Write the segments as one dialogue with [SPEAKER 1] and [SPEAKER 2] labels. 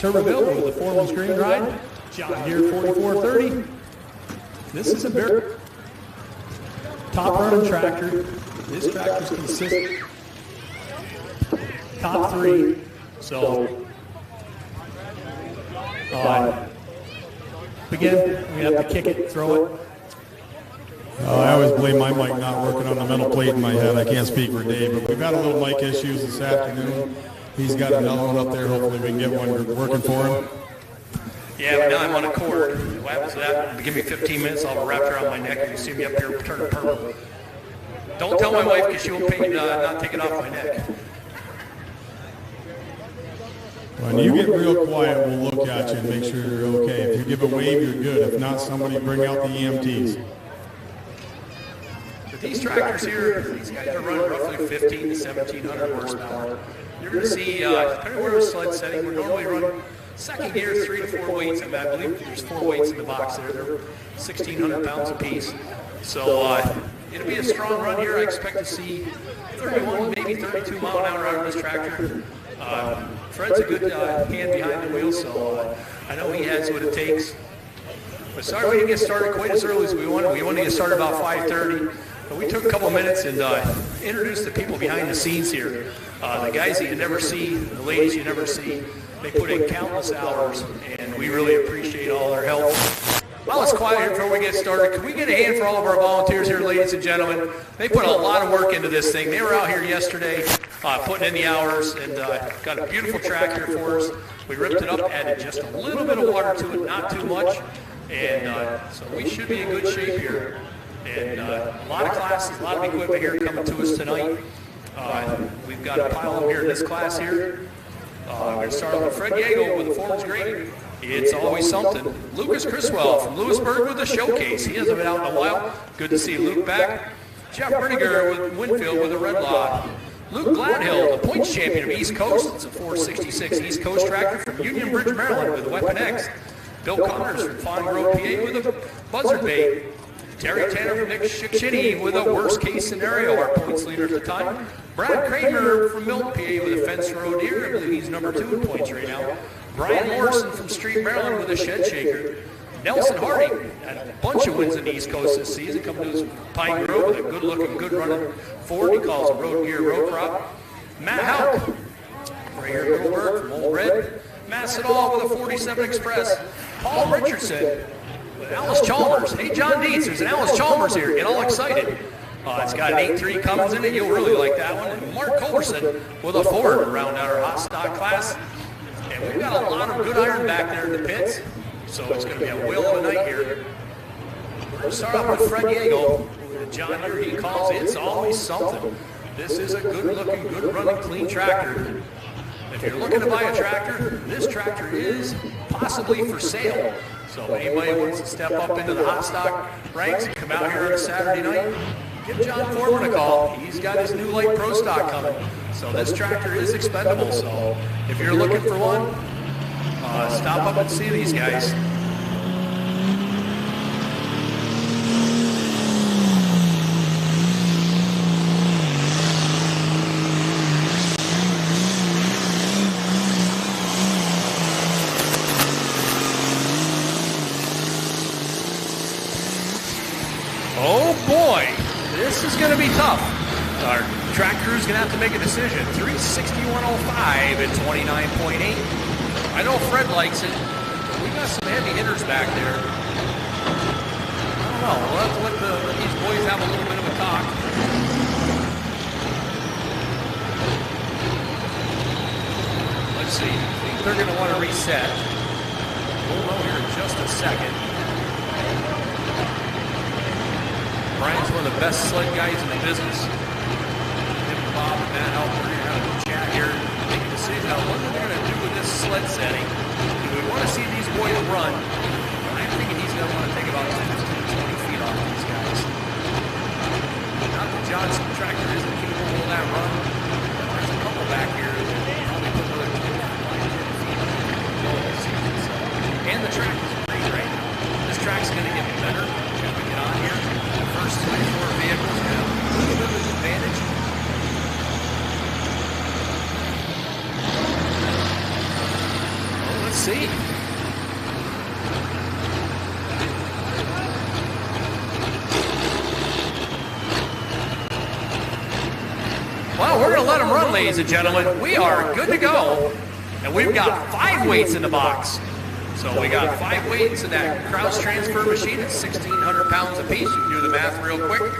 [SPEAKER 1] Turboville with the foreman's green ride. John Deere 4430. This is a very top running tractor. This tractor is consistent. Top 3. So, again, we have to kick it, throw it.
[SPEAKER 2] I always blame my mic not working on the metal plate in my head. I can't speak for Dave, but we've had a little mic issues this afternoon. He's got another one up there. Hopefully we can get one working for him.
[SPEAKER 1] Yeah, but now I'm on a cord. What happens to that? Give me 15 minutes, I'll have a wrapped around my neck, and you see me up here turning purple. Don't tell my wife, because she won't pay not take it off my neck.
[SPEAKER 2] When you get real quiet, we'll look at you and make sure you're okay. If you give a wave, you're good. If not, somebody bring out the EMTs.
[SPEAKER 1] But these tractors here, these guys are running roughly 15 to 1,700 horsepower. You're going to see, depending on where the sled's setting, we're normally running second gear, 3 to 4 weights. I believe there's 4 weights in the box there. They're 1,600 pounds apiece. So it'll be a strong run here. I expect to see 31, maybe 32 mile an hour out of this tractor. Fred's a good hand behind the wheel, so I know he has what it takes. But sorry we didn't get started quite as early as we wanted. We wanted to get started about 5:30. But we took a couple minutes and introduced the people behind the scenes here. The guys that you never see, the ladies you never see. They put in countless hours, and we really appreciate all their help. Well, it's quiet here before we get started. Can we get a hand for all of our volunteers here, ladies and gentlemen? They put a lot of work into this thing. They were out here yesterday putting in the hours and got a beautiful track here for us. We ripped it up, added just a little bit of water to it, not too much. And so we should be in good shape here. And a lot of classes, a lot of equipment here coming to us tonight. We've got a pile of them here in this class here. We're going to start with Fred Yago with the foreman's grade. It's always something. Lucas Criswell from Lewisburg with a showcase. He hasn't been out in a while. Good to see Luke back. Jeff Brinegar with Winfield with a red log. Luke Gladhill, the points champion of East Coast. It's a 466 East Coast tractor from Union Bridge, Maryland with Weapon X. Bill Connors from Fawn Grove, PA with a buzzard bait. Terry Tanner from Nick Shikshini with a worst-case scenario, our points leader at the time. Brad Kramer from Milton, PA with a fence row deer. I believe he's number 2 in points right now. Brian Morrison from Street, Maryland with a shed shaker. Nelson Harding had a bunch of wins in the East Coast this season, coming to his Pine Grove with a good-looking, good-running Ford. He calls a road gear road crop. Matt Houck, Rayer Goldberg from Old Red. Matt Siddall with a 47 Express. Paul Richardson with Alice Chalmers. Hey, John Dietz, there's an Alice Chalmers here. Get all excited. It's got an 8.3 Cummins in it. You'll really like that one. And Mark Culberson with a Ford to round out our hot stock class. And we've got a lot of good iron back there in the pits. So it's going to be a whale of a night here. We're going to start off with Fred Yago. John here, he calls It's Always Something. This is a good-looking, good-running, clean tractor. If you're looking to buy a tractor, this tractor is possibly for sale. So if anybody wants to step up into the hot stock ranks and come out here on a Saturday night, give John Foreman a call. He's got his new light pro stock coming. So this tractor is expendable. So if you're looking for one, stop up and see these guys. Oh boy, this is going to be tough. Our track crew is going to have to make a decision. 361.05 at 29.8. I know Fred likes it, but we got some heavy hitters back there. I don't know. We'll have to let these boys have a little bit of a talk. Let's see. I think they're going to want to reset. We'll know here in just a second. Brian's one of the best sled guys in the business. Him and Bob and Matt help. We're going to have a chat here, make a decision on what they're going to do with this sled setting. Do we want to see these boys run? I'm thinking he's going to want to take about 15 to 20 feet off these guys. Not that John's tractor isn't capable of that run. There's a couple back here that probably put another 10 feet on the season. And the track is great right now. This track's going to get better as we get on here. First 3 or 4 vehicles have a little bit of an advantage. Oh, Let's see. Well, we're going to let them run, ladies and gentlemen. We are good to go. And we've got 5 weights in the box. So we got 5 weights in that Kraus transfer machine. It's 1,600 pounds apiece. You can do the math real quick.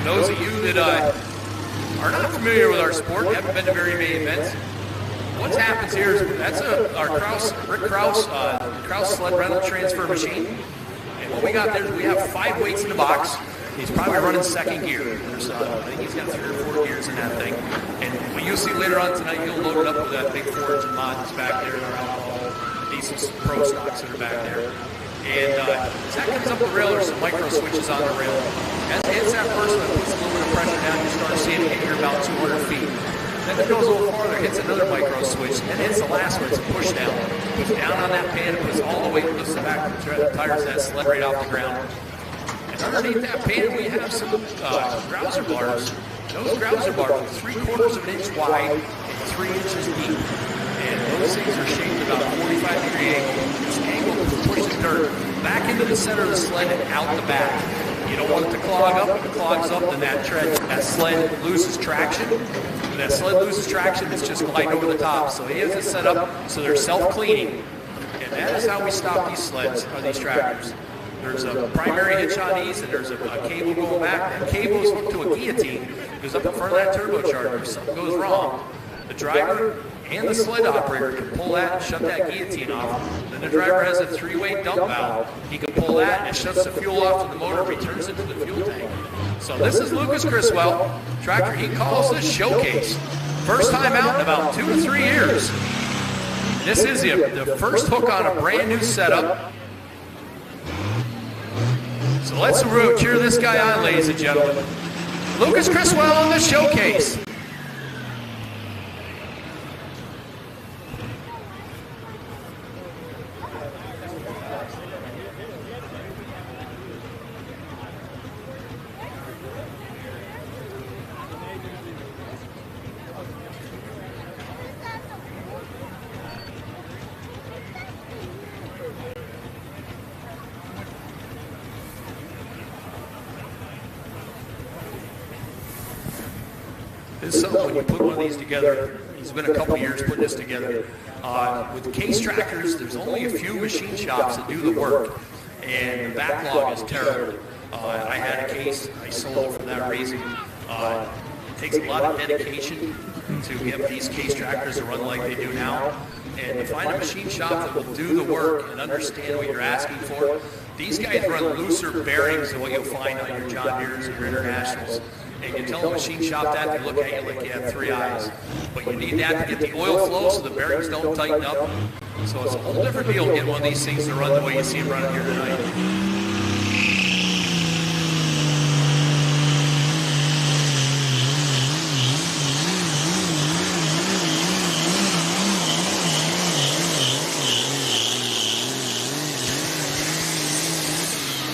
[SPEAKER 1] Those of you that are not familiar with our sport, haven't been to very many events, what happens here is that's our Rick Kraus sled rental transfer machine. And what we got there is we have 5 weights in the box. He's probably running second gear. I think he's got 3 or 4 gears in that thing. And what you'll see later on tonight, he'll load it up with that big forge and mods back there and our alcohol. These are some pro stocks that are back there. And as that comes up the rail, there's some micro switches on the rail. As it hits that first one, it puts a little bit of pressure down. You start seeing it here about 200 feet. Then it goes a little farther, hits another micro switch, and hits the last one. It's a push down. Puts down on that pan, it puts all the weight, lifts the back of the tires, that sled right off the ground. Underneath that pan, we have some grouser bars. Those grouser bars are 3/4 of an inch wide and 3 inches deep. And those things are shaped about a 45-degree angle. This angle will push the dirt back into the center of the sled and out the back. You don't want it to clog up. If it clogs up, then that sled loses traction. When that sled loses traction, it's just gliding over the top. So he has it set up so they're self-cleaning. And that is how we stop these sleds, or these tractors. There's a primary hitch on these, and there's a cable going back. That cable is hooked to a guillotine. It goes up in front of that turbocharger. If something goes wrong, the driver and the sled operator can pull that and shut that guillotine off. Then the driver has a 3-way dump valve. He can pull that and it shuts the fuel off to the motor, returns it to the fuel tank. So this is Lucas Criswell, tractor. He calls this Showcase. First time out in about 2 to 3 years. This is the first hook on a brand new setup. So let's cheer this guy on, ladies and gentlemen. Lucas Criswell on the Showcase. When you put one of these together, he's been a couple of years putting this together. With case trackers, there's only a few machine shops that do the work, and the backlog is terrible. I had a case, I sold for that reason. It takes a lot of dedication to get these case trackers to run like they do now, and to find a machine shop that will do the work and understand what you're asking for. These guys run looser bearings than what you'll find on your John Deere's or your Internationals. And you tell a machine shop that, they look at you like you have 3 eyes. But you need that to get the oil flow so the bearings don't tighten up. So it's a whole different deal getting one of these things to run the way you see them running here tonight.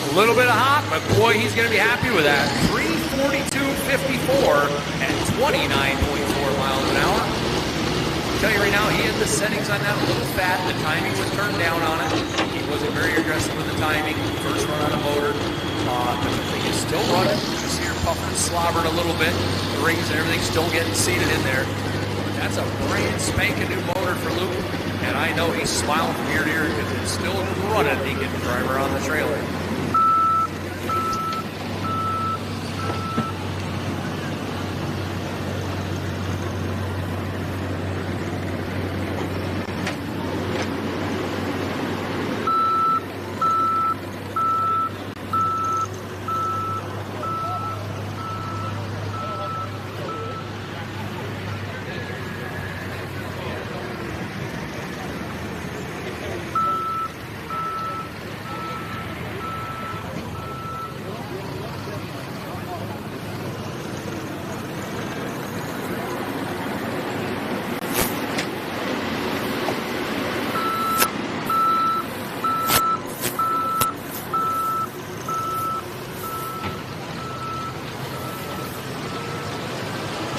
[SPEAKER 1] A little bit of hot, but boy, he's going to be happy with that. 342.54 at 29.4 miles an hour. I'll tell you right now, he had the settings on that a little fat. The timing was turned down on it. He wasn't very aggressive with the timing. First run on the motor. But the thing is still running. You see her puffing and slobbering a little bit. The rings and everything's still getting seated in there. But that's a brand spanking new motor for Luke. And I know he's smiling from ear to ear because it's still running. He can drive around the trailer.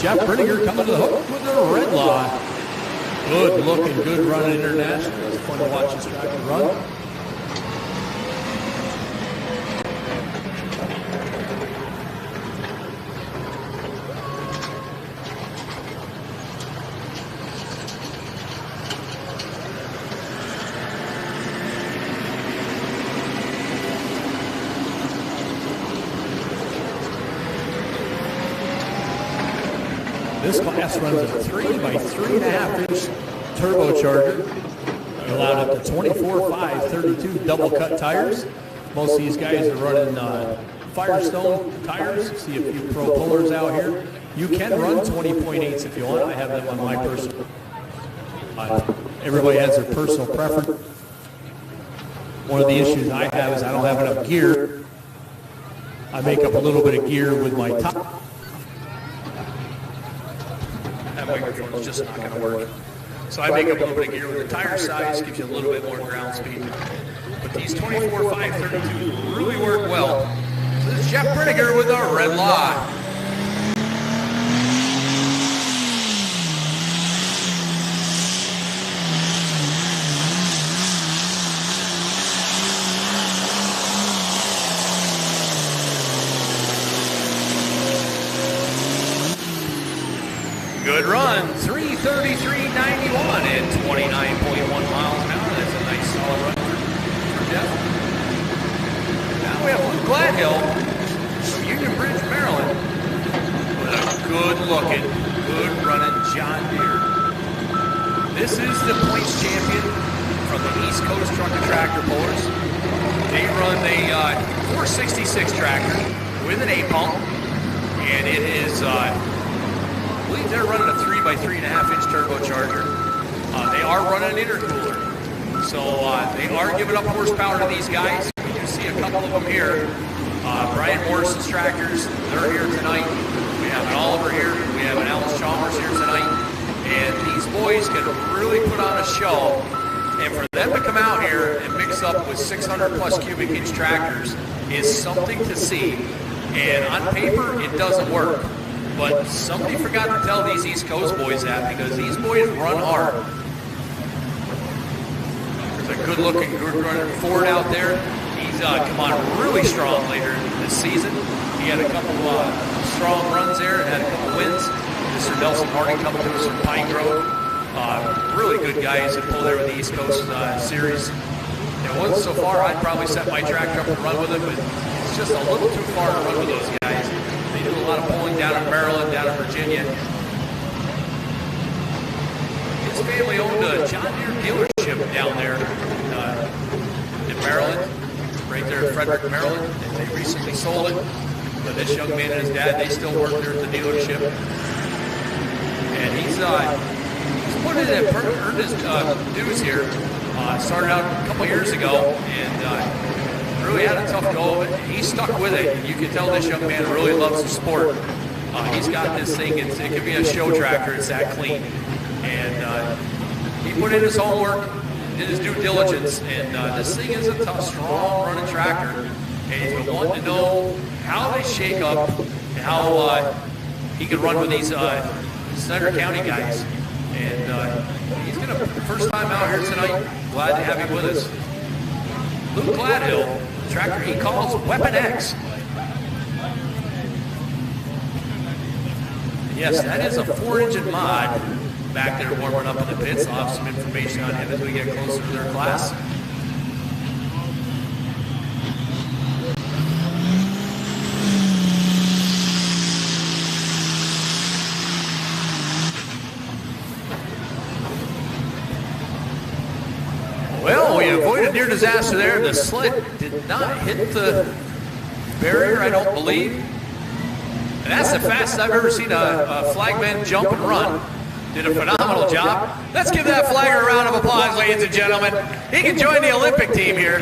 [SPEAKER 1] Jeff Brinninger coming to the hook with the red law. Good looking, good run international. It's fun to watch this tractor run. This class runs a 3 by 3.5 inch turbocharger, allowed up to 24.5 32 double cut tires. Most of these guys are running Firestone tires. See a few pro pullers out here. You can run 20.8s if you want. I have them on my personal. Everybody has their personal preference. One of the issues I have is I don't have enough gear. I make up a little bit of gear with my top. That microphone is just not going to work. So I make up a little bit of gear with the tire size, gives you a little bit more ground speed. But these 24.5 32 really work well. So this is Jeff Bridiger with our red line. Good run, 3:33.91 and 29.1 miles an hour. That's a nice solid run for Jeff. Now we have Luke Gladhill from Union Bridge, Maryland, with a good-looking, good-running John Deere. This is the points champion from the East Coast Truck and Tractor Pullers. They run a 466 tractor with an 8-pump, and it is... I believe they're running a 3 by 3.5 inch turbocharger. They are running an intercooler. So they are giving up horsepower to these guys. We do see a couple of them here. Brian Morrison's tractors, they're here tonight. We have an Oliver here. We have an Alice Chalmers here tonight. And these boys can really put on a show. And for them to come out here and mix up with 600 plus cubic inch tractors is something to see. And on paper, it doesn't work. But somebody forgot to tell these East Coast boys that, because these boys run hard. There's a good-looking, good-running Ford out there. He's come on really strong later this season. He had a couple strong runs there and had a couple wins. Mr. Nelson Harding coming to us from Pine Grove. Really good guys that pull there with the East Coast series. And once so far, I'd probably set my tractor up and run with it, but it's just a little too far to run with those guys. They do a lot of pulling down in Maryland, down in Virginia. His family owned a John Deere dealership down there in Maryland, right there in Frederick, Maryland. And they recently sold it. But this young man and his dad, they still work there at the dealership. And he's put in and earned his dues here. Started out a couple years ago and really had a tough go of it. He stuck with it. You can tell this young man really loves the sport. He's got this thing. It could be a show tractor. It's that clean. And he put in his homework, did his due diligence, and this thing is a tough, strong running tractor. And he's been wanting to know how they shake up and how he can run with these Snyder County guys. And he's going to, first time out here tonight, glad to have him with us. Luke Gladhill, tractor he calls Weapon X. Yes, that is a 4-engine mod back there warming up in the pits. I'll have some information on him as we get closer to their class. Well, we avoided near disaster there. The sled did not hit the barrier, I don't believe. And that's the fastest I've ever seen a flagman jump and run. Did a phenomenal job. Let's give that flagger a round of applause, ladies and gentlemen. He can join the Olympic team here.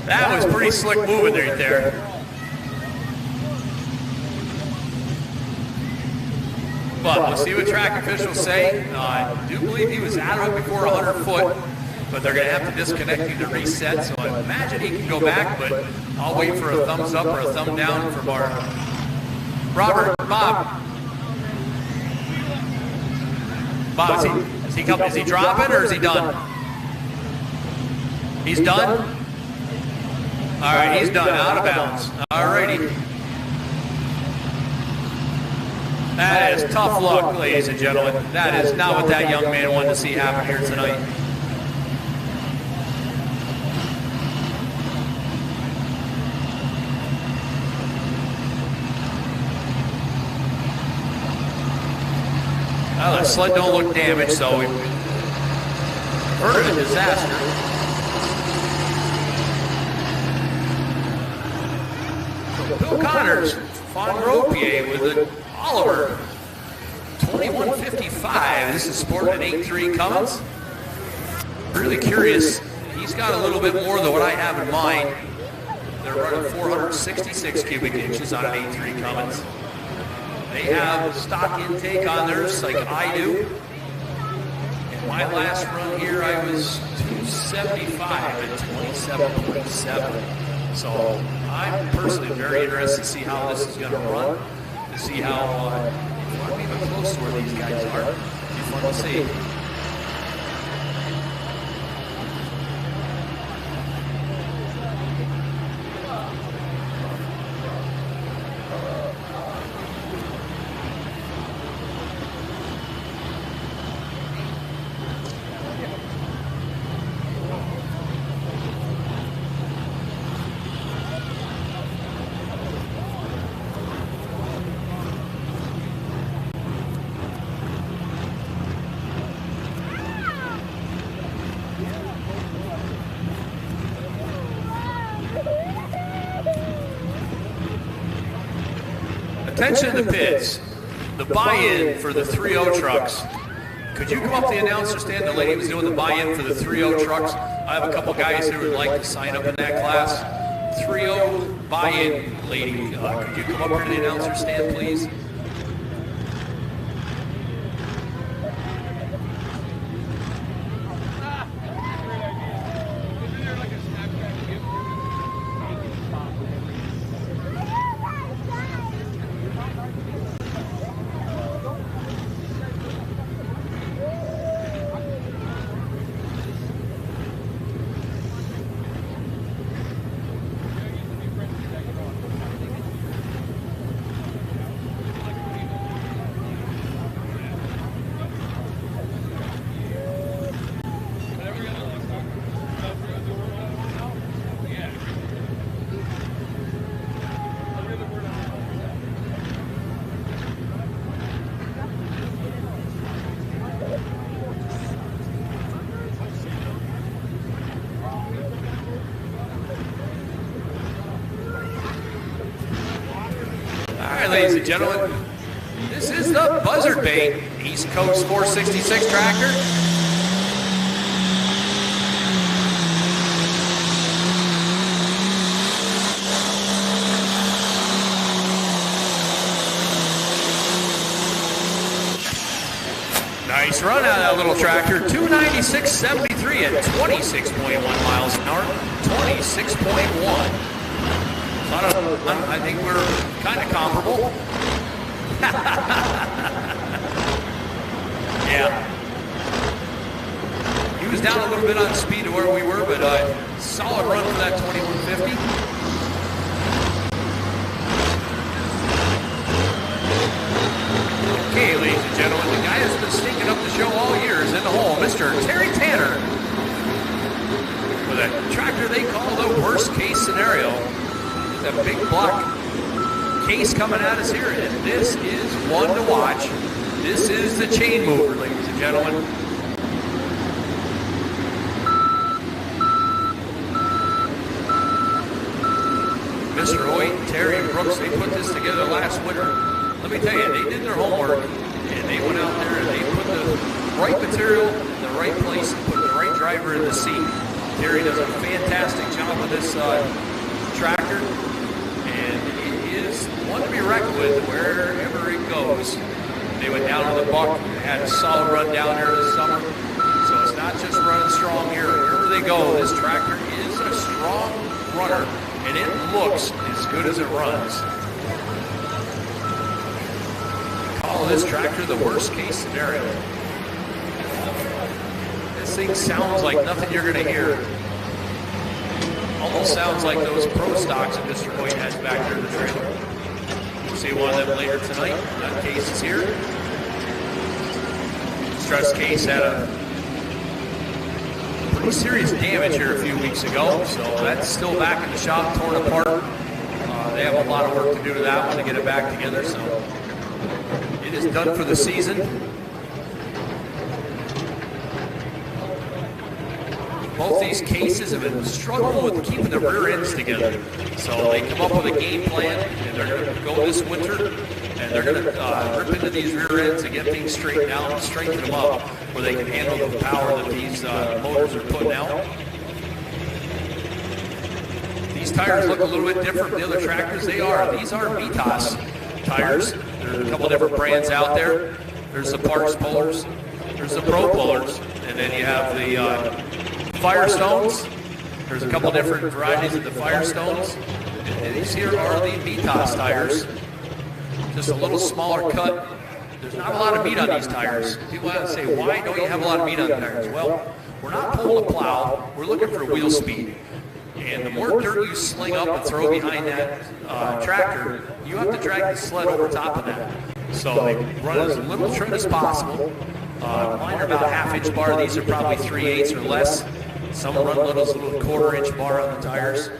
[SPEAKER 1] That was pretty slick moving right there. But we'll see what track officials say. I do believe he was out of it before 100 foot, but they're going to have to disconnect him to reset. So I imagine he can go back, but I'll wait for a thumbs up or a thumb down from our Robert Bob. Bob, is he coming? Is he dropping or is he done? He's done? All right, he's done. Out of bounds. All righty. That is tough luck, ladies and gentlemen. That is not what that young man wanted to see happen here tonight. Well, the sled don't look damaged, so we've heard of a disaster. Bill Connors, Fonropier with the Oliver, 21.55. This is sporting an 8.3 Cummins. Really curious. He's got a little bit more than what I have in mind. They're running 466 cubic inches on an 8.3 Cummins. They have stock intake on theirs like I do. In my last run here, I was 275 at 27.7. So I'm personally very interested to see how this is going to run, to see how I'm even close to where these guys are. It'll be fun to see. Attention to the pits. The buy-in for the 3.0 trucks. Could you come up to the announcer stand? The lady was doing the buy-in for the 3.0 trucks. I have a couple guys who would like to sign up in that class. 3.0 buy-in lady. Could you come up here to the announcer stand, please? Ladies and gentlemen, this is the Buzzard Bait East Coast 466 tractor. Nice run out of that little tractor. 296.73 at 26.1 miles an hour. 26.1. I think we're kind of comparable. Yeah. He was down a little bit on speed to where we were, but solid run for that 2150. Okay, ladies and gentlemen, the guy that's been sneaking up the show all year is in the hole, Mr. Terry Tanner, with a tractor they call the worst case scenario. A big block case coming at us here, and this is one to watch. This is the chain mover, ladies and gentlemen. Mr. Hoyt, Terry, and Brooks, they put this together last winter. Let me tell you, they did their homework, and they went out there and they put the right material in the right place and put the right driver in the seat. Terry does a fantastic job with this tractor. One to be reckoned with wherever it goes. They went down on the buck, had a solid run down there this summer. So it's not just running strong here. Wherever they go, this tractor is a strong runner, and it looks as good as it runs. Call this tractor the worst case scenario. thing sounds like nothing you're going to hear. Almost sounds like those pro stocks that Mr. Hoyt has back there in the trailer. We'll see one of them later tonight. That case is here. Stress case had a pretty serious damage here a few weeks ago, so that's still back in the shop, torn apart. They have a lot of work to do to that one to get it back together, so it is done for the season. Both these cases have been struggling with keeping the rear ends together. So they come up with a game plan, and they're going to go this winter, and they're going to rip into these rear ends and get things straightened out and straighten them up where they can handle the power that these motors are putting out. These tires look a little bit different from the other tractors. These are Vitas tires. There's a couple different brands out there. There's the Parks Pullers, there's the Pro Pullers, and then you have the Firestones. There's a couple different varieties of the Firestones. And these here are the Vitas tires. Just a little smaller cut. There's not a lot of meat on these tires. People have to say, why don't you have a lot of meat on the tires? Well, we're not pulling a plow. We're looking for wheel speed. And the more dirt you sling up and throw behind that tractor, you have to drag the sled over top of that. So they run as little trim as possible. Mine are about half-inch bar. These are probably 3/8 or less. Some run little quarter-inch bar on the tires.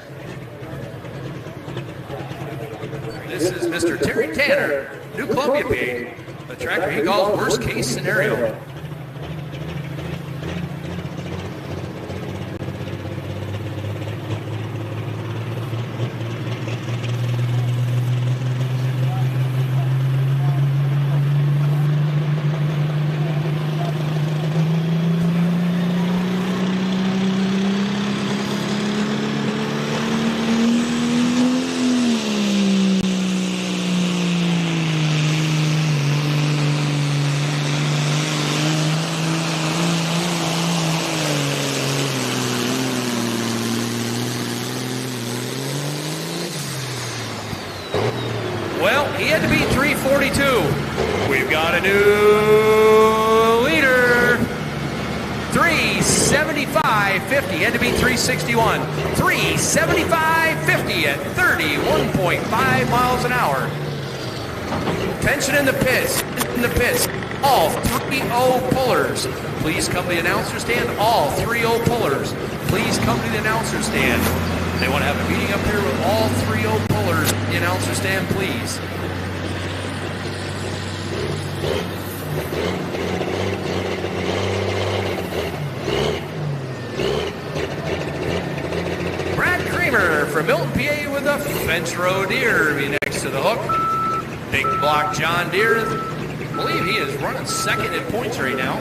[SPEAKER 1] This is Mr. Terry Tanner, New Columbia paid. The tractor he calls worst-case scenario. He had to beat 342. We've got a new leader. 375.50. Had to beat 361. 375.50 at 31.5 miles an hour. Tension in the pits. All 3-0 pullers. Please come to the announcer stand. All 3-0 pullers. Please come to the announcer stand. They want to have a meeting up here with all 3-0 pullers. The announcer stand, please. Brad Kramer from Milton, PA with a Fence Row Deere be next to the hook. Big block John Deere. I believe he is running second in points right now.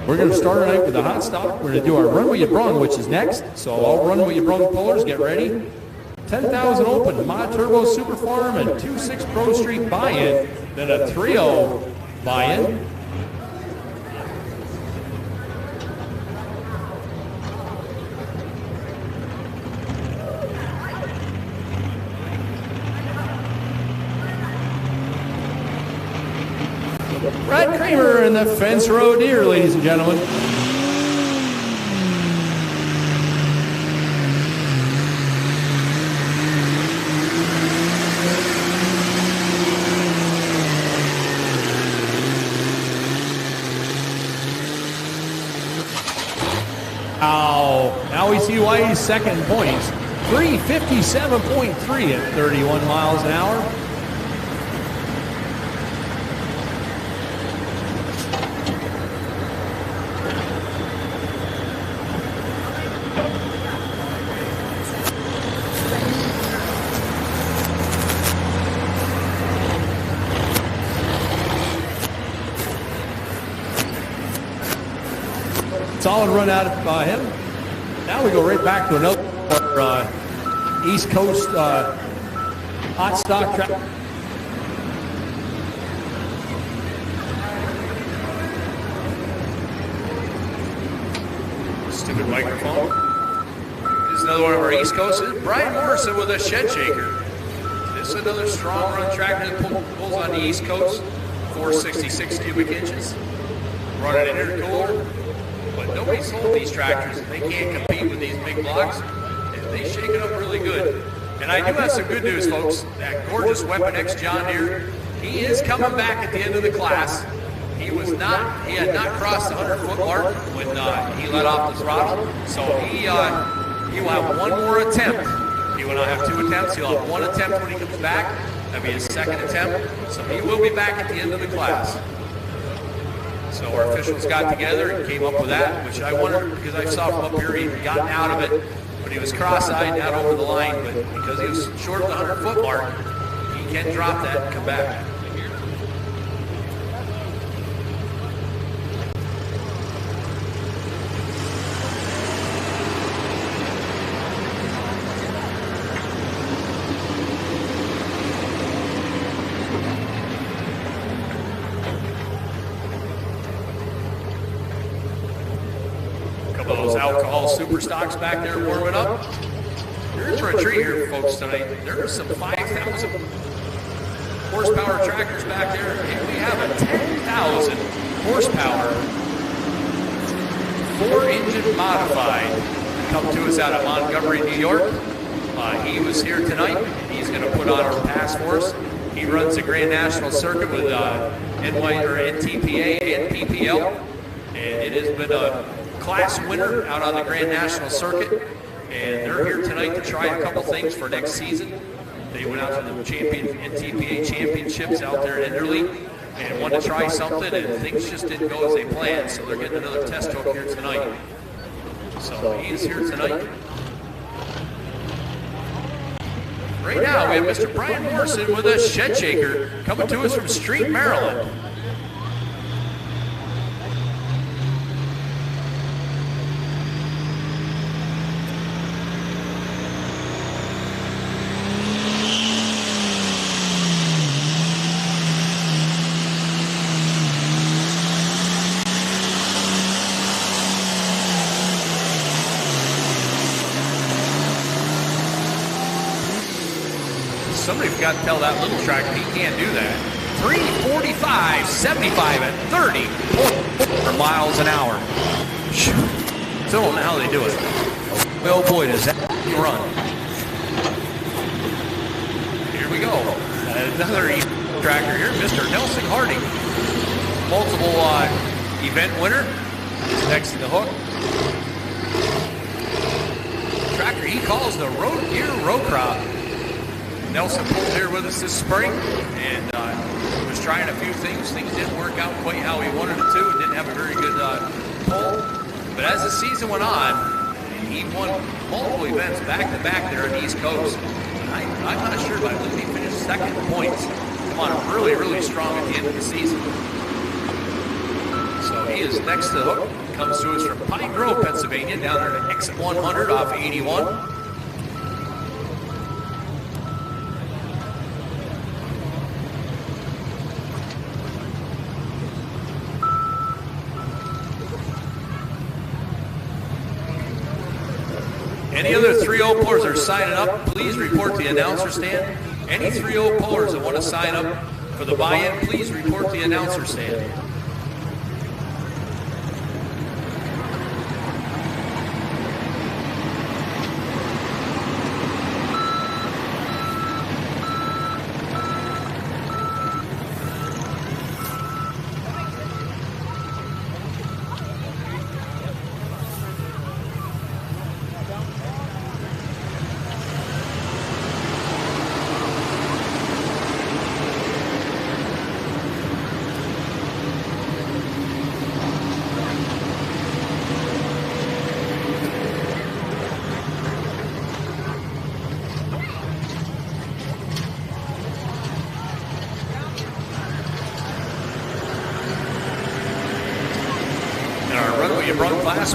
[SPEAKER 3] We're going to start tonight with the hot stock. We're going to do our Run What You Brung, which is next. So all Run What You Brung pullers, get ready. 10,000 open, Mod Turbo Super Farm and 2.6 Pro Street buy-in. then a 3-0 buy-in. Brad Kramer in the Fence Row Deer, ladies and gentlemen. Now we see why he's second in points. 357.3 at 31 miles an hour. Solid run out of him. Now we go right back to another East Coast hot stock track.
[SPEAKER 1] Stupid microphone. This is another one of our East Coasters. Brian Morrison with a shed shaker. This is another strong run tractor that pulls on the East Coast. 466 cubic inches. Running an intercooler. But nobody's sold these tractors. They can't compete with these big blocks. And they shake it up really good. And I do have some good news, folks. That gorgeous Weapon X John Deere, he is coming back at the end of the class. He had not crossed the 100-foot mark when he let off the throttle. So he will have one more attempt. He will not have two attempts. He'll have one attempt when he comes back. That'll be his second attempt. So he will be back at the end of the class. So our officials got together and came up with that, which I wondered, because I saw from up here he had gotten out of it, but he was cross-eyed out over the line. But because he was short of the 100-foot mark, he can drop that and come back. Those alcohol super stocks back there warming up. You're in for a treat here, folks, tonight. There are some 5,000 horsepower tractors back there, and we have a 10,000 horsepower 4-engine modified come to us out of Montgomery, New York. He was here tonight. He's going to put on our pass for us. He runs the Grand National Circuit with NTPA and PPL, and it has been a class winner out on the Grand National Circuit, and they're here tonight to try a couple things for next season. They went out to the NTPA championships out there in Enderley and wanted to try something, and things just didn't go as they planned, so they're getting another test hook here tonight. So he is here tonight. Right now we have Mr. Brian Morrison with a shed shaker coming to us from Street, Maryland. Somebody forgot to tell that little tractor he can't do that. 345, 75 at 30 miles an hour. Still don't know how they do it. Oh boy, does that run. Here we go. Another tractor here, Mr. Nelson Harding. Multiple event winner. Next to the hook. Tractor he calls the Road Gear Row Crop. Nelson pulled here with us this spring and was trying a few things. Things didn't work out quite how he wanted it to. It didn't have a very good pull. But as the season went on, he won multiple events back-to-back there on the East Coast. And I'm not sure, but I believe he finished second in points. Come on, really, really strong at the end of the season. So he is next to the hook. Comes to us from Pine Grove, Pennsylvania, down there at exit 100 off 81. Any other 3-0 pullers are signing up, please report to the announcer stand. Any 3-0 pullers that want to sign up for the buy-in, please report to the announcer stand.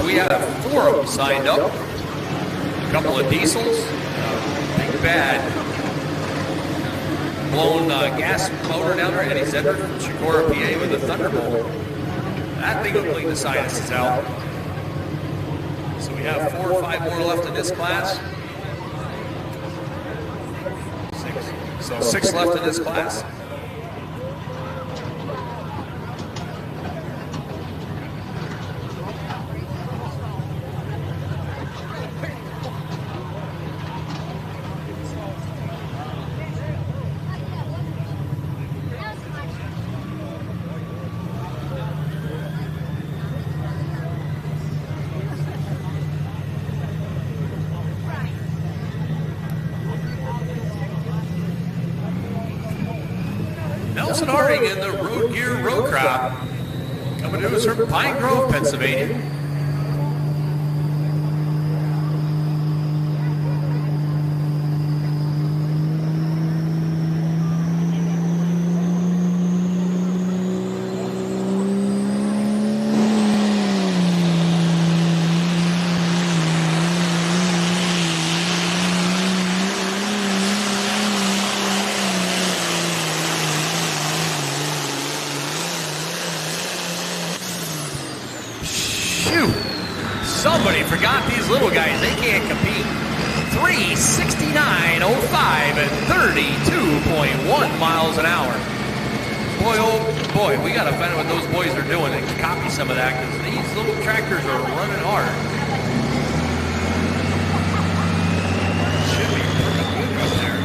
[SPEAKER 1] We have 4 of them signed up. A couple of diesels, big bad blown gas motor down there, Eddie Zedler from Chicora, PA with a Thunderbolt. That thing will clean the sinuses out. So we have 4 or 5 more left in this class. 6. So 6 left in this class. In the Road Gear Road Crop, coming to us from Pine Grove, Pennsylvania. Somebody forgot these little guys. They can't compete. 369.05 at 32.1 miles an hour. Boy, oh boy, we got to find out what those boys are doing and copy some of that because these little tractors are running hard. Should be pretty good up there.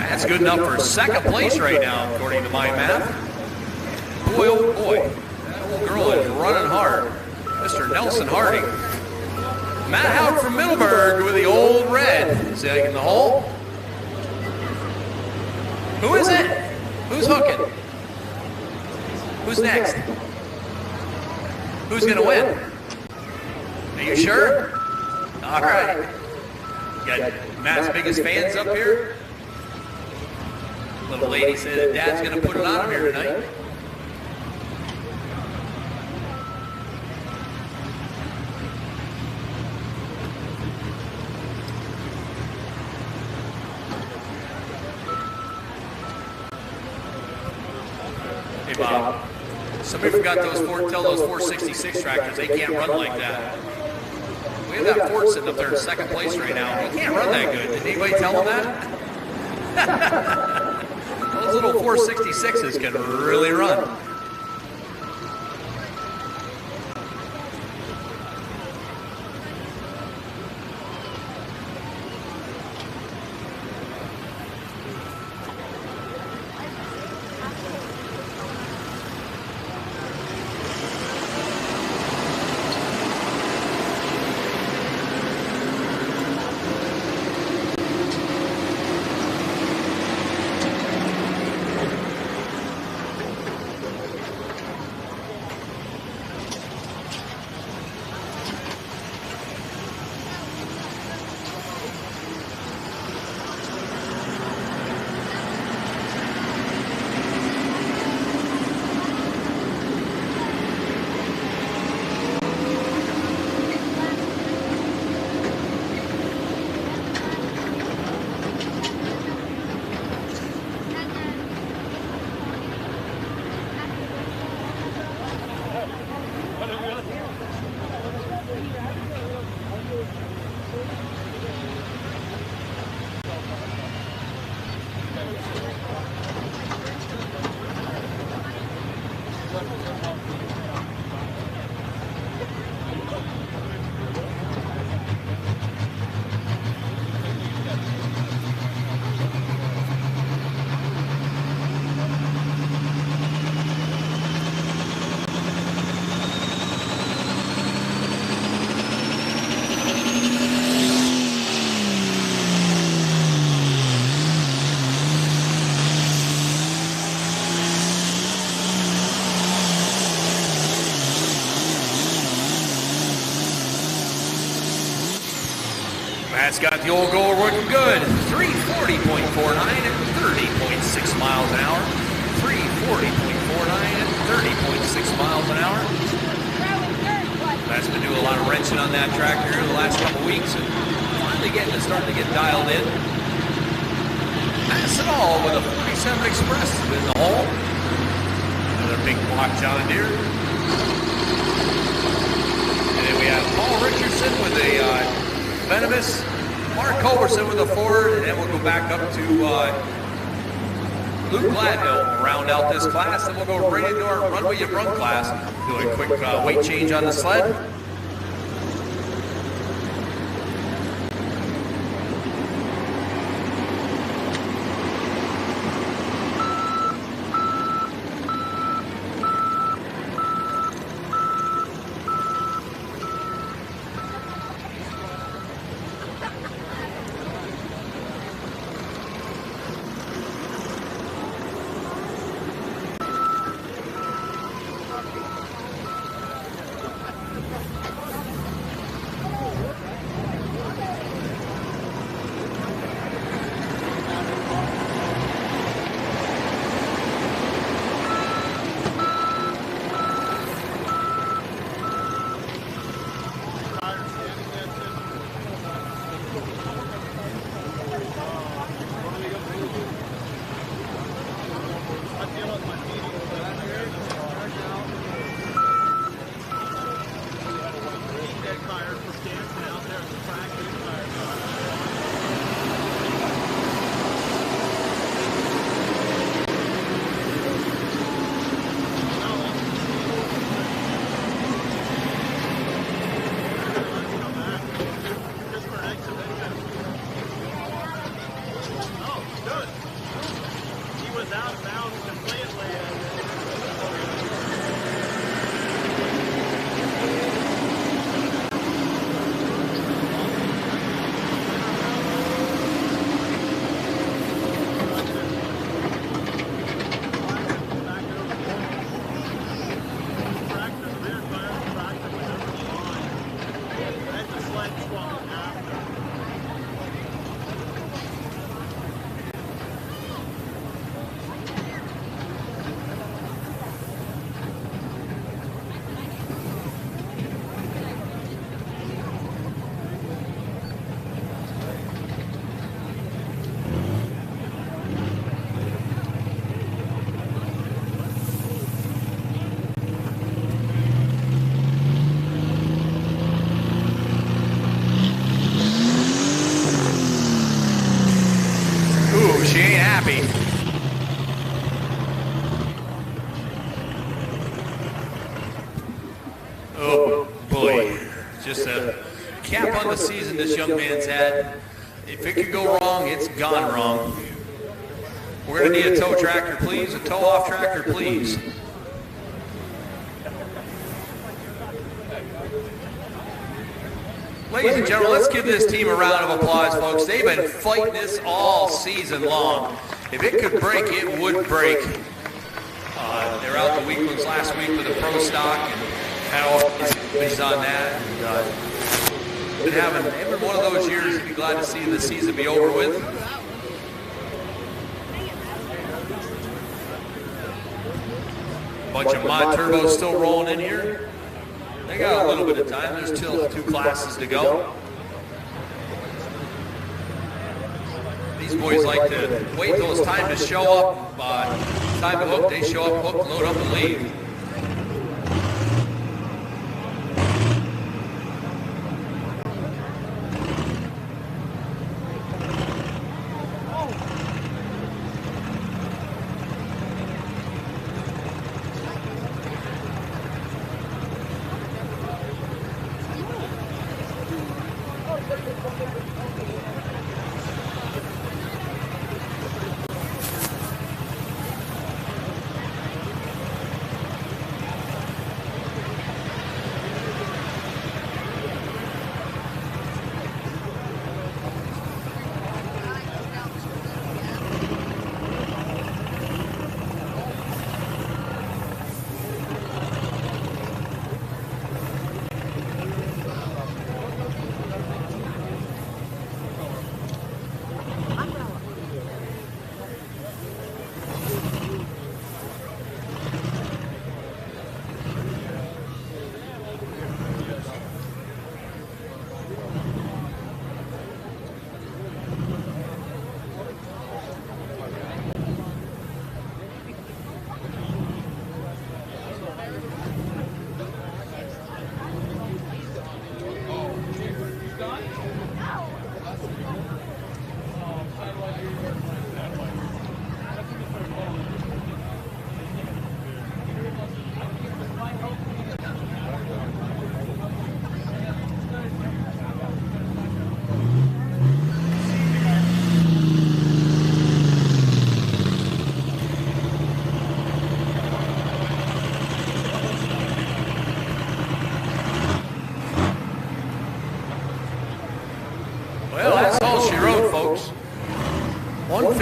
[SPEAKER 1] That's good enough for second place right now, according to my math. Boy, oh boy, that old girl is running hard. Mr. Nelson Harding. Matt Houck from Middleburg with the old red. Is he in the hole? Who is it? Who's hooking? Who's next? Who's going to win? Are you sure? All right. Got Matt's biggest fans up here. Little lady said Dad's going to put it on him here tonight. Hey Bob, somebody forgot tell those 466 tractors they can't run like that. We have that Ford sitting up there in second place right now. He can't run that good. Did anybody tell him that? Those little 466s can really run.
[SPEAKER 3] Matt's got the old goal working good. 340.49 at 30.6 miles an hour. 340.49 at 30.6 miles an hour. Matt's been doing a lot of wrenching on that tractor here the last couple weeks and finally starting to get dialed in. That's it all with a 47 Express in the hole. Another big block John Deere. And then we have Paul Richardson with a Venomous, Mark Culberson with a Ford, and then we'll go back up to Luke Gladhill, round out this class, and we'll go right into our Run What You've Run class. Do a quick weight change on the sled. Season this young man's had. If it could go wrong, it's gone wrong. We're going to need a tow tractor, please. A tow off tractor, please. Ladies and gentlemen, let's give this team a round of applause, folks. They've been fighting this all season long. If it could break, it would break. They were out the Weeklands last week with a pro stock and had all these on that. And, been having every one of those years, you'd be glad to see the season be over with. Bunch of mod turbos still rolling in here. They got a little bit of time. There's still 2 classes to go. These boys like to wait till it's time to show up. Time to hook, they show up, hook, load up, and leave.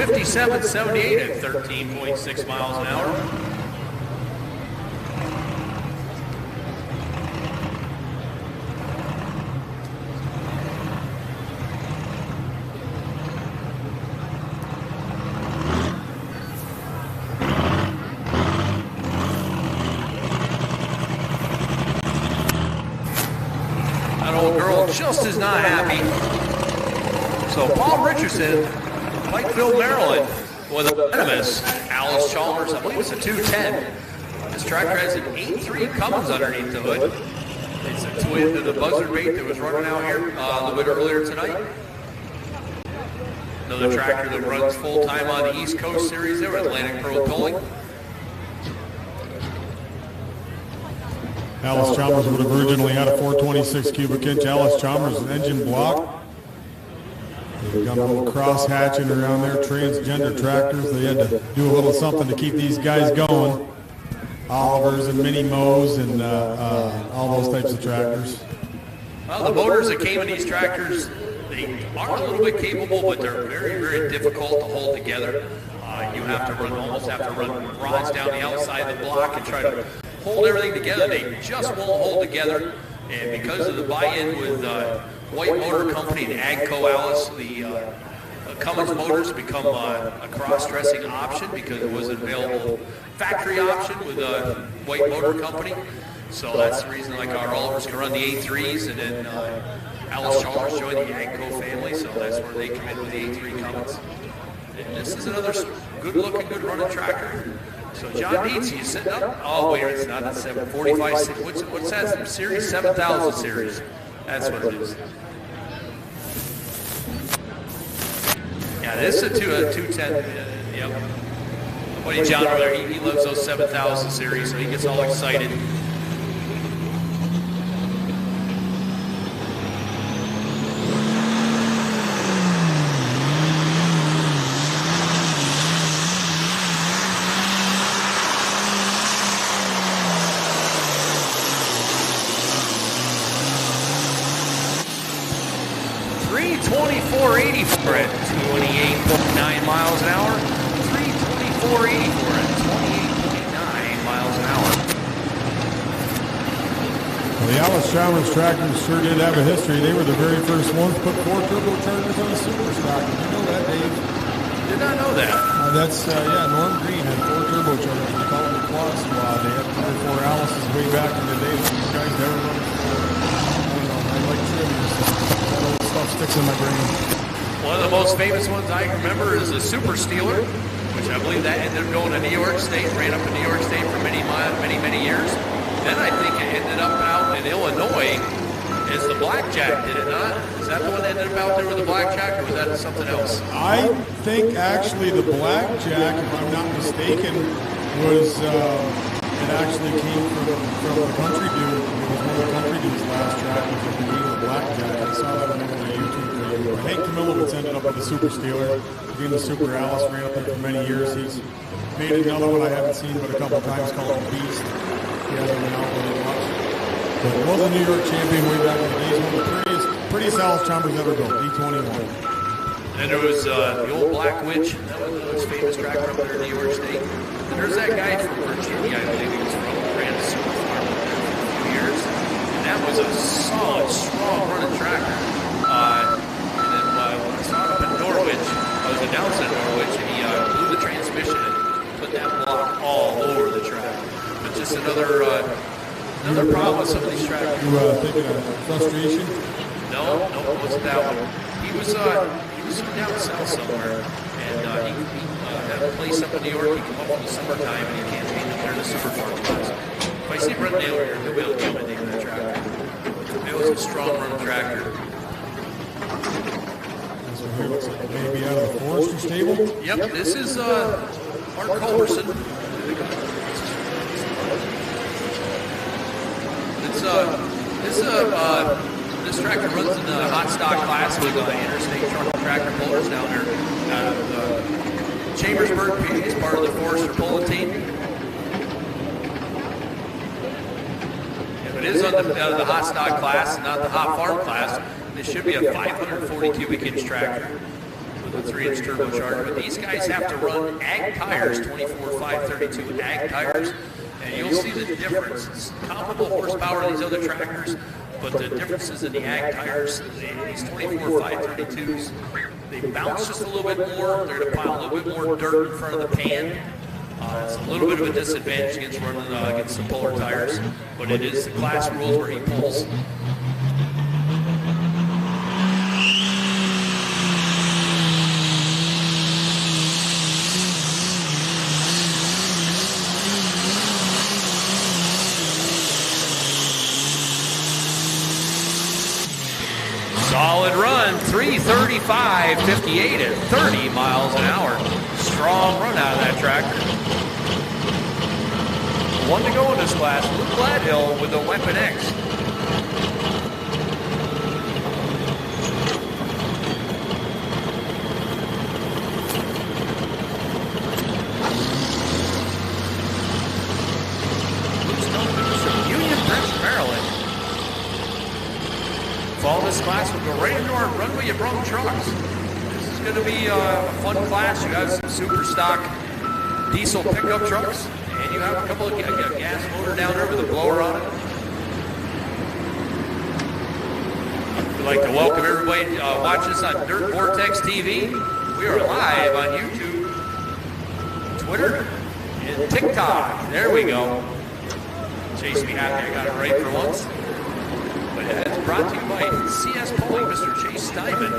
[SPEAKER 1] 57.78 at 13.6 miles an hour. Just is not happy. So Paul Richardson, Pikeville, Maryland, with a venomous Alice Chalmers. I believe it's a 210. This tractor has an 8.3 Cummins underneath the hood. It's a twin to the buzzard bait that was running out here a little bit earlier tonight. Another tractor that runs full-time on the East Coast Series there with Atlantic Pro Tolling.
[SPEAKER 2] Alice Chalmers would have originally had a 426 cubic inch Alice Chalmers engine block. They've got a little cross hatching around there, transgender tractors. They had to do a little something to keep these guys going. Olivers and Mini Mo's and all those types of tractors.
[SPEAKER 1] Well, the motors that came in these tractors, they are a little bit capable, but they're very, very difficult to hold together. You have to almost have to run rods down the outside of the block and try to hold everything together. They just won't hold together. And because of the buy-in with White Motor Company and Agco Alice, the Cummins motors become a cross-dressing option because it was an available factory option with White Motor Company. So that's the reason like our Olivers can run the A3s, and then Alice Chalmers joined the Agco family, so that's where they come in with the A3 Cummins. And this is another good-looking, good-running tractor. So John Dietz, he's sitting up. Oh, wait, it's not a 745. What's that series? 7,000 series. That's what it is. Yeah, this is a 210. Yep. Buddy John over there, he loves those 7,000 series, so he gets all excited. For at 28.9 miles an hour. 324.84 at 28.9 miles an hour.
[SPEAKER 2] Well, the Alice Chalmers tractors sure did have a history. They were the very first ones to put 4 turbochargers on a super tractor. Did you know that, Dave?
[SPEAKER 1] Did not know that.
[SPEAKER 2] Norm Green had 4 turbochargers. They called them the Quad Squad. They had 3 or 4 Alice's way back in the day. These guys never run before. I like trivia, so that old stuff sticks in my brain.
[SPEAKER 1] One of the most famous ones I remember is the Super Steeler, which I believe that ended up going to New York State, ran up in New York State for many years. Then I think it ended up out in Illinois as the Blackjack, did it not? Is that the one that ended up out there with the Blackjack, or was that something else?
[SPEAKER 2] I think actually the Blackjack, if I'm not mistaken, was it actually came from the Country Dude. It was one of the Country Dude's last tractors that became the Blackjack. I saw that on one of the YouTube videos. Hank Camillowitz ended up with the Super Steeler, being the Super Alice, ran up there for many years. He's made another one I haven't seen but a couple of times called the Beast. He hasn't been out with it much. But was a New York champion way back in the days. One of the prettiest Alice Chalmers ever built, D21.
[SPEAKER 1] And there was the old Black Witch. That was his famous tractor up there in New York State. And there's that guy from Virginia, I believe he was from, ran a super farm up there for a few years. And that was a solid, strong running tractor. And then when I saw it up in Norwich, I was announcing in Norwich, and he blew the transmission and put that block all over the track. But just another problem with some of these tractors.
[SPEAKER 2] You thinking of frustration?
[SPEAKER 1] No, it wasn't that one. He was down south somewhere, and he had a place up in New York. He came up in the summertime, and he campaigned up there in the super farm class. If I see Brett Naylor here, he'll be able to give me the name of that tractor. It was a strong run tractor.
[SPEAKER 2] This one here looks like it may be out of the forestry stable.
[SPEAKER 1] Yep, this is Mark Culberson. This tractor runs in the hot stock class with interstate truck and tractor pullers down there out of Chambersburg. He's part of the Forester pulling team. If it is on the hot stock class, not the hot farm class, this should be a 540 cubic inch tractor with
[SPEAKER 3] with a 3-inch turbocharger. But these guys have to run ag tires, 24-532 ag tires. And you'll see the difference. It's comparable horsepower to these other tractors, but the differences in the ag tires, these 24-532s, they bounce just a little bit more. They're going to pile a little bit more dirt in front of the pan. It's a little bit of a disadvantage against running against the Polar tires, but it is the class rules where he pulls. Solid run, 3:35.58 at 30 miles an hour. Strong run out of that tractor. One to go in this class. Luke Gladhill with the Weapon X. Luke's coming from Union Bridge, Maryland. Follow this class. We'll go right into our Runway of Brum trucks. This is going to be a fun class. You have some super stock diesel pickup trucks, and you have a couple of gas motor down there with a blower on it. We'd like to welcome everybody watching us on Dirt Vortex TV. We are live on YouTube, Twitter, and TikTok. There we go. Chase me happy I got it right for once. But it's brought to you by CS Polling, Mr. Chase Steinman.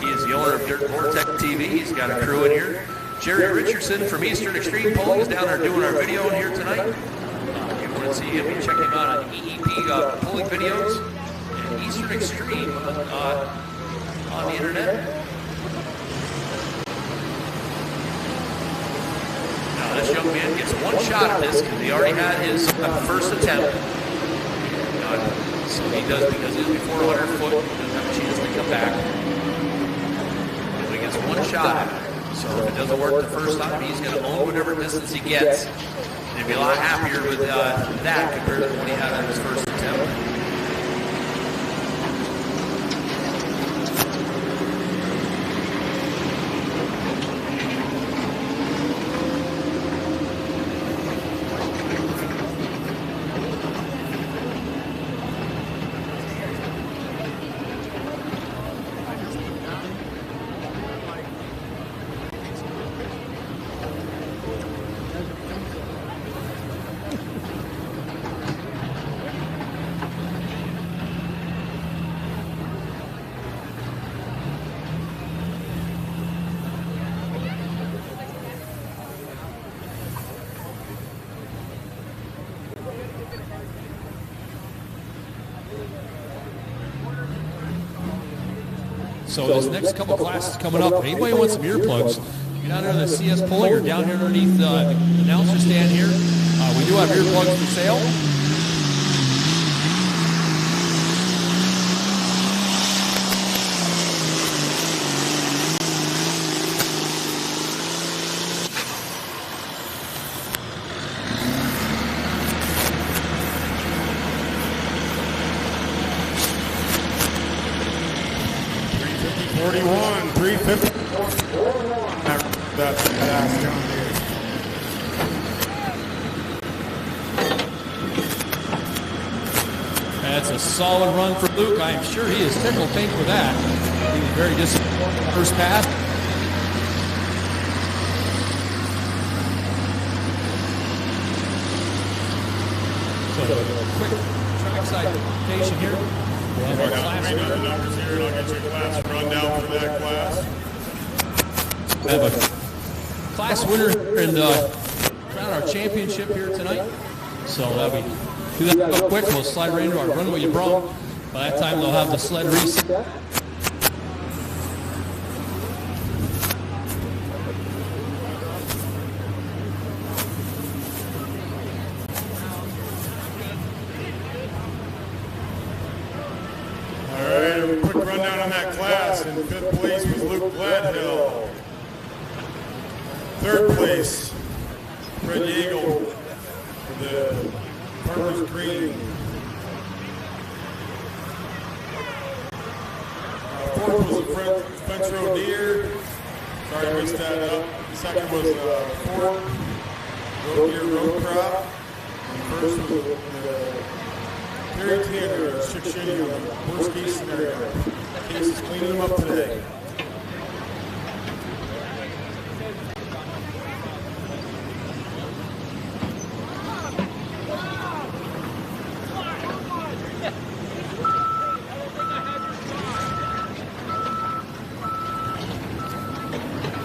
[SPEAKER 3] He is the owner of Dirt Vortex TV. He's got a crew in here. Jerry Richardson from Eastern Extreme Polling is down there doing our video in here tonight. If you want to see him, you check him out on EEP polling videos and Eastern Extreme on the internet. Now this young man gets one shot at this because he already had his first attempt. So he does, because it's before 100 foot, he doesn't have a chance to come back. Because he gets one shot at it. So if it doesn't work the first time, he's going to own whatever distance he gets. And he'll be a lot happier with that compared to what he had on his first attempt. So this next couple classes coming up, anybody wants some earplugs, get down there in the CS Polling or down here underneath the announcer stand here. We do have earplugs for sale. That's a solid run for Luke. I am sure he is tickled pink with that. He was very disappointed first pass. So a quick trackside location here. We'll have our class
[SPEAKER 2] the numbers here, and I'll get you a class rundown for that class.
[SPEAKER 3] We have a class winner and crown our championship here tonight. So that'll be do that real quick. We'll slide right into our Runway of Brum. By that time, they'll have the sled reset.
[SPEAKER 2] All right, a quick rundown on that class. In fifth place was Luke Gladhill. Third place, Fred Yeagle for the Farmers Green. Fourth was French Rodeer. Sorry I missed that. The second was Ford Road Crop. And first was Terry Tanner, 6 shitty on the worst case scenario. Case is cleaning them up today.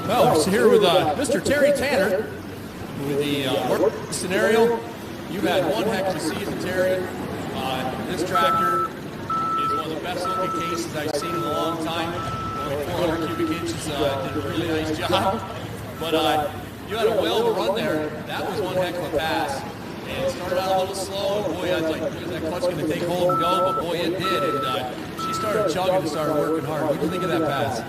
[SPEAKER 4] Well, so here with Mr. Terry Tanner with the worst scenario. You've had one heck of a season, Terry. This tractor is one of the best looking cases I've seen in a long time. Only 400 cubic inches, did a really nice job. But you had a whale to run there. That was one heck of a pass. And it started out a little slow. And boy, I was like, is that clutch going to take hold and go? But boy, it did. And she started chugging and started working hard. What do you think of that pass?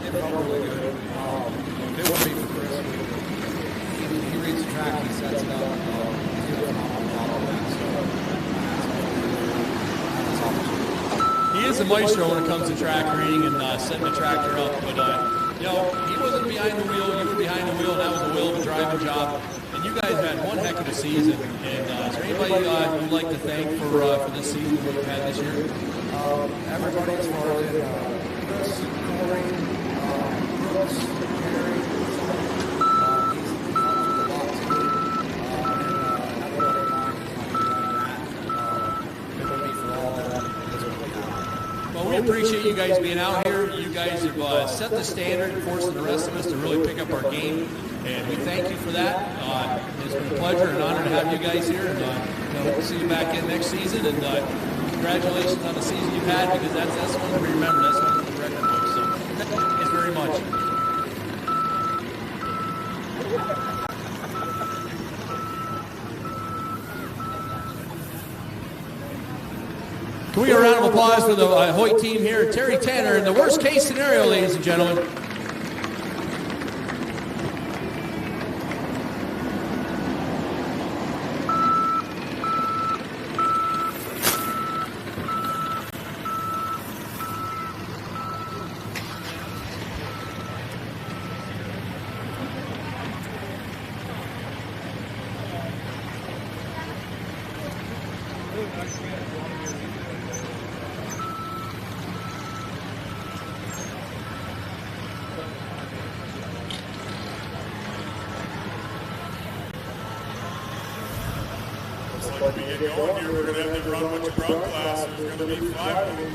[SPEAKER 5] It felt really good. If it wouldn't be for Chris, he reads the track, he sets it up, he's doing a phenomenal job on that. So,
[SPEAKER 4] He is a maestro when it comes to track reading and setting the tractor up. But, you know, he wasn't behind the wheel. You were behind the wheel, and that was a wheel of a driving job. And you guys had one heck of a season. And is there anybody you'd like to thank for this season that you've had this year?
[SPEAKER 5] everybody as far as Chris, Corey, Brooks, Gary, he's helped a lot too. And everybody in line is with me for all that.
[SPEAKER 4] Well, we appreciate you guys being out here. You guys have set the standard, forcing the rest of us to really pick up our game. And we thank you for that. It's been a pleasure and honor to have you guys here. And we'll see you back in next season. And congratulations on the season you've had, because that's one we remember. That's one we record books. So thanks very much. Can we get a round of applause for the Hoyt team here? Terry Tanner in the worst case scenario, ladies and gentlemen.
[SPEAKER 2] Like we get going here, we're going to have to run what you brung class. There's going to be 5 of them.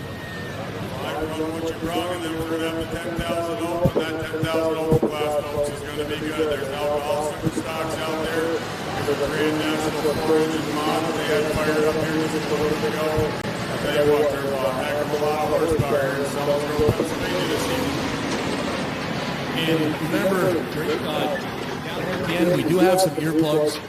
[SPEAKER 2] 5 run what you brung, and then we're going to have the 10,000 open. That 10,000 open class, folks, is going to be good. There's alcohol super stocks out there. There's a Grand National 4-engine mod that they had fired up here just a little bit ago. I tell you what, there's a heck of a lot of horsepower here in Summersville, Pennsylvania this season.
[SPEAKER 4] And remember, down here again, we do have some earplugs.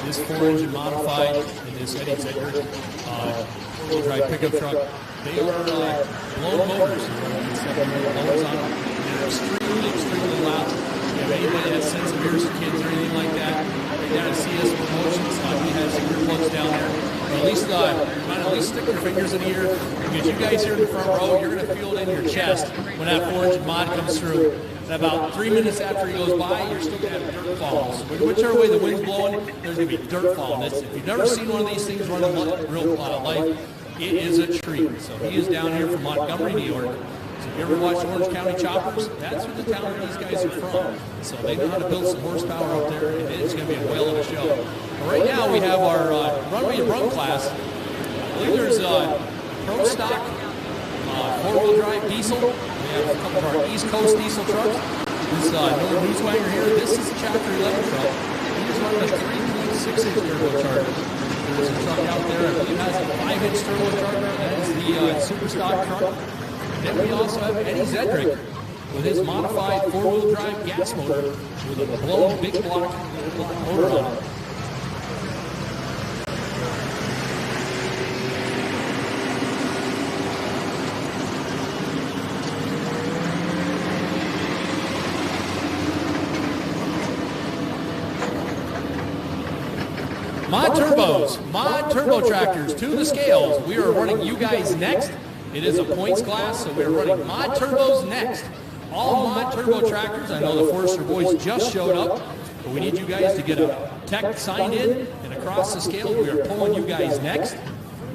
[SPEAKER 4] This 4-engine modified and this Eddie Zedrick four-wheel drive pickup truck, they are blown motors. Blowers on them. They're extremely, extremely loud. If you have anybody that has sensitive ears, kids or anything like that, right down at CS Promotions, we have some earplugs down there. But at least stick your fingers in the ear, because you guys here in the front row, you're going to feel it in your chest when that 4-engine mod comes through. And about 3 minutes after he goes by, you're still going to have dirt falls. Whichever way the wind's blowing, there's going to be dirt falling. If you've never seen one of these things run in real life, it is a treat. So he is down here from Montgomery, New York. So if you ever watch Orange County Choppers, that's where the town where these guys are from. So they know how to build some horsepower up there, and it is going to be a whale of a show. But right now, we have our Runway and Run class. I believe there's a Pro Stock 4-wheel drive diesel. We have a couple of our East Coast diesel trucks. This Miller Newswanger here, this is a Chapter 11 truck. He's running a 3.6-inch turbocharger. There's a truck out there, I believe has a 5-inch turbocharger. That is the Super Stock truck. Then we also have Eddie Zedrick with his modified 4-wheel drive gas motor with a blown big block motor on it. Mod Turbos, Mod Turbo Tractors to the scales. We are running you guys next. It is a points class, so we're running mod turbos next. All mod turbo tractors. I know the Forester boys just showed up, but we need you guys to get a tech signed in and across the scale. We are pulling you guys next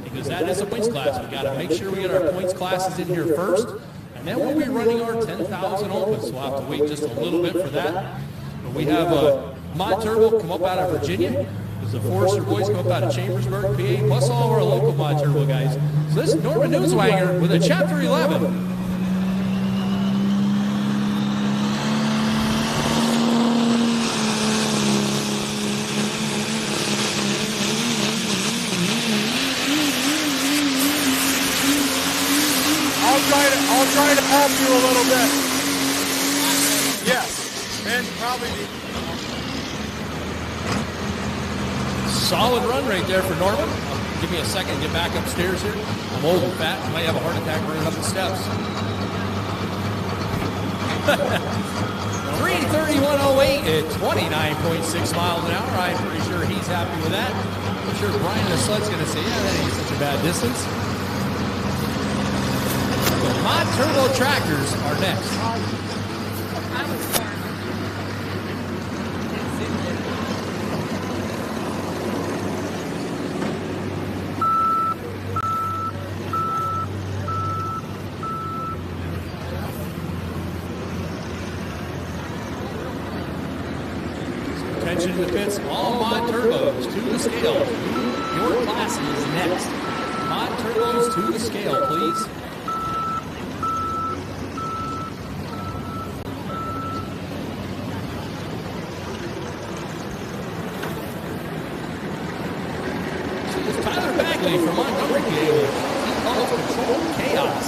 [SPEAKER 4] because that is a points class. We got to make sure we get our points classes in here first, and then we'll be running our 10,000 opens. So we'll have to wait just a little bit for that. But we have a mod turbo come up out of Virginia. There's the Forester boys come up out of Chambersburg, PA, plus all of our local mod turbo guys. So this is Norman Newswanger with a Chapter 11.
[SPEAKER 2] I'll try to help you a little bit. Yes, and probably
[SPEAKER 4] Solid run right there for Norman. Give me a second to get back upstairs here. I'm old and fat. I might have a heart attack running up the steps. 3:31:08 at 29.6 miles an hour. I'm pretty sure he's happy with that. I'm sure Brian the Sled's going to say, yeah, that ain't such a bad distance. The mod turbo tractors are next. Attention to the pits, all mod turbos to the scale. Your class is next. Mod turbos to the scale, please. Tyler Bagley from Montgomery, PA. He calls Control Chaos.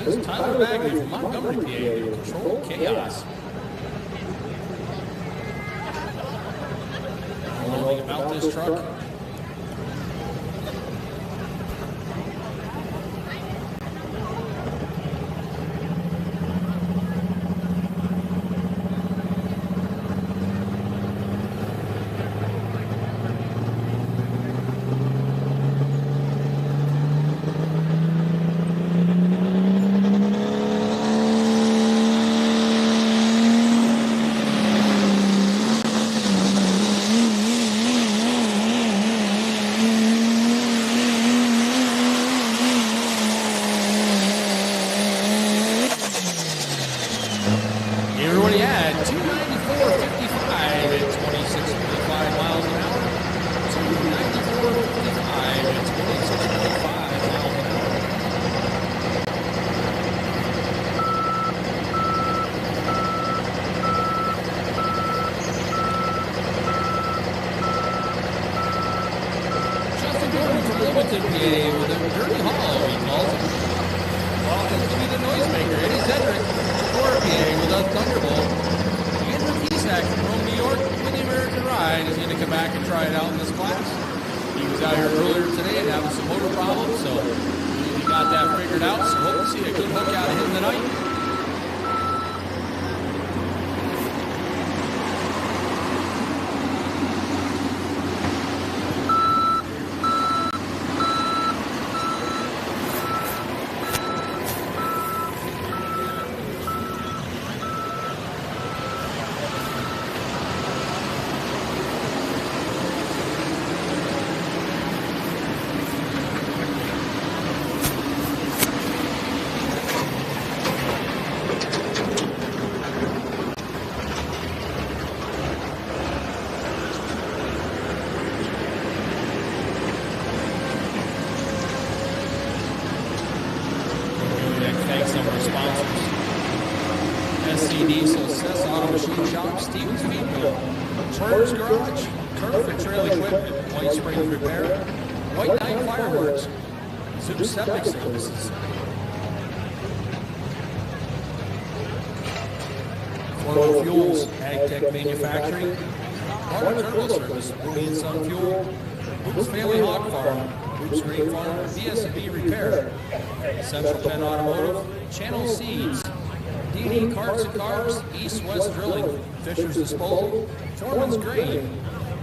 [SPEAKER 4] This is Tyler Bagley from Montgomery, PA. Control Chaos. I don't know anything about this truck. Everybody had 294.55 at 26.5 miles an hour. 294.55 at 26.5 miles an hour. Justin Gordon from Wilmington, PA with a Dirty Hollow, he calls it. Welcome to be the noisemaker. Eddie Zedrick, PA with a Thunderbolt. Andrew Kisak from Rome, New York with the American Ride is going to come back and try it out in this class. He was out here earlier today and having some motor problems, so he got that figured out. So hope to see a good hook out of him tonight. Auto Machine Shop, Stevens Feed Mill, Turner's Garage, Turf and Trail Equipment, White Springs Repair, White Knight Fireworks, Zoom Septic Services, Florida Fuels, Ag Tech Manufacturing, Water Turbo Service, Ruby and Sun Fuel, Hoops Family Hog Farm, Hoops Grain Farm, BS&B Repair, Central Penn Automotive, Channel Seeds, D&E Carts and Carbs, East West Drilling, Fisher's Disposal, Foreman's Grain,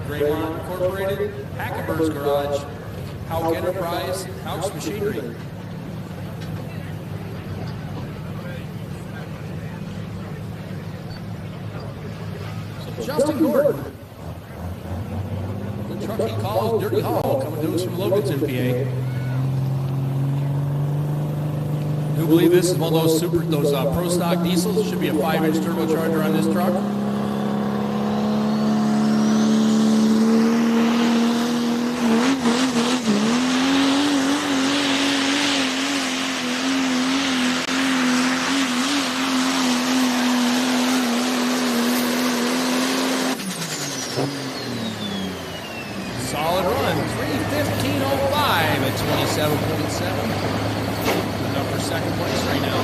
[SPEAKER 4] Graymont Incorporated, Hackenberg's Garage, Hauk Enterprise, Hauk's Machinery. So Justin Gordon, the truck he calls Dirty Hall, coming to us from Loganton, PA. Do believe this is one of those pro stock diesels? Should be a 5-inch turbocharger on this truck. Solid run, 3:15.05 at 27.7. For second place right now.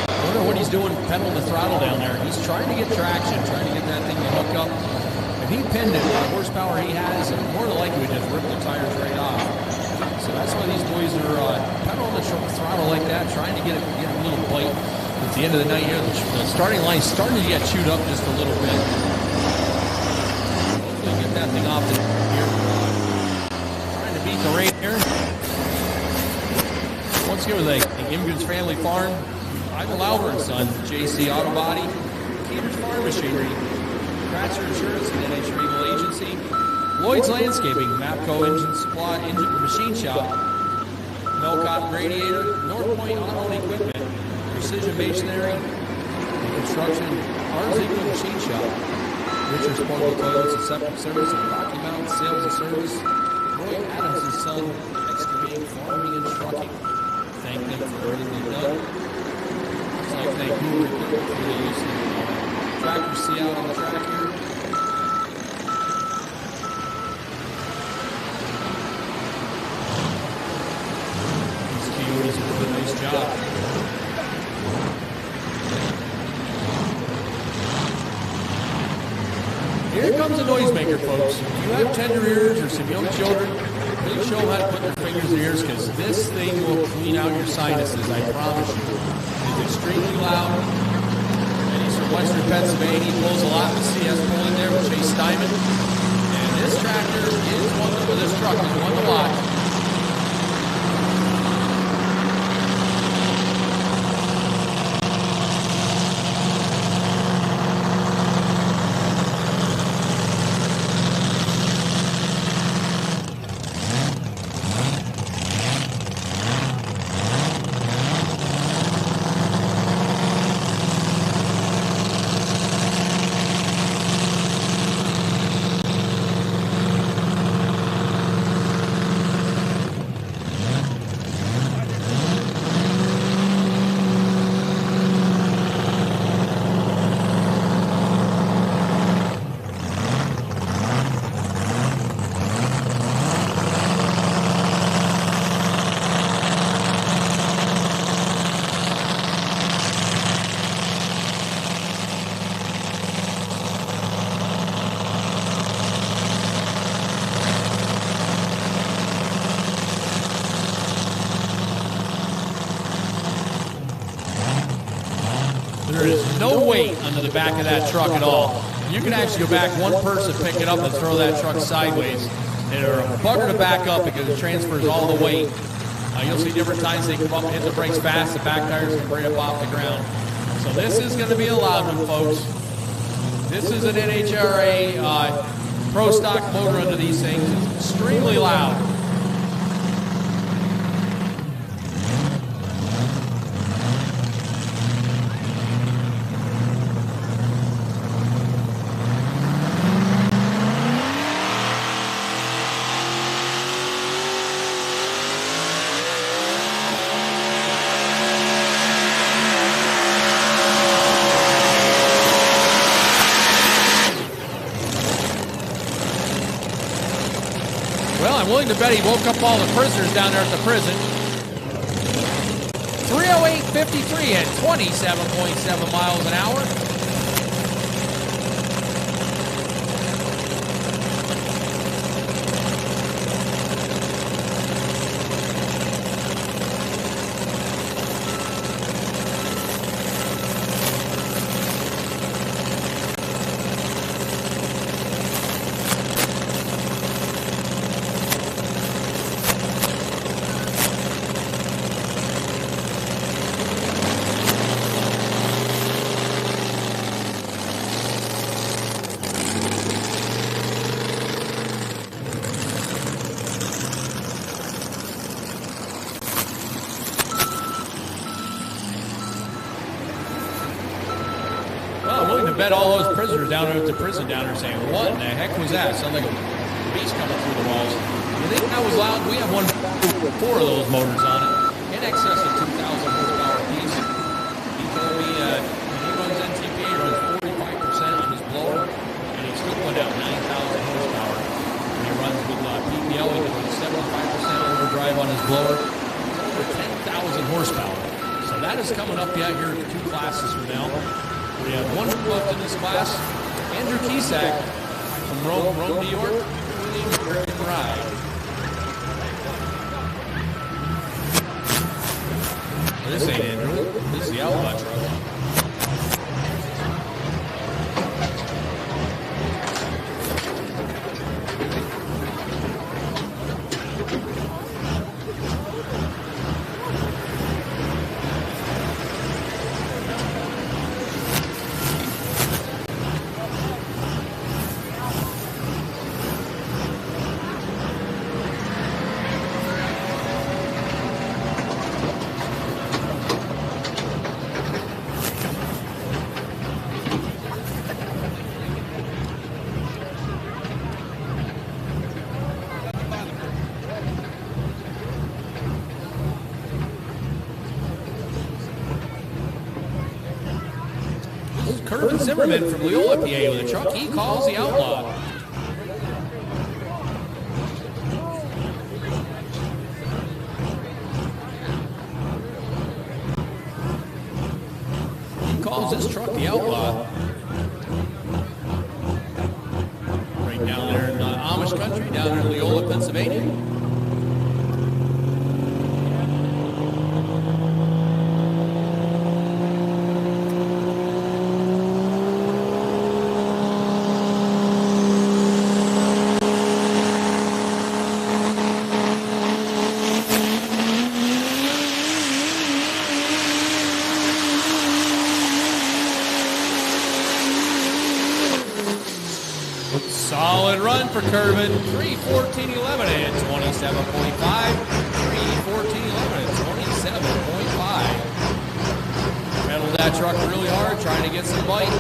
[SPEAKER 4] I wonder what he's doing pedaling the throttle down there. He's trying to get traction, trying to get that thing to hook up. If he pinned it, the horsepower he has, more than likely would just rip the tires right off. So that's why these boys are pedaling the throttle like that, trying to get a little bite. At the end of the night here, the starting line's starting to get chewed up just a little bit. Get that thing off the here. Trying to beat the rain here. Once again with the Immigrants Family Farm, Ivan Lauber and Son, JC Auto Body, Keeter's Farm Machinery, Kratzer Insurance and NH Regal Agency, Lloyd's Landscaping, Mapco Engine Supply, Engine Machine Shop, Melcott Radiator, North Point Auto and Equipment, Precision Masonry, Construction, Arzico Machine Shop, Richard's Portable Toilets and Septic Service, and Rocky Mountain Sales and Service, Roy Adams' Son, Excavating, Farming, and Trucking. Thank them for everything they've done. Just like thank Hoover Equipment for the use of tractors see out on the track here. These Coyotes are doing a nice job. Here comes a noisemaker, folks. If you have tender ears or some young children, please show them how to put their fingers in their ears, because this thing will clean out your sinuses, I promise you. It's extremely loud. And he's from Western Pennsylvania. He pulls a lot with CS pulling there with Chase Steinman. And this tractor is one to, this truck is one to watch. There is no weight under the back of that truck at all. You can actually go back one person, pick it up, and throw that truck sideways. And they're a bugger to back up because it transfers all the weight. You'll see different times they come up and hit the brakes fast, the back tires can bring up off the ground. So this is going to be a loud one, folks. This is an NHRA pro stock motor under these things. It's extremely loud. willing to bet he woke up all the prisoners down there at the prison. 308.53 at 27.7 miles an hour. Bet all those prisoners down there at the prison down there saying, what in the heck was that? Sounded like a beast coming through the walls. You think that was loud? We have four of those motors on it, in excess of 2,000 horsepower piece. He told me when he runs NTPA, he runs 45% on his blower, and he still put out 9,000 horsepower. When he runs with PPL, he can 75% overdrive on his blower, over 10,000 horsepower. So that is coming up yet here 2 classes from now. We have one left in this class. Andrew Kisak from Rome, New York. William Ride. This ain't Andrew. This is the Outlaw truck. Zimmerman from Leola, PA with a truck. He calls the Outlaw. He calls this truck the Outlaw. Right down there in Amish country, down there in Leola, Pennsylvania. Solid run for Kervin. 3:14.11 and 27.5. 3:14.11 and 27.5. Pedaled that truck really hard, trying to get some bite.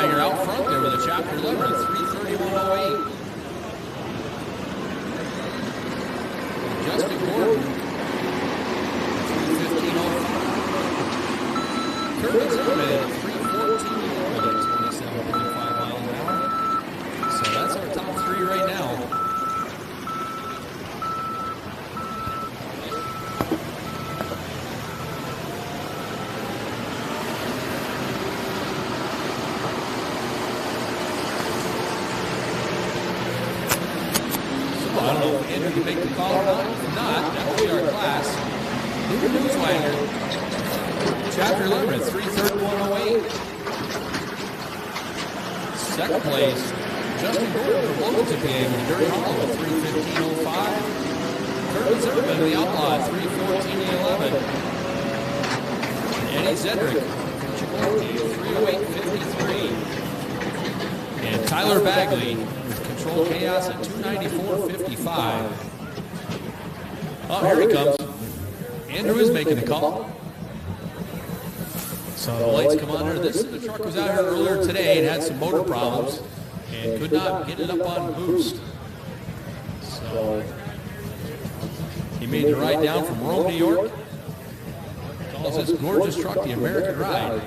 [SPEAKER 4] Out front there with a chapter 11 at 3:31.08. Justin Gordon, 3:15.05. Kervin Zimmerman at 3:14.11 at 27.5 miles an hour. So that's our top 3 right now. I don't know if Andrew can make the call or not. If not, that will be our class. Luke Newswanger, chapter 11 at 3:31.08. Second place, Justin Gordon from Logan, PA with a Dirty Hollow at 3:15.05. Kirby Zimmerman of the Outlaws, 3:14.11. Eddie Zedrick from Chicopee, 3:08.53. And Tyler Bagley with Control Chaos at 2:94.55. Oh, here he comes. Andrew is making the call. So the lights come on there. The truck was out here earlier today and had some motor problems and could not get it up on boost. So he made the ride down from Rome, New York. Calls this gorgeous truck the American Ride.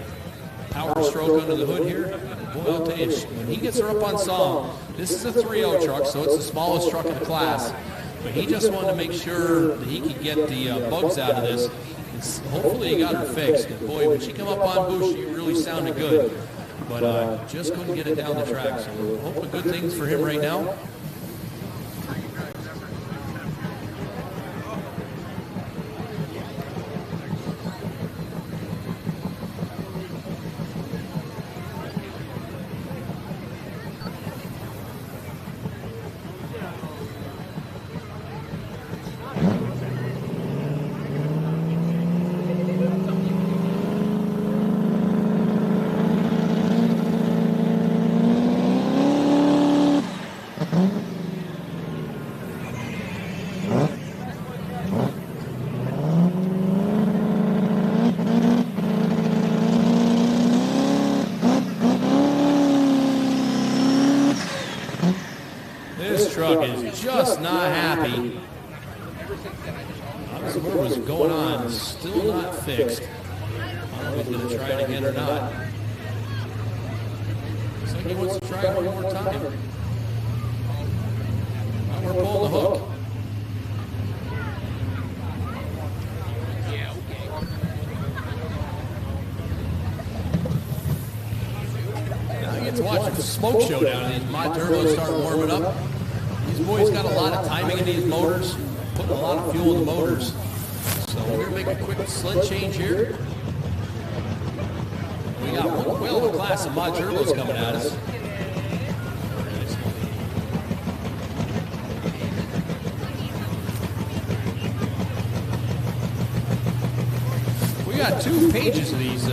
[SPEAKER 4] Power stroke under the hood here. Boy, I'll tell you, when he gets her up on song, this is a 3.0 truck, so it's the smallest truck in the class. But he just wanted to make sure that he could get the bugs out of this. Hopefully he got her fixed. And boy, when she come up on boost, she really sounded good. But just couldn't get it down the track. So we're hoping good things for him right now. Just not happy. Obviously, what was going on is still not fixed. I don't know if he's going to try it again or not. Looks like he wants to try it one more time. Now we're pulling the hook. Now you get to watch the smoke show down and these mod turbos start warming up. These boys got a lot of timing in these motors, putting a lot of fuel in the motors. So we're going to make a quick sled change here. We got one whale of a class of mod turbos coming at us. We got 2 pages of these.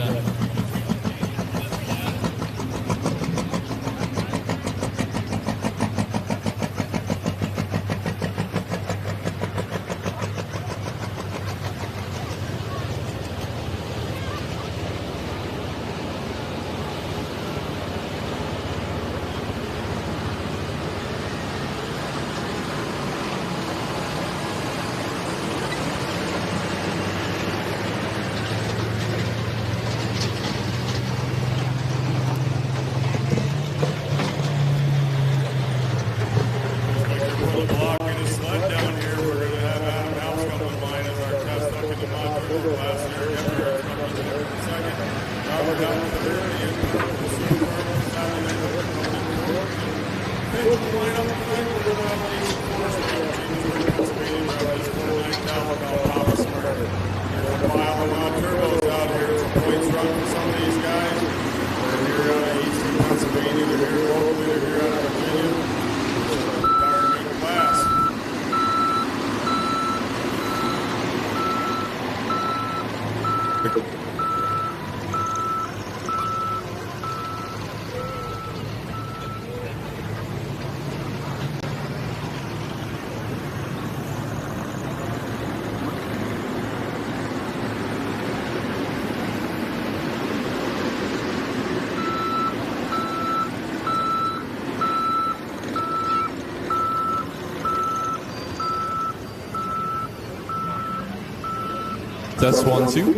[SPEAKER 6] Test 1, 2.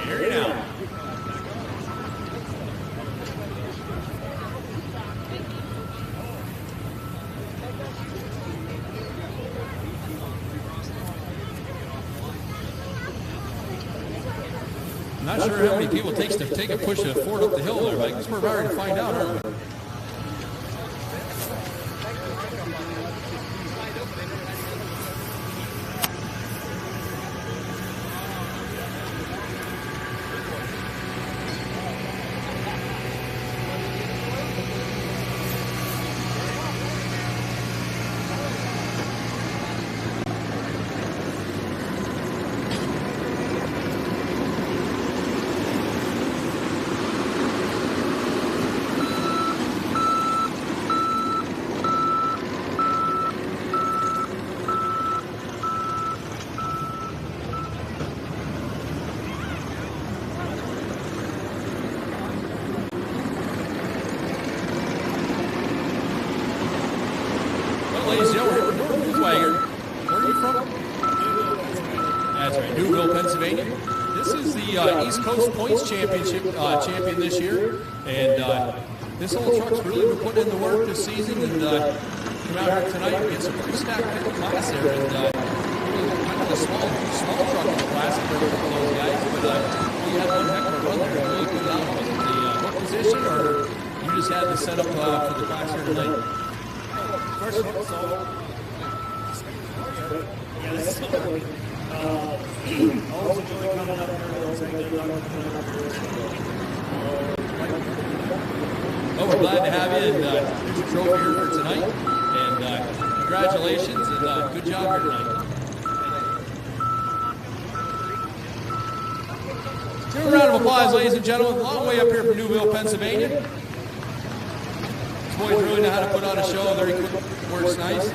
[SPEAKER 4] Here you now. I'm not sure how many people it takes to take a push to Ford up the hill there, but I guess we're ready to find out, aren't we? the East Coast Points Championship champion this year, and this old truck's really been putting in the work this season, and come out here tonight and get some pretty stacked pickup class there, and kind of a small truck in the class compared to those guys, but you had one heck of a run there, really good out. Was it the hook position, or you just had the setup for the class here tonight?
[SPEAKER 5] First of all, yeah, that's totally. Always enjoy coming up here.
[SPEAKER 4] Well, we're glad to have you, and there's your trophy here for tonight, and congratulations, and good job here tonight. Give a round of applause, ladies and gentlemen. Long way up here from Newville, Pennsylvania. These boys really know how to put on a show. Very quick, works nice.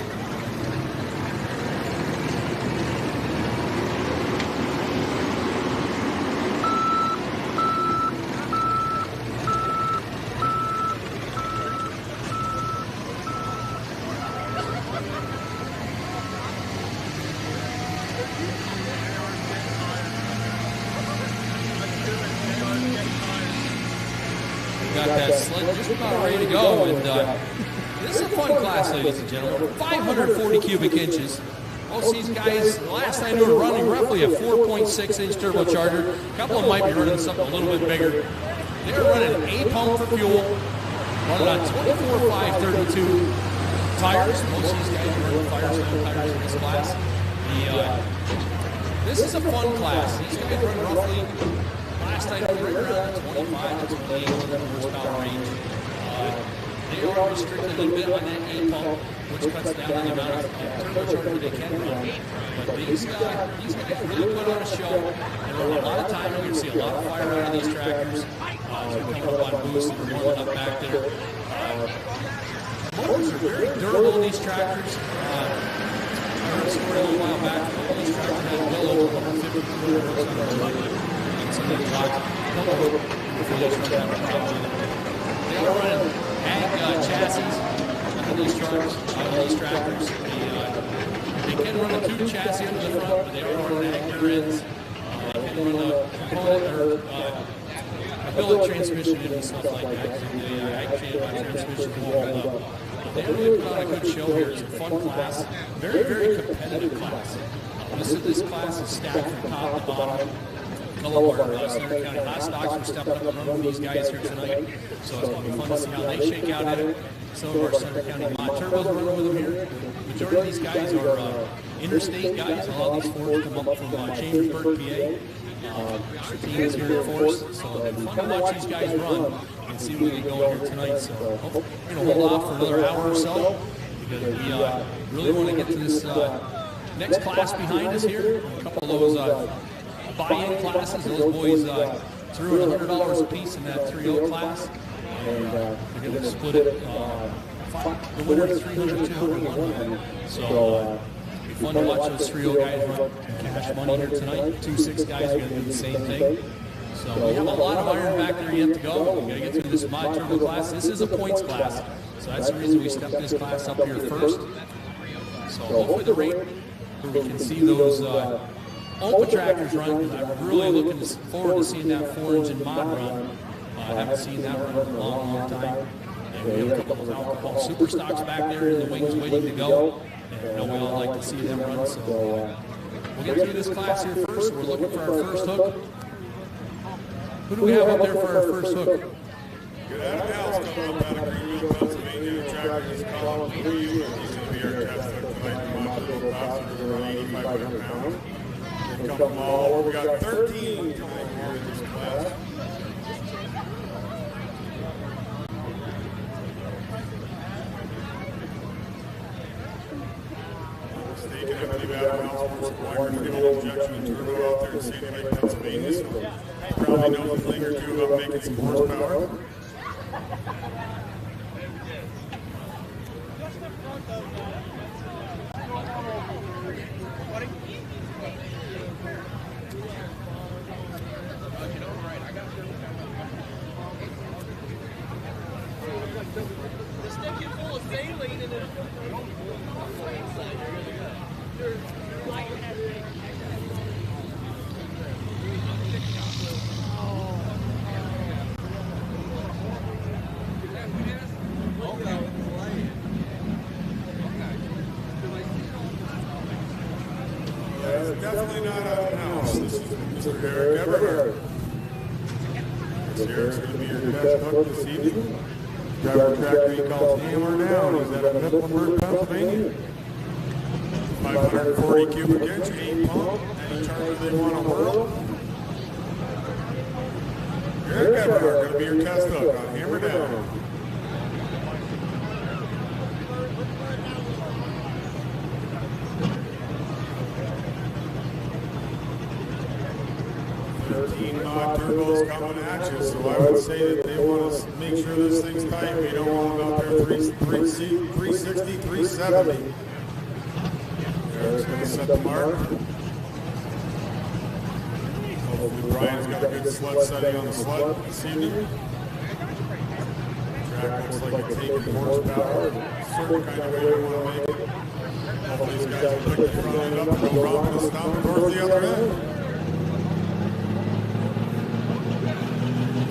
[SPEAKER 4] Got that sled just about ready to go, and this is a fun class, ladies and gentlemen. 540 cubic inches. Most of these guys, the last I knew, were running roughly a 4.6-inch turbocharger. A couple of them might be running something a little bit bigger. They're running an 8-pump for fuel, running on 24/5/32 tires. Most of these guys are running Firestone tires in this class. This is a fun class. These guys run roughly, last I knew, right around the 25 to 28 horsepower range. They are restricted a little bit on that 8-pump, which cuts down the amount of turbocharger they can run. But these guys really put on a show. They run a lot of time. You're going to see a lot of fire out of these tractors. They're coming up on boost and they're rolling up back there. Motors are very durable in these tractors. I heard a story a little while back. These tractors had well over 150 horsepower on some of these blocks. Before they start having problems. They are running ag chassis on these trucks, on these tractors. They can run a tube chassis under the front, but they are running ag rear ends. They can run a component or a billet transmission and stuff like that. The ag transmission won't hold up. But they really put on a good show here. It's a fun class, very, very competitive class. This class is stacked from top to bottom. A couple of our Snyder County hot stocks are stepping up and running with these guys here tonight. So it's going to be fun to see how they shake out at it. Some of our Snyder County mod turbos are running with them here. The majority of these guys are interstate guys. A lot of these Fords come up from Chambersburg, PA. Teams here for us. So it's fun to watch these guys run and see what we go here tonight. So we're going to hold off for another hour or so because we really want to get to this next class behind us here. A couple of those buy-in classes. Those boys threw in $100 a piece in that 3.0 class, and they're going to split it. The winner is 300, 200, 100. So it'll be fun to watch those 3.0 guys run cash money here tonight. 2.6 guys are going to do the same thing. So we have a lot of iron back there yet to go. We've got to get through this mod turbo class. This is a points class, so that's the reason we stepped this class up here first. So hopefully the rate where we can see those open tractors run, because I'm really looking forward to seeing that 4-engine mod run. I haven't seen that run in a long, long time. And we have a couple of alcohol super stocks back there in the wings waiting to go. And I know we all like to see them run, so we'll get through this class here first. We're looking for our first hook. Who do we have up there for our first hook?
[SPEAKER 2] Good afternoon. Coming up out of Greenville, Pennsylvania. The tractor is Colin Lee. He's going to be our test hook tonight. The mod turbo class are around 8,500 pounds. They come from all over. We got 13 tonight here in this class. Stake and empty battery miles for supply. We're going to injection and turbo out there in St. Lake, Pennsylvania. So probably knows a thing or two about making some horsepower. definitely not out of the house. This is Mr. Eric Everhart. This Eric's going to be your best hook this evening. Driver tractor he calls Hammer Down. He's out of Mifflinburg, Pennsylvania. 540 cubic inch, 8 pump. Any charger they want to whirl. Eric Everhart going to be your test hook on Hammer Down. Turbos coming at you, so I would say that they want to make sure this thing's tight. We don't want them out there 360, 370. Eric's going to set the mark. Hopefully Brian's got a good sled setting on the sled this evening. Track looks like it's taking horsepower, a certain kind of way we want to make it. Hopefully these guys will pick the front end up and go round and stomp it towards the other end.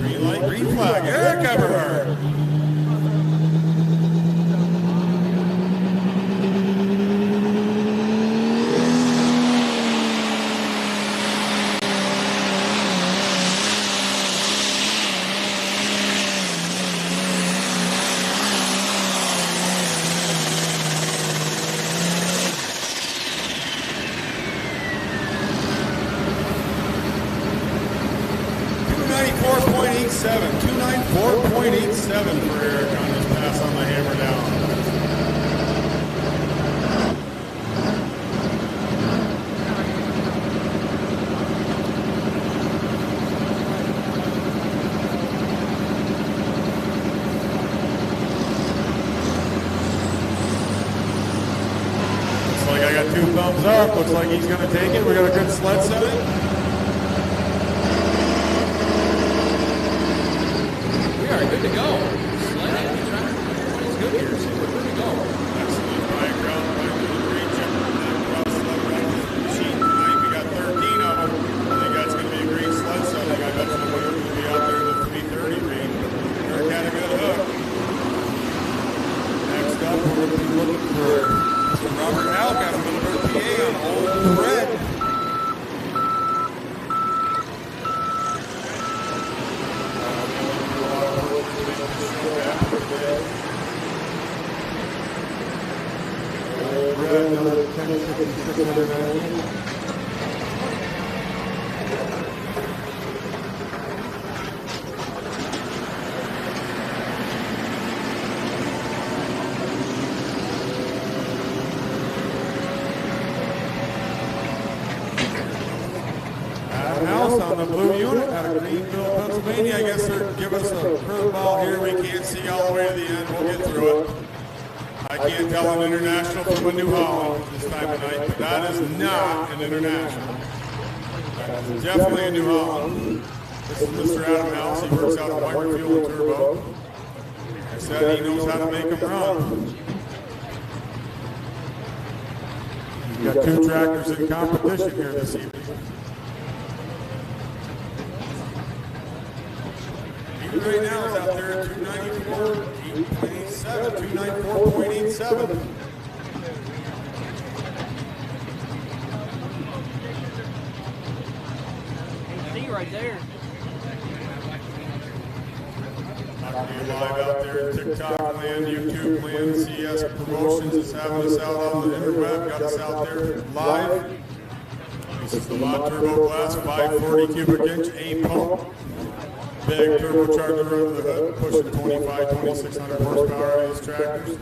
[SPEAKER 2] Green light, green flag, Eric Everhart. Looks like he's going to take it. We got a good sled setting.
[SPEAKER 3] We are good to go. Sled and the tractor. It's good here, so we're good to go.
[SPEAKER 2] Excellent. Brian Crown, right to the green, jumping that cross sled right to the machine tonight. We got 13 of them. I think that's going to be a great sled setting. I bet you the winner will be out there in the 330 range. Eric had a good hook. Next up, we're going to be looking for Mr. Robert Halk out of Middleburg, PA on Old Red. Old Red, another 10,690. On the blue unit out of Greenville, Pennsylvania. I guess they're giving us a curveball here. We can't see all the way to the end. We'll get through it. I can't tell an international from a New Holland this time of night, but that is not an international. That is definitely a New Holland. This is Mr. Adam House. He works out of Microfuel Turbo. I said he knows how to make them run. We've got two tractors in competition here this evening. Right now is out there at 294.87, 294.87.
[SPEAKER 6] See right there.
[SPEAKER 2] You're live out there in TikTok land, YouTube land, CS Promotions is having us out on the interweb, got us out there live. This is the Lot Turbo Class, 540 cubic inch, 8 pump. Big turbocharger under the hood, pushing 2,600 horsepower on these tractors.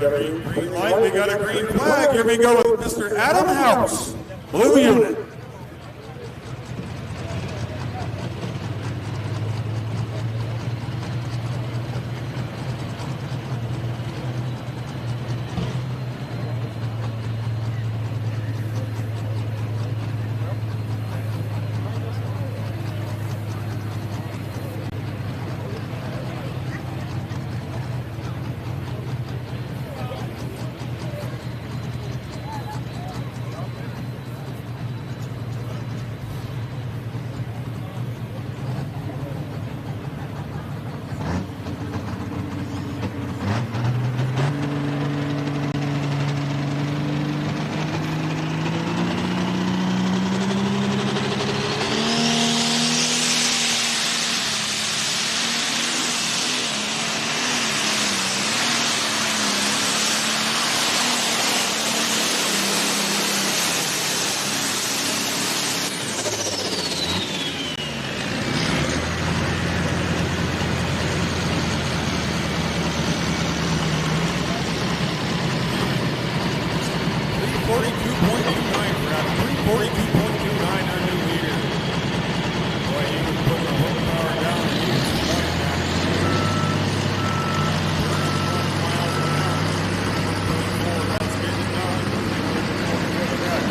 [SPEAKER 2] Green light, we got a green flag. Here we go with Mr. Adam House, blue unit. 342.29, 342.29 our new leader. Boy, he was putting the horsepower down and he was flying back. 31 miles an hour. 34, that's getting done. Look at that.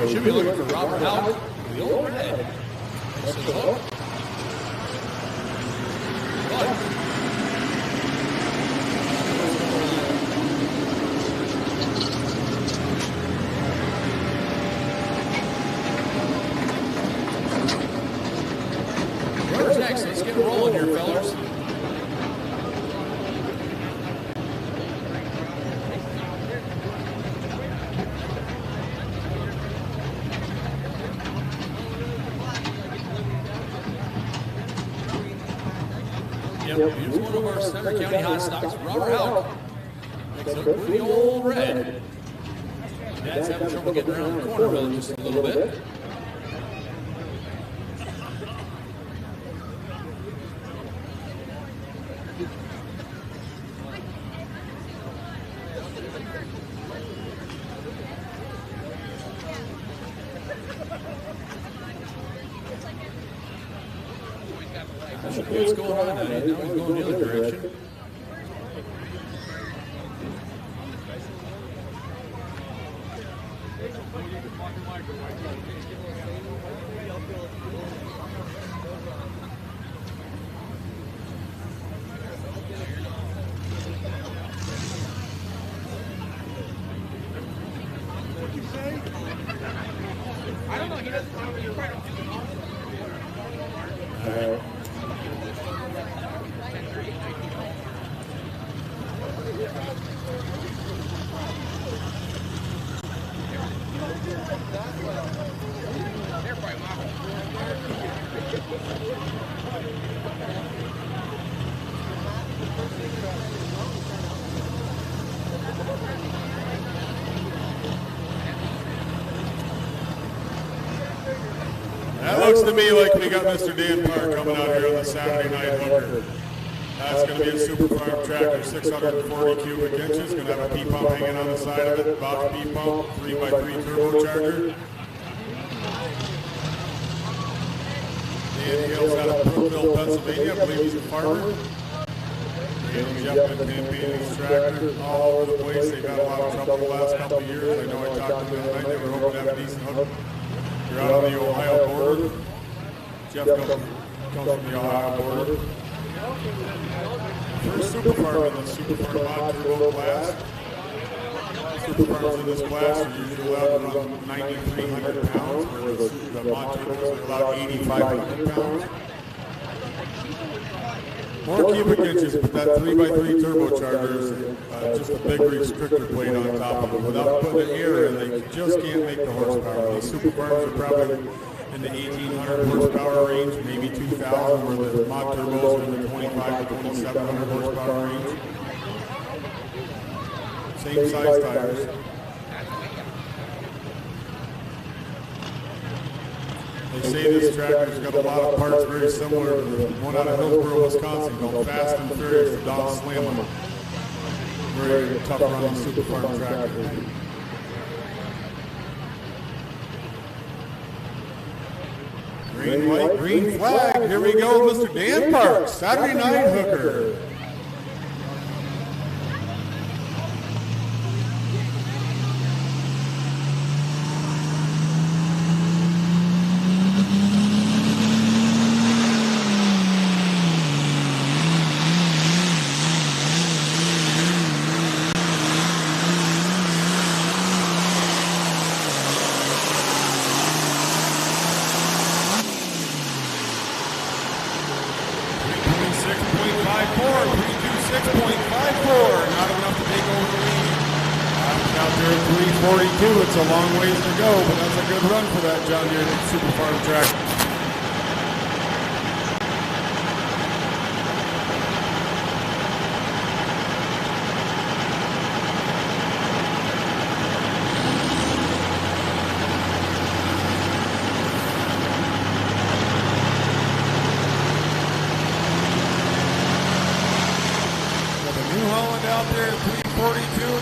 [SPEAKER 4] We should be looking for Robert Houck, the old red. That's the hook. Whoever's next, let's get rolling here, fellas. Yep, here's one of our Snyder County hot stocks, Robert Houck. Next up with the old red. Dad's having trouble getting around the corner really just a little bit. What's going on? I didn't know he was going the other direction.
[SPEAKER 7] What'd you say? I don't know. He doesn't know. You're right.
[SPEAKER 2] That looks to me like we got Mr. Dan Park coming out here on the Saturday night hooker. That's going to be a super farm tractor, 640 cubic inches. Going to have a P-pump hanging on the side of it, Bosch P-pump, 3x3 turbocharger. Dan Hill's out of Brookville, Pennsylvania. I believe he's a farmer. And Jeff been campaigning his tractor all over the place. They've had a lot of trouble the last couple of years. I know I talked to them the other night. They were hoping to have a decent hook. You're out on the Ohio border. Jeff comes from the Ohio border. First super farm in the super farm mod turbo class. Super farms in this class are usually allowed around 9,300 pounds, whereas the mod turbos are allowed 8,500 pounds. More cubic inches, but that 3x3 turbocharger is just a big restrictor plate on top of it. Without putting air in, they just can't make the horsepower. These super farms are probably in the 1,800 horsepower range, maybe 2,000, where the mod turbos are in the 2,500 to 2,700 horsepower range. Same size tires. They say this tractor's got a lot of parts very similar to the one out of Hillsboro, Wisconsin, called Fast and Furious, the Don Slammer. Very tough running super farm tractor. Green light, green flag. Here we go, Mr. Dan Parks, Saturday night hooker. here at 342. It's a long ways to go, but that's a good run for that John Deere Super Farm tractor.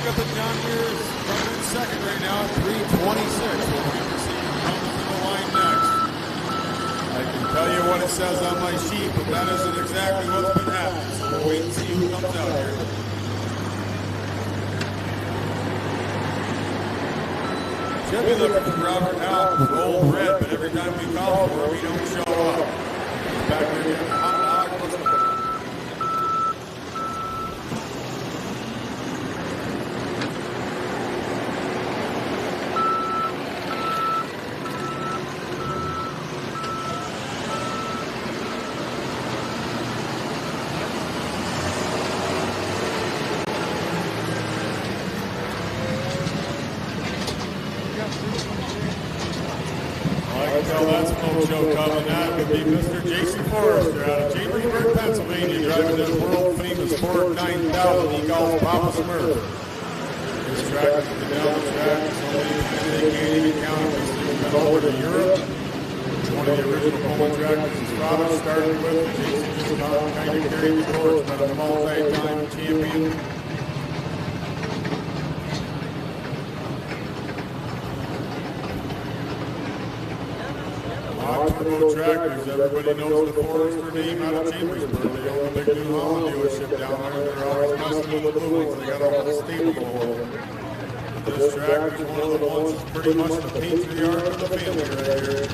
[SPEAKER 2] Got the John Deere's running in second right now at 326. We'll wait to see who comes to the line next. I can tell you what it says on my sheet, but that isn't exactly what's been happening. So we'll wait and see who comes out here. Should be looking for Robert Howe with Old Red, but every time we call for him, he don't show up. He's back there getting a hot dog. What's going on? Be Mr. Jason Forrester out of Chambersburg, Pennsylvania, driving this world-famous Ford 9000 he calls Papa Smurf. This tractor's been down the track so many times they can't even count it. He's been over to Europe. It's one of the original Pullman tractors his father started with. Jason just about kind of carried the torch, but a multi-time champion. Turbo tractors, everybody knows the Forester name out of Chambersburg. They own a big New Holland dealership down there. They're always messing with the blue ones. They got a whole stable over there. But this tractor is one of the ones that's pretty much the patriarch of the family right here.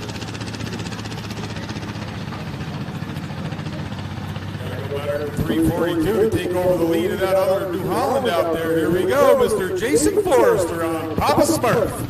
[SPEAKER 2] Gotta go better than 342 to take over the lead of that other New Holland out there. Here we go, Mr. Jason Forrester on Papa Smurf.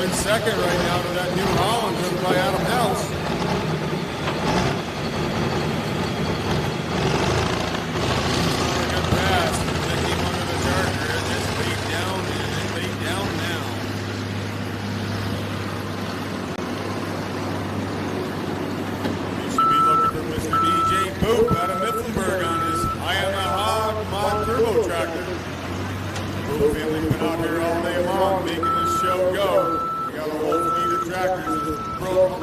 [SPEAKER 2] Second right now to that New Holland driven by Adam House. A good pass. They came under the Charger. It just laid down and it laid down now. You should be looking for Mr. DJ Boop out of Mifflinburg on his High on the Hog mod turbo tractor. Boop family's been out here all day long making this show go. Got a whole fleet of tractors broke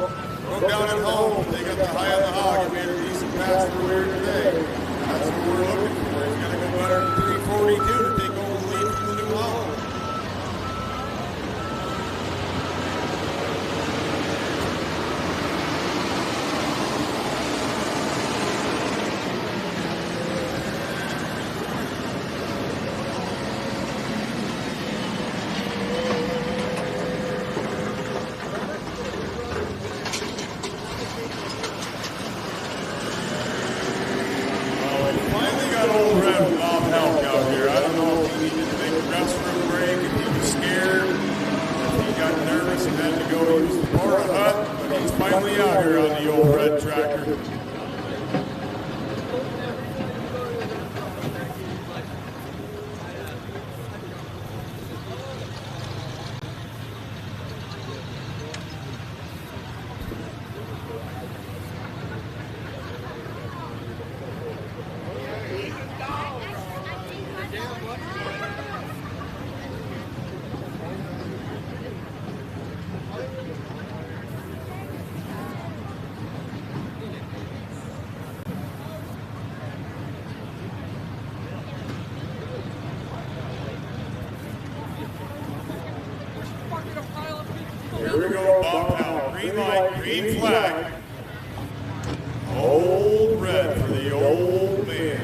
[SPEAKER 2] down at home. They got the High on the Hog and made a decent pass through here today. That's what we're looking for. He's going to go better than 342 to take over the lead from the New Holland. Here we go, Bob Powell. Green light, green flag. Old red for the old man.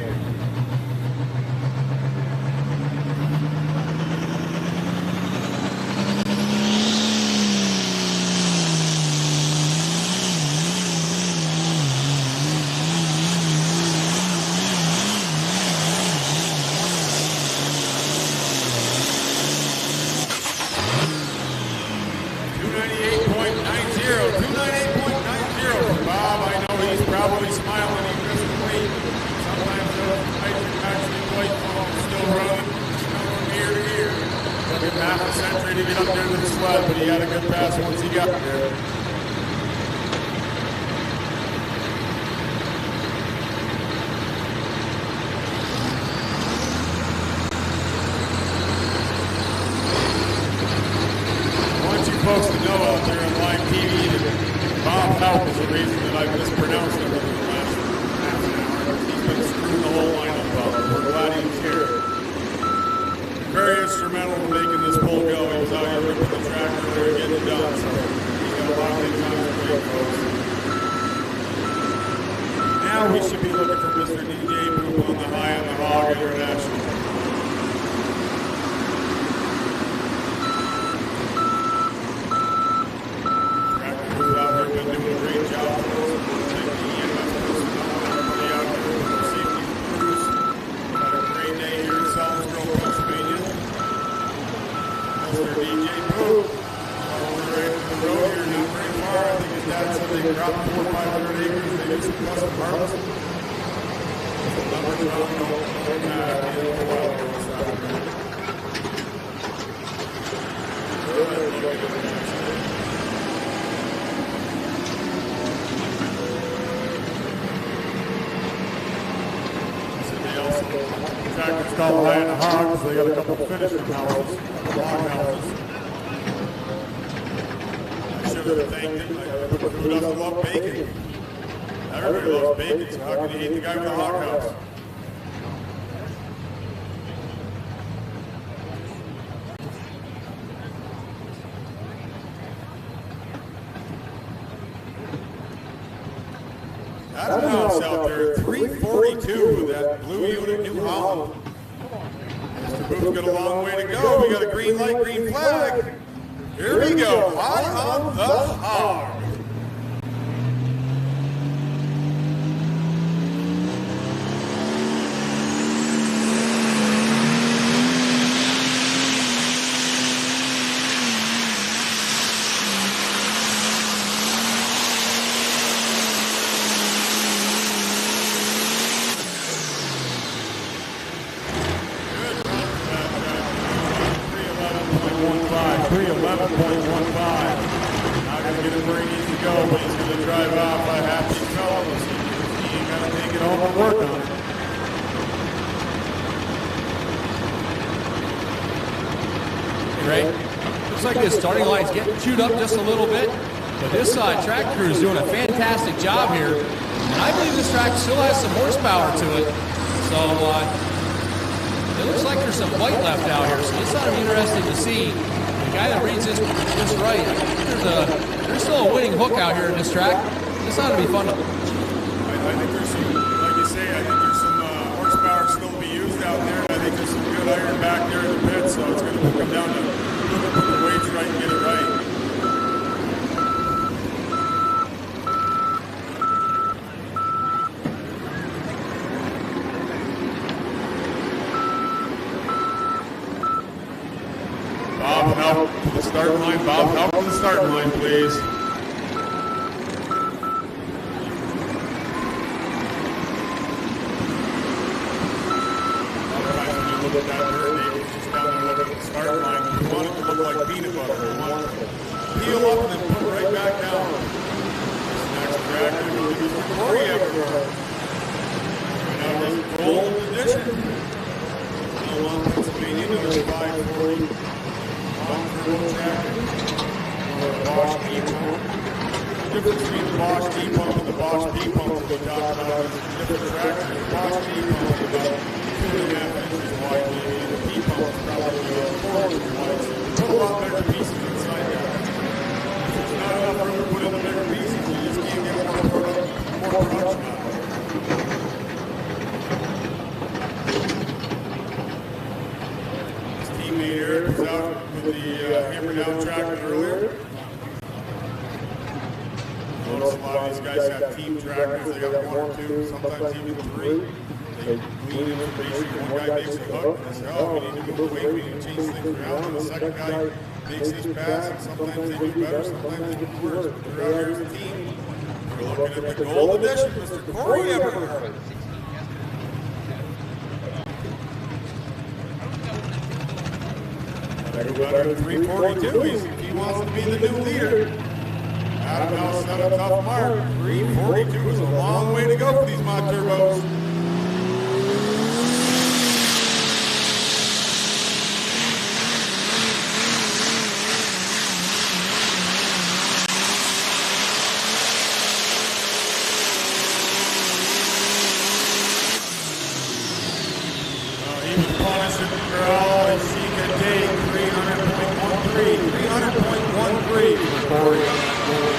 [SPEAKER 2] outside, but he had a good pass once he got there. Folks to know out there on live TV that Bob Houck is the reason that I mispronounced him for the last half an hour. He's been screwing the whole lineup up. We're glad he was here. Very instrumental in making this poll go. He was out here ripping the track earlier, getting it done. So he's got a lot of things on his plate, folks. Now we should be looking for Mr. DJ Boop on the High on the Hog International. It's called High in the Hog because they got a couple of finishing houses, log houses. I should have thanked him. Who doesn't love bacon? Everybody loves bacon, so how can you hate the guy with the hog house? That's a house out there, 342 with that blue unit, New Holland. Mr. Boop's got a long way to go. We got a green light, green flag. Here we go, High on the Hog.
[SPEAKER 4] Starting line's getting chewed up just a little bit, but this track crew is doing a fantastic job here. And I believe this track still has some horsepower to it. So it looks like there's some white left out here. So this ought to be interesting to see. The guy that reads this right, I think there's still a winning hook out here in this track. This ought to be fun.
[SPEAKER 2] I think there's some, like you say, I think there's some horsepower still to be used out there. I think there's some good iron back there in the pit, so it's going to come down to put the weights right and get it right. Bob out to the start line. Bob out to the start line, please. Sometimes when you look at that dirt, they just down there looking at the start line. You want it to look like peanut butter. You want it to peel up and then put it right back down. This next track is going to be for Corey Everard. Right now, this gold edition. Illinois, Pennsylvania, number 540. Long-term track. Bosch D-pump. The difference between the Bosch D-pump and the Bosch D-pump that we talked about is a different track. The Bosch D-pump is about 2.5 inches wide, maybe, and the P-pump is probably about 4 inches wide. So you put a lot better pieces inside that. If there's not enough room to put in the bigger pieces, you just can't get more production out of it. His teammate Eric was out with the hammer down tractor earlier. Notice a lot of these guys have team tractors. They got 1 or 2, sometimes even 3. They glean information. One guy makes a hook and they say, oh, we need to move weight, we need to change things around. And the second guy makes his pass, and sometimes they do better, sometimes they do worse. But they're out here as a team. We're looking at the gold edition, Mr. Corey Everard. Better 342. He's he wants to be the new leader. Adam House set a tough mark. 342 is a long way to go for these mod turbos. He was punishing for all his she could take. 300.13 for Corey on that goal.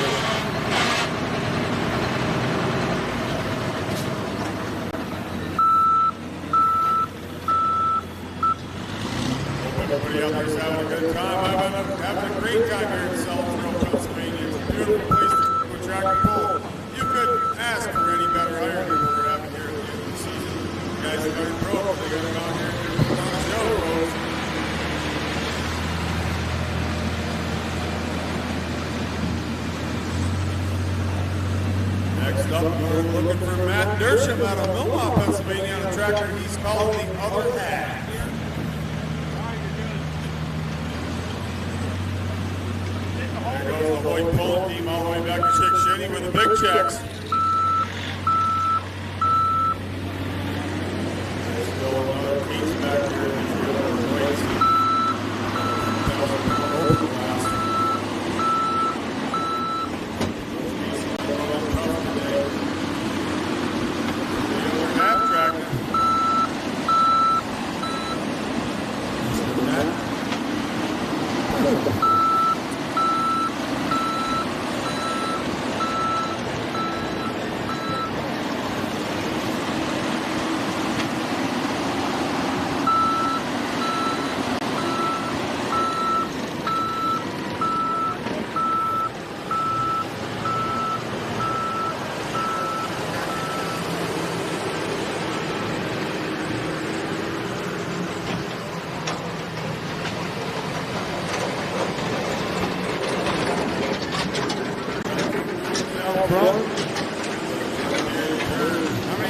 [SPEAKER 2] Everybody out there's having a good time. Having a great time here in Sellersville, Pennsylvania. It's a beautiful place to track and pull. You couldn't ask for any better iron than we're having here at the end of the season. You guys have been pro. They got it on here and put on the show, folks. Next up, we're looking for Matt Dersham out of Milwaukee, Pennsylvania on a tractor he's calling the other half. There goes the Hoyt pulling team all the way back to Chick Shinny with the big checks. There's still another piece back here in the Hoyts.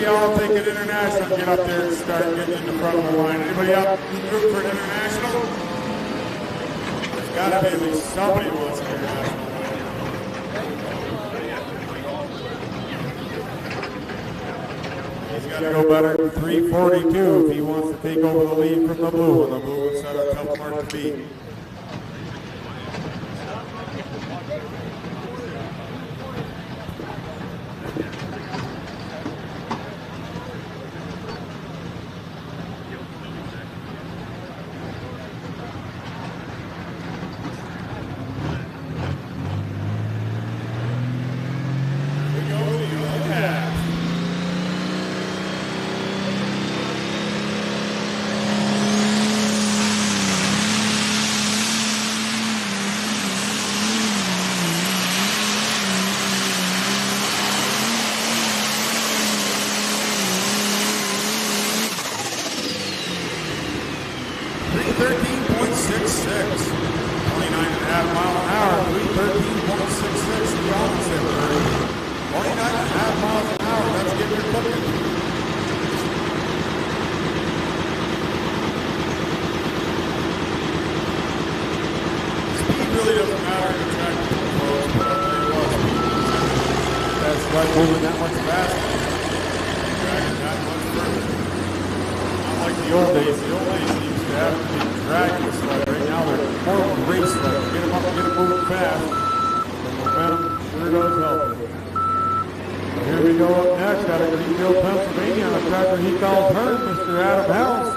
[SPEAKER 2] Y'all take it international, get up there and start getting in the front of the line. Anybody out good for an international? There's got to be at least somebody who wants an international. He's got to go better than 342 if he wants to take over the lead from the blue. And the blue would set a tough mark to beat. Moving that much faster. Dragging that much further. Not like the old days. The old days seems to have to be dragging the sled. Right now they're more of a race sled. Get them up and get them moving fast. The momentum sure does help it. So here we go up next out of Greenville, Pennsylvania on a tractor he calls Hearn, Mr. Adam House.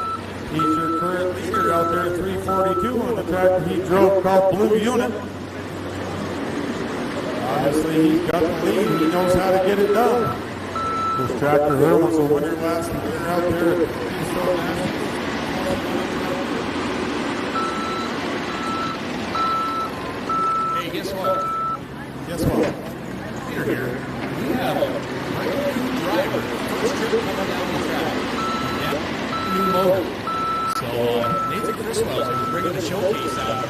[SPEAKER 2] He's your current leader out there at 342 on the tractor he drove called Blue Unit. Obviously, he's got the lead. He knows how to get it done. This tractor here was a winner last year out there.
[SPEAKER 4] Hey, guess what?
[SPEAKER 2] Guess what?
[SPEAKER 4] Peter here. We have a brand new driver. First trip coming down the track. Yeah, new motor. So, Nathan Criswell's going to bring the showcase out.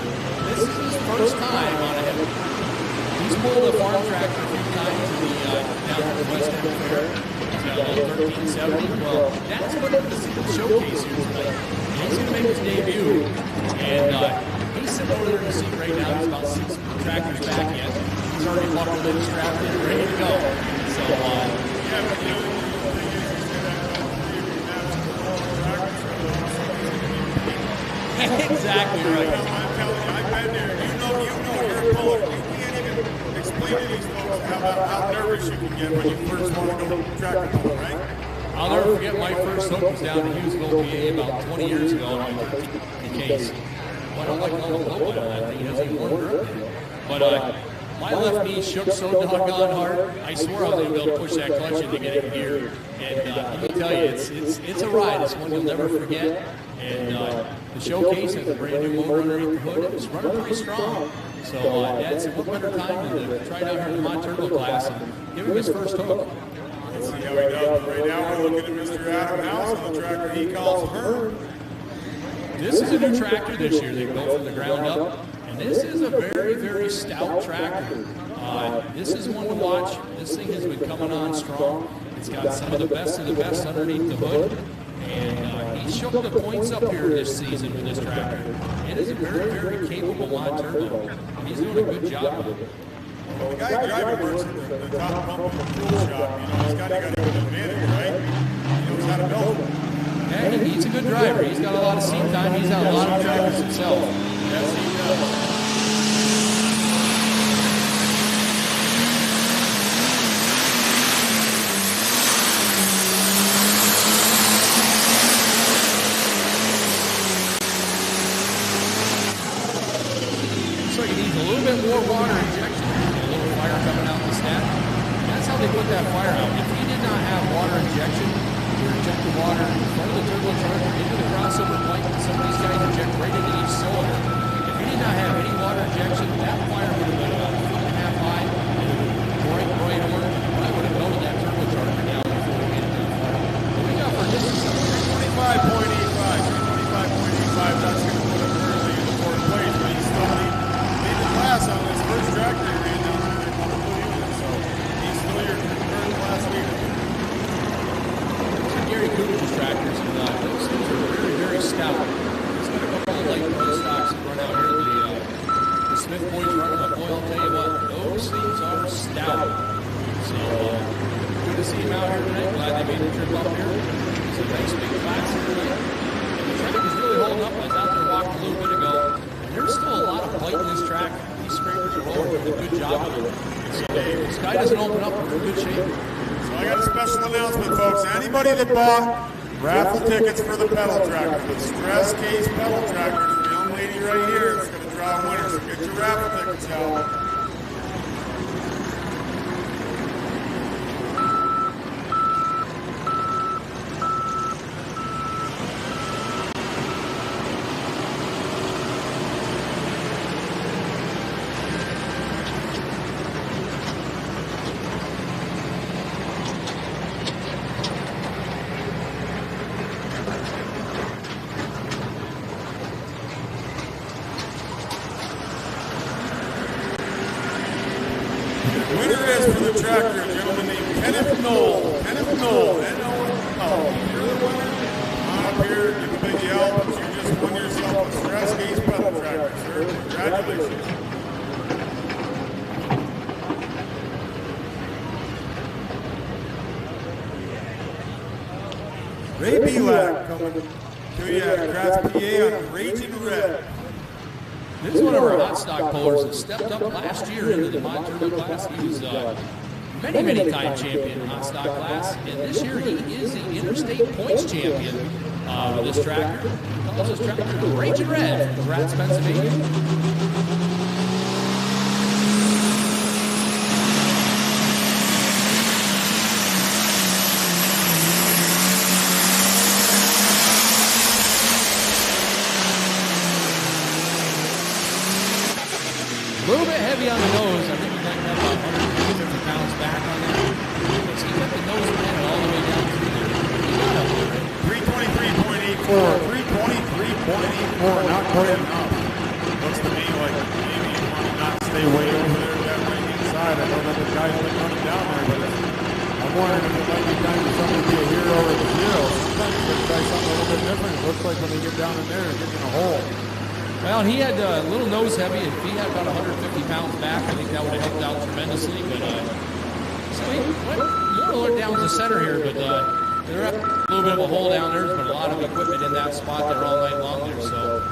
[SPEAKER 4] This is his first time on a He's pulled a farm tractor a few times in the down at the West End Fair. He's got a little 1370. Well, that's what the showcase here tonight. He's going to make his debut, and he he's sitting over there in the seat right now. He's about 6 tractors back yet. He's already buckled in, strapped in, ready to go. So, exactly right.
[SPEAKER 2] I'm telling you, I've been there. You know you're a puller. You can't even explain to these folks how nervous you can get when you first want to go tractor pull, right?
[SPEAKER 4] I'll never forget my first hook was down in Hughesville, PA about 20 years ago. And I took the case. Well, I don't like all the low on that thing. He doesn't even warm her up yet. But my left knee shook so doggone hard. I swore I was going to be able to push that clutch in to get it in gear. And let me tell you, it's a ride. It's one you'll never forget. And the Showcase has a brand new motor underneath the hood. It's running pretty strong. So that's what better time than to try it out here in the Mod Turbo class and give him his first hook.
[SPEAKER 2] Let's see how he does. Right now we're looking at Mr. Adam House on the tractor he calls Hearn.
[SPEAKER 4] This is a new tractor this year. They built from the ground up. And this is a very, very stout tractor. This is one to watch. This thing has been coming on strong. It's got some of the best underneath the hood. And he shook the points up here this season with this tractor. It is a very, very capable Mod Turbo. And he's doing a good job with it.
[SPEAKER 2] Well, the guy driving works at the top pump of the fuel shop. You know, he's got an advantage, right? He knows how to build it.
[SPEAKER 4] Yeah, he's a good driver. He's got a lot of seat time. He's had a lot of tractors himself.
[SPEAKER 2] Yes, he does.
[SPEAKER 4] So he needs a little bit more water injection. A little fire coming out the stack. That's how they put that fire out. If he did not have water injection, you inject the water in front of the turbocharger into the crossover pipe, and some of these guys inject right into each cylinder. If he did not have any water injection, that fire would have been about a foot and a half high, and it would bright orange. I would have melted that turbocharger down before we made it that far. What we got for distance up there?
[SPEAKER 2] 25.85. That's going to put him currently in the fourth place, but he's still leading class on this first tractor he ran down through there on the blue unit. So he's still your current class leader.
[SPEAKER 4] Those are Gary Coolidge's tractors, and those things are very, very stout. He's got a couple of light pro stocks that run out here. The Smith boys running them. Boy, I'll tell you what, those things are stout. So good to see him out here tonight. Glad they made the trip up here. It's a nice big class here tonight. And the traffic is really holding up. I was out there walking a little bit ago. And there's still a lot of bite in this track. These scrapers are rolling with a good job of it. So if the sky doesn't open up, we're in good shape.
[SPEAKER 2] So I got a special announcement, folks. Anybody that bought raffle tickets for the pedal tractor, the stress case pedal tractor, the young lady right here is going to draw a winner. So get your raffle tickets out. Winner is for the tractor, a gentleman named Kenneth Knoll. Kenneth Knoll, N-O-L. You're the winner. Come on up here, give a big yell. You just won yourself a stress case pedal tractor, sir. Congratulations. Ray Belak coming to you at Gratz, PA on Raging Red.
[SPEAKER 4] This is one of our hot stock pullers that stepped up last year into the Mod Turbo class. He was many time champion in hot stock class, and this year he is the interstate points champion with this tractor. He calls this tractor the Raging Red from Gratz, Pennsylvania. A little bit heavy on the nose. I think he might have about 150 pounds back on that. But he got the nose landed all the way down through there. He got up there.
[SPEAKER 2] 323.84, not quite enough. Looks to me like maybe you want to not stay way over there that right inside. I know that the guy's been running down there, but I'm wondering if it might be time for somebody to be a hero or the zero. Sometimes you got to try something a little bit different. It looks like when they get down in there, they're getting in a hole.
[SPEAKER 4] Well, he had a little nose heavy. If he had about 150 pounds back, I think that would have helped out tremendously. But so he went more down to the center here, but there a little bit of a hole down there. There's been a lot of equipment in that spot there all night long there. So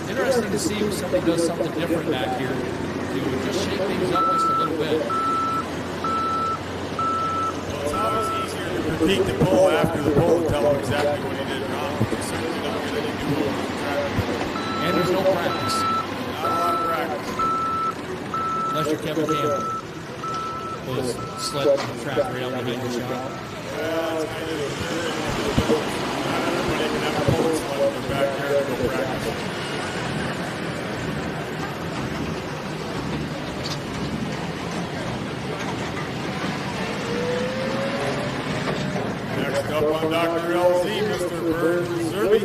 [SPEAKER 4] interesting to see if somebody does something different back here to just shake things up just a little bit.
[SPEAKER 2] It's always easier to critique the pull after the pull and tell them exactly what he did wrong. Because certainly not going to do it on the track.
[SPEAKER 4] And there's no practice.
[SPEAKER 2] Not a lot of practice.
[SPEAKER 4] Unless you're Kevin Campbell. Was sled on the track right on the main shot.
[SPEAKER 2] Well, it's kind of not everybody can have a pull sled in their backyard to go practice. Next up on Dr. LZ, Mr. Bird Zerby.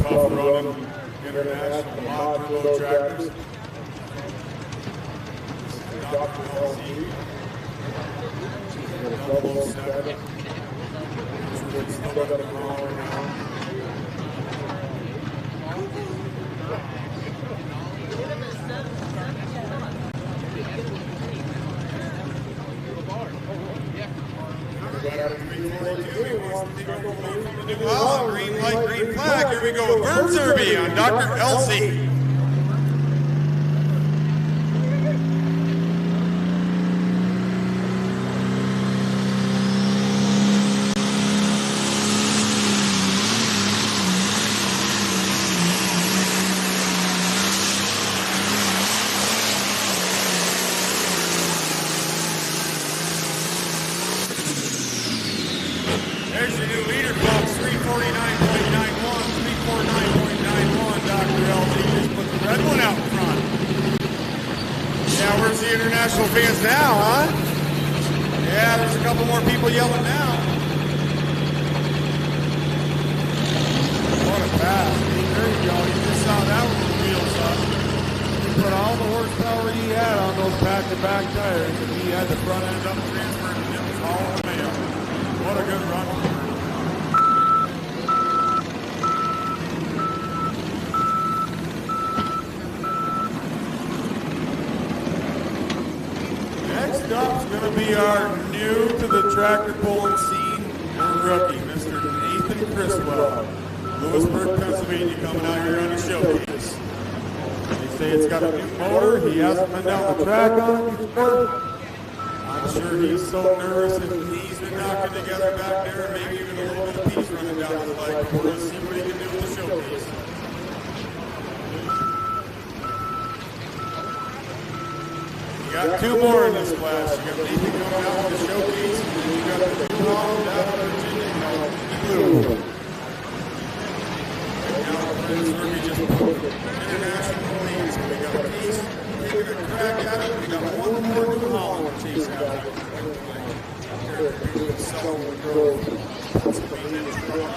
[SPEAKER 2] Tough running international mod turbo tractors. Dr. LZ. 007. Still got a crawler now. Well, green light, green flag. Here we go. Bird Zerby on Dr. LZ. There's your new leader, folks. 349.91, 349.91. Dr. LZ just put the red one out in front. Yeah, where's the international fans now, huh? Yeah, there's a couple more people yelling now. What a pass. There you go. You just saw that one with the wheels up. He put all the horsepower he had on those back-to-back tires, and he had the front end up transferred, and it was all in the mail. What a good run. Next up is going to be our new to the tractor pulling scene rookie, Mr. Nathan Criswell. Lewisburg, Pennsylvania, coming out here on the showcase. They say it's got a new motor. He hasn't been down the track on it before. I'm sure he's so nervous and he's been knocking together back there, maybe even a little bit of peace running down his leg. We're going to see what he can do with the showcase. You got two more in this class. You got Nathan coming out with the showcase, and then you got the two Holland out of Virginia called Blue. Right now, Prince Rookie just put international lead, so we got a piece. Taking a crack at it. We got one more New Holland to chase after. Selling Grove, Pennsylvania truck.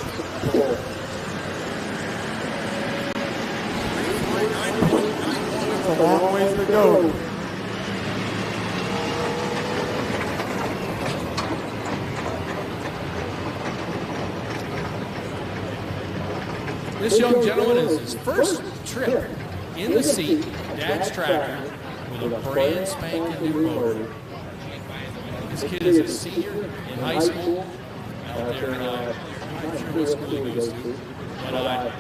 [SPEAKER 2] That's a long ways to go.
[SPEAKER 4] This young gentleman is his first trip in the seat, Dad's tractor, with a brand spanking new motor. This kid is a senior in high school out there. I'm not sure what school he goes to. But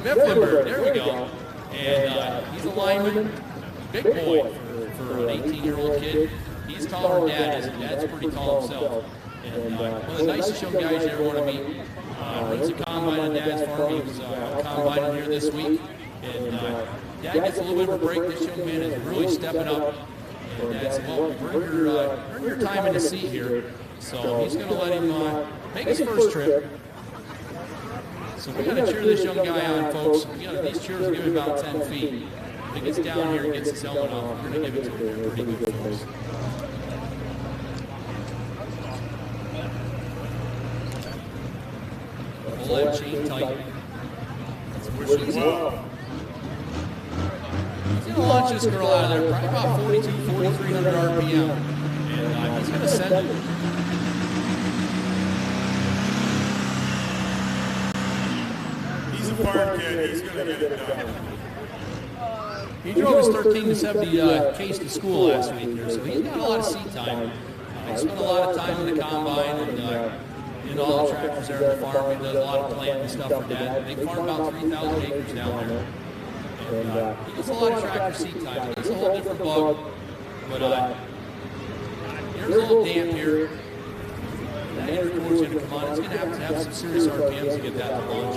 [SPEAKER 4] Mifflinburg, there we go. And he's a lineman, big boy for an 18-year-old kid. He's taller than Dad is, and Dad's pretty tall himself. And one of the nicest young guys you ever want to meet. Runs a combine on Dad's farm. He was combining here this week. And Dad gets a little bit of a break. This young man is really stepping up. And Dad said, well, earn your time in the seat here. So he's going to let him make his first trip. So we got to cheer this young guy on, folks. These cheers give him about 10 feet. If he gets down here and gets his helmet off, we're going to give it to him pretty good, folks. Pull that chain tight. That's where she's in. He's going to launch this girl out of there probably about 4,300 RPM. And he's going to send it.
[SPEAKER 2] He's a farm kid. He's going to get it done.
[SPEAKER 4] He drove his 13-70 case to school last week here, so he's got a lot of seat time. He spent a lot of time in the combine and in all the tractors there at the farm. He does a lot of planting and stuff for Dad. They farm about 3,000 acres down there. And he gets a lot of tractor seat time. He gets a whole different bug. But there's a little damp here. That air core's going to come on. It's going to have some serious RPMs to get that to launch.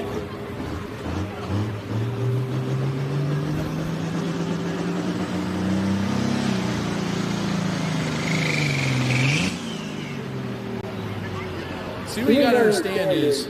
[SPEAKER 4] See, what you got to understand is,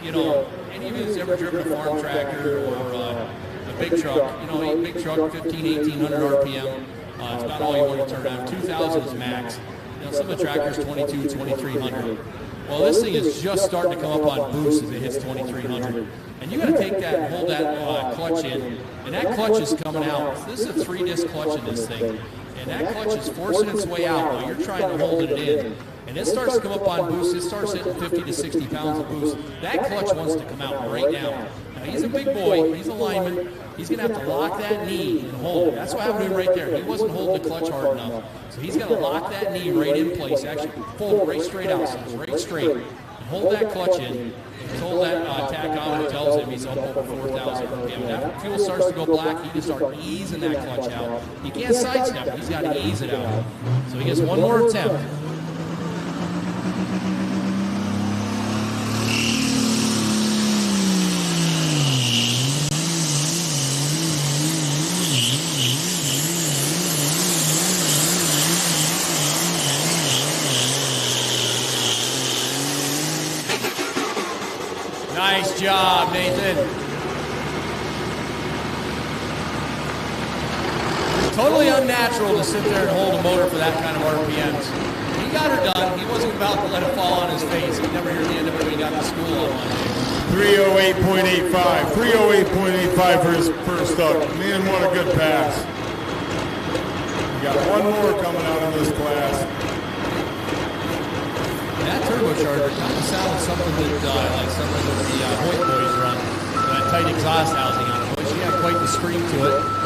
[SPEAKER 4] you know, any of you that's ever driven a farm tractor or a big truck, you know, a big truck, 1,800 RPM, it's about all you want to turn on. 2,000 is max. You know, some of the tractors 22, 2,300. Well, this thing is just starting to come up on boost as it hits 2,300. And you got to take that and hold that clutch in, and that clutch is coming out. This is a 3-disc clutch in this thing, and that clutch is forcing its way out while you're trying to hold it in. And it starts to come up on boost. It starts hitting 50 to 60 pounds of boost. That clutch wants to come out right now. Now, he's a big boy. He's a lineman. He's going to have to lock that knee and hold it. That's what happened to him right there. He wasn't holding the clutch hard enough. So he's got to lock that knee right in place. Actually, pull it right straight out. So it's right straight. And hold that clutch in. Until that tachometer tells him he's up over 4,000 RPM. When that fuel starts to go black, he just starts easing that clutch out. He can't sidestep it. He's got to ease it out. So he gets one more attempt. Nice job, Nathan. It's totally unnatural to sit there and hold a motor for that kind of RPMs. He got her done. He wasn't about to let it fall on his face. He never heard the end of it when he got to school on Monday.
[SPEAKER 2] 308.85. 308.85 for his first up. Man, what a good pass. We got one more coming out of this class.
[SPEAKER 4] That turbocharger kind of sounds something that, like something that the Hoyt boys run. That tight exhaust housing on it. But she had quite the scream to it.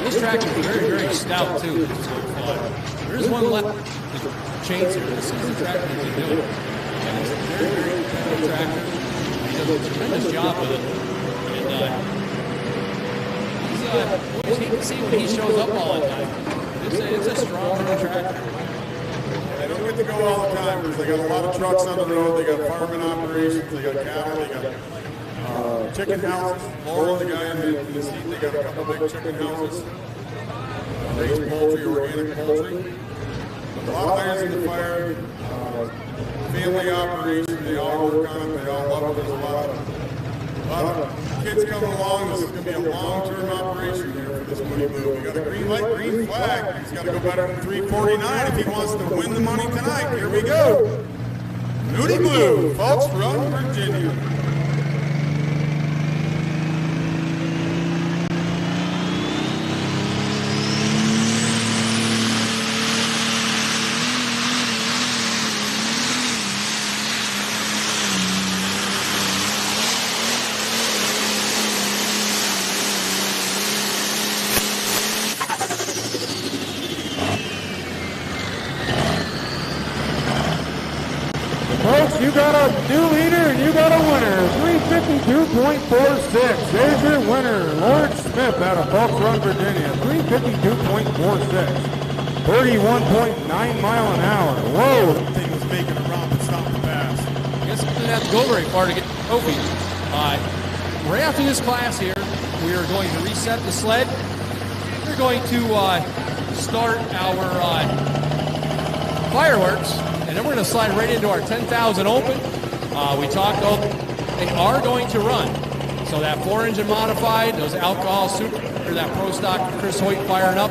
[SPEAKER 4] This tractor is very, very stout too. There's one left. The chains here. This is the tractor that they do. And it's a very, very competitive tractor. He does a tremendous job with it. And you can see when he shows up all the time. It's a strong tractor.
[SPEAKER 2] They don't get to go all the time because they got a lot of trucks on the road. They got farming operations. They got cattle. They got chicken houses. Laura, the guy in the seat, they got a couple big chicken houses. Raised poultry, organic poultry. A lot of irons in the fire. Family operation. They all work on it. They all love it. There's a A lot of kids coming along. This is going to be a long-term operation here for this Moody Blue. We got a green light, green flag. He's got to go better than 349 if he wants to win the money tonight. Here we go. Moody Blue, False Run, Virginia.
[SPEAKER 8] Folks, you got a new leader and you got a winner. 352.46. There's your winner, Lawrence Smith out of False Run, Virginia. 352.46. 31.9 mile an hour. Whoa.
[SPEAKER 2] That thing was making a romp and stop the pass.
[SPEAKER 4] I guess it didn't have to go very far to get the trophy. Right after this class here, we are going to reset the sled. We're going to start our fireworks, and then we're going to slide right into our 10,000 open. We talked about they are going to run. So that 4-engine modified, those alcohol super, that pro stock Chris Hoyt firing up,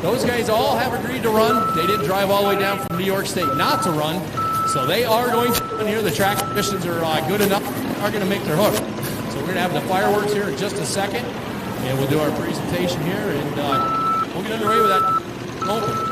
[SPEAKER 4] those guys all have agreed to run. They didn't drive all the way down from New York State not to run. So they are going to run here. The track conditions are good enough, are going to make their hook. So we're going to have the fireworks here in just a second, and we'll do our presentation here, and we'll get underway with that open.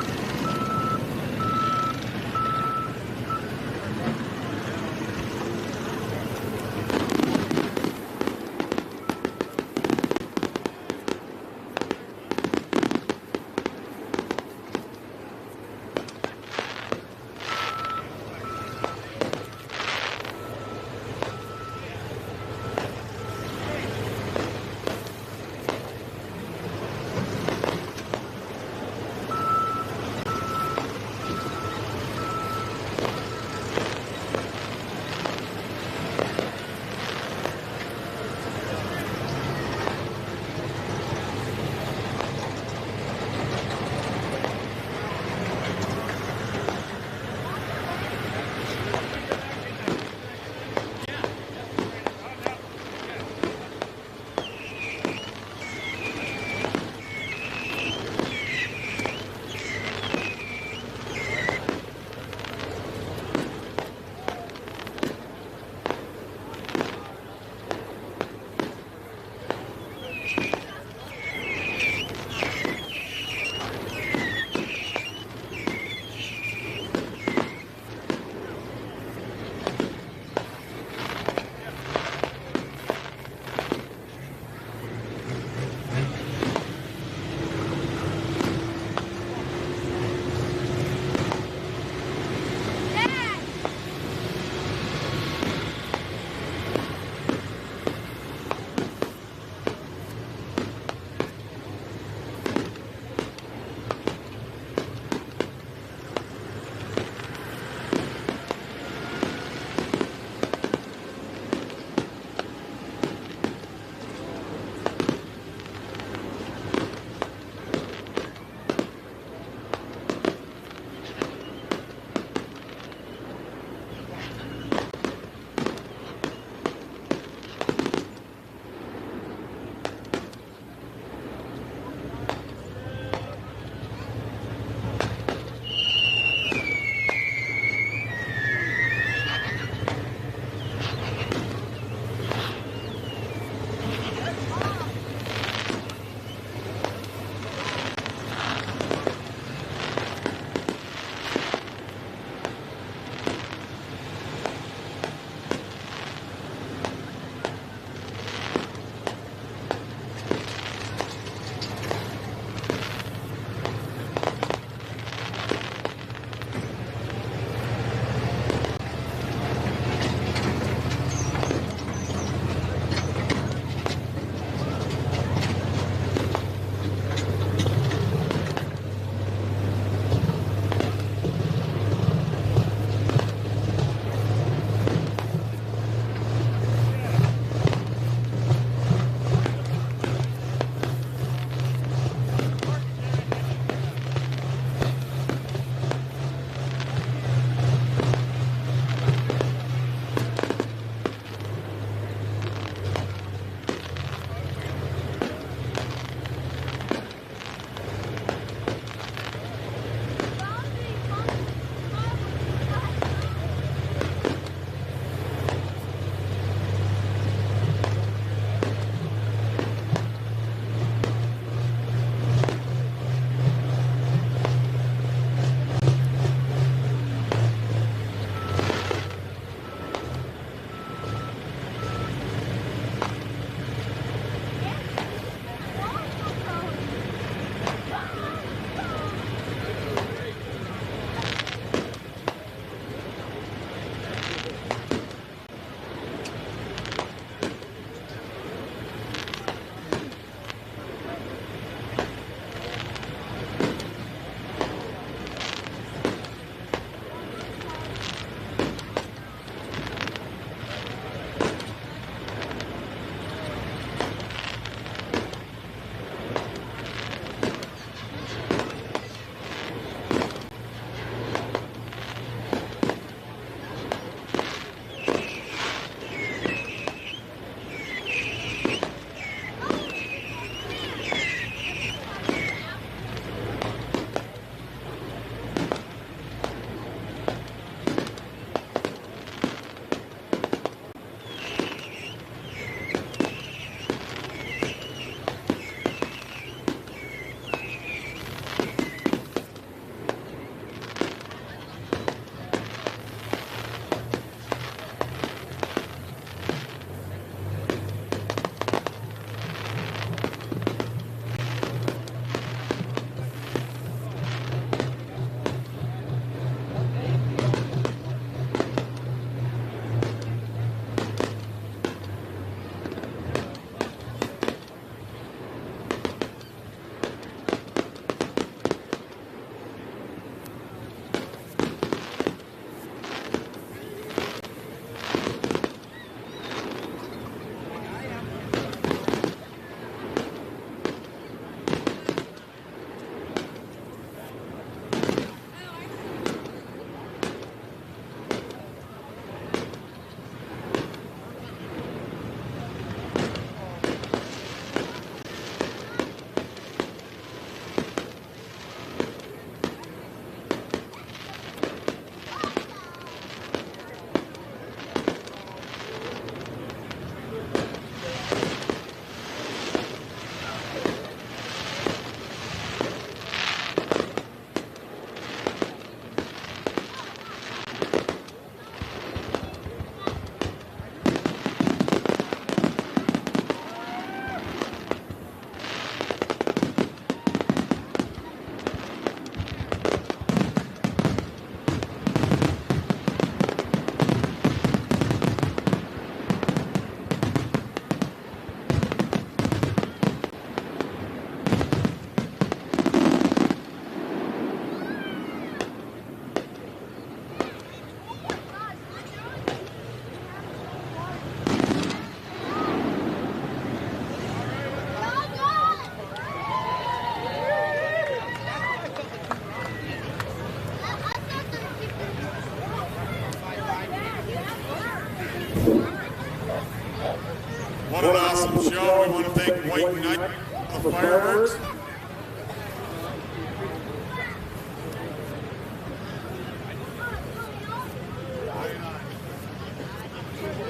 [SPEAKER 2] awesome show. We want to thank White Knight for the fireworks.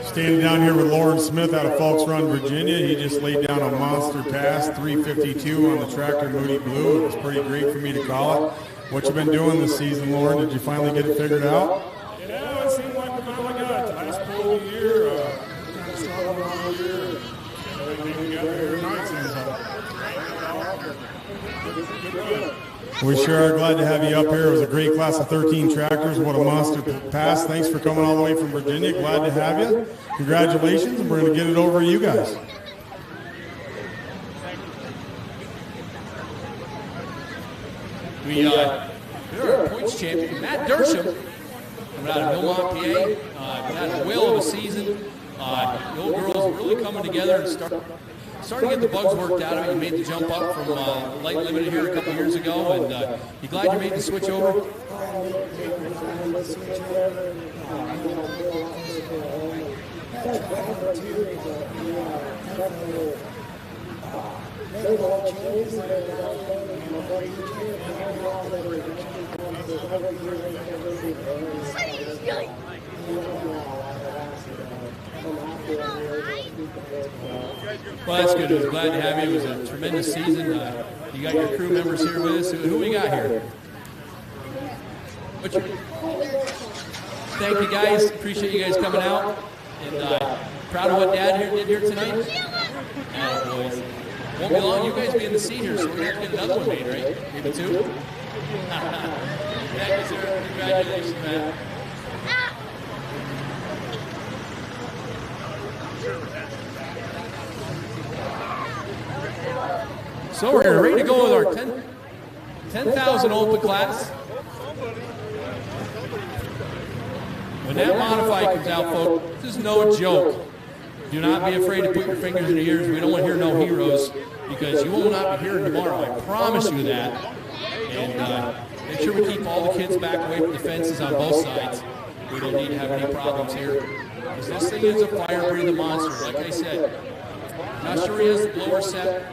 [SPEAKER 2] Standing down here with Lauren Smith out of Falks Run, Virginia. He just laid down a monster pass, 352 on the tractor Moody Blue. It was pretty great for me to call it. What you been doing this season, Lauren? Did you finally get it figured out?
[SPEAKER 9] Yeah, it seemed like we finally got it. Last full year, kind of struggled all year. Everything together here tonight seems like.
[SPEAKER 2] We sure are glad to have you up here. It was a great class of 13 tractors. What a monster pass. Thanks for coming all the way from Virginia. Glad to have you. Congratulations, and we're going to get it over to you guys.
[SPEAKER 4] We're our points champion, Matt Dersham, coming out of Millmont, PA. Had a whale of a season. The old girls really coming together and starting to get the bugs worked out of it. You made the jump up from light limited here a couple years ago, and you glad you made the switch over? Well, that's good. I was glad to have you. It was a tremendous season. You got your crew members here with us. Who we got here? Thank you, guys. Appreciate you guys coming out. And proud of what Dad did here tonight. Boys. Won't be long. You guys be in the seat here, so we're going to have to get another one made, right? Maybe two? Thank you, sir. Congratulations, Matt. So we're ready to go with our 10,000 open class. When that modified comes out, folks, this is no joke. Do not be afraid to put your fingers in your ears. We don't want to hear no heroes because you will not be hearing tomorrow. I promise you that. And make sure we keep all the kids back away from the fences on both sides. We don't need to have any problems here. Because this thing is a fire-breathing monster. Like I said, not sure he has the blower set.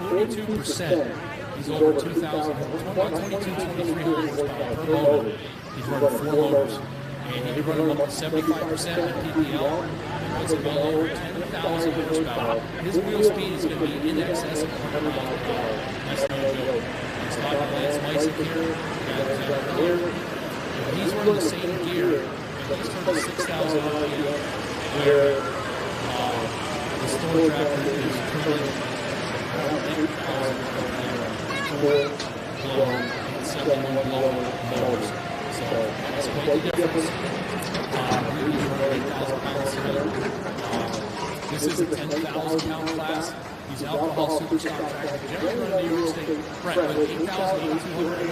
[SPEAKER 4] 42%. He's over 2,000, 2,300 horsepower per motor. He's running 4 motors. And he can run them up to 75% in PPL. And runs it well over 10,000 horsepower. His wheel speed is going to be in excess of 100 miles per hour. That's no joke. He's talking to Lance Meisick here. And he's running the same gear. And he's turning 6,000 RPM. Where the store tractor is turning 8,000 RPM. 71 blower motors. So that's quite the difference. Really running 8,000 pounds together. This is a 10,000-pound class. These alcohol superstock tractors generally run New York State right with 8,000, 8,200,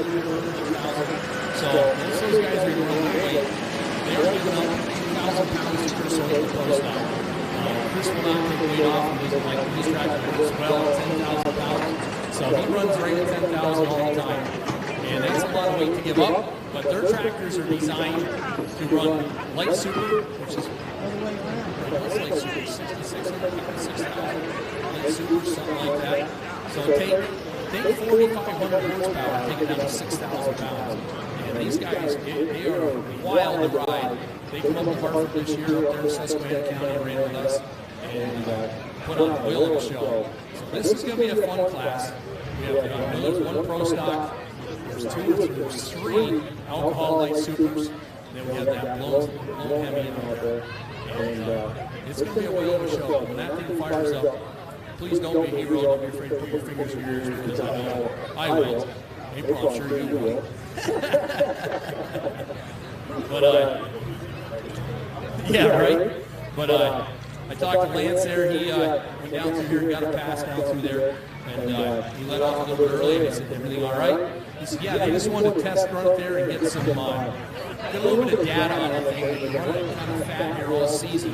[SPEAKER 4] 8,000. So once those guys are going to weight, they're giving up 8,000 pounds to Chris over the pro stock. Chris will not take weight off of these tractors as well at 10,000 pounds. So he runs right at 10,000 all the time. And that's a lot of weight to give up. But their tractors are designed to run light super, which is light super, 6,600, 6,000 light super, something like that. So take 4,500 horsepower and take it down to 6,000 pounds. And these guys, they are wild to ride. They come up to Hartford this year up there in Susquehanna County and ran with us and put on a whale of a show. So this is going to be a fun class. We have there's one pro stock. There's 3 alcohol light supers. Then we have that blown Hemi out there. And it's going to be a whale of a show. When that thing fires up, please don't be a hero. Don't be afraid to put your fingers in your ears because I know I will. April, I'm sure you will. But, yeah, right? But I talked to Lance there. He went down through here and got a pass down through there. And he let off a little bit early. And I said, everything all right? He said, yeah, they just wanted to test run it there and get some, get a little bit of data on the thing. They've been running kind of fat here all season.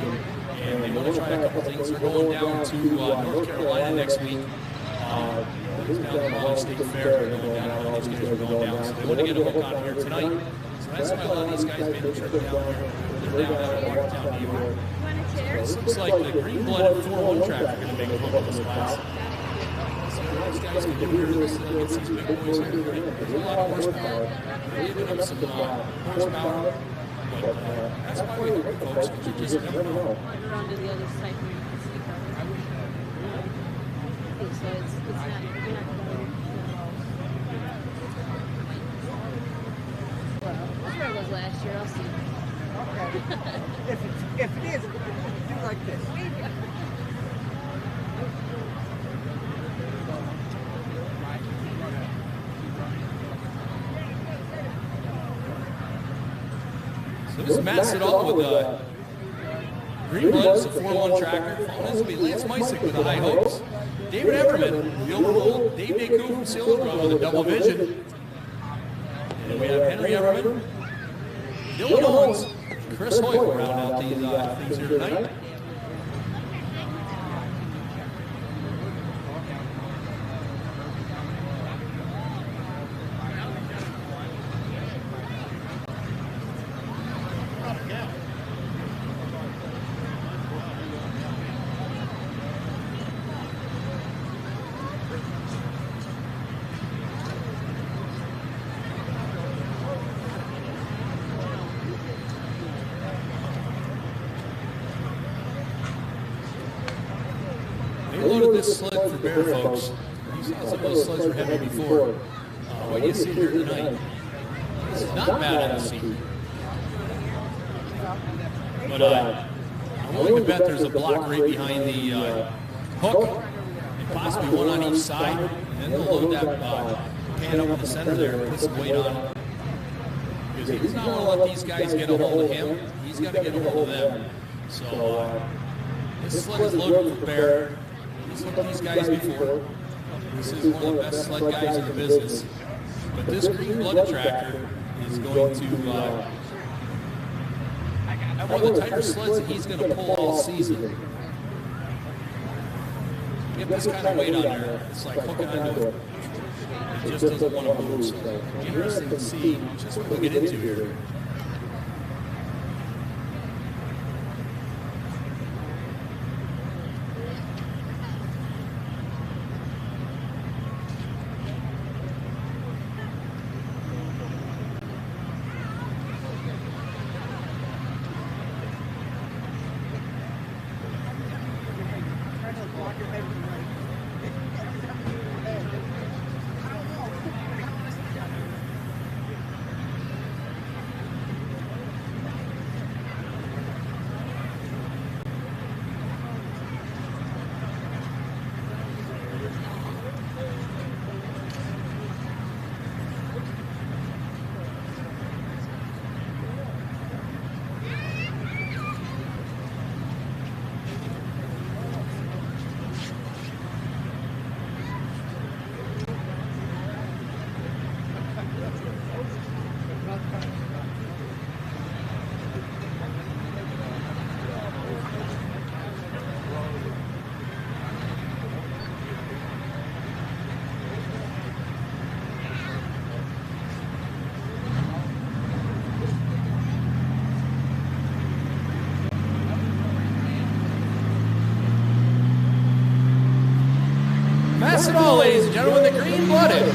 [SPEAKER 4] And they want to try a couple things. They're going down to North Carolina next week. It's down at the Raleigh State Fair. They're going down. All these guys are going down. So they want to get a hook on here tonight. So that's why a lot of these guys made the trip down there. They're down out of Watertown, New York. So it looks like the green-blooded 4-1 track are going to make a hook in this class. So these guys can do here against these big boys here. There's a lot of horsepower. They're giving them some horsepower. But that's why we hook, folks, because you just never know.
[SPEAKER 10] Around to the other side where you can see cover. So it's not, you're not going Well, I'm sure it was last year. I'll see.
[SPEAKER 7] Okay. If it is, do like this.
[SPEAKER 4] So this is Matt Siddall with Green Blood. It's a 4-1 tracker. This will be Lance Meisick with the High Hopes. David Everman, the overruled. Dave Decoux from Silvergrove with a double vision. And then we have Henry Everman, Dylan Owens, Chris Hoyt will round out these things here tonight. This sled for Bear, folks. You saw some of those sleds were heavy before. What you see here tonight is not bad on the seat. But I'm willing to bet there's a block right behind the hook, and possibly one on each side. And then they'll load that pan up in the center there and put some weight on it. Because he's not going to let these guys get a hold of him. He's got to get a hold of them. So this sled is loaded for Bear. He's looked at these guys before. This is one of the best sled guys in the business. But this green-blooded tractor is going to have one of the tighter sleds that he's going to pull all season. Get this kind of weight on there, it's like hooking onto it. It just doesn't want to move. So interesting to see just what we'll get into here. Pass it all, ladies and gentlemen, the green-blooded.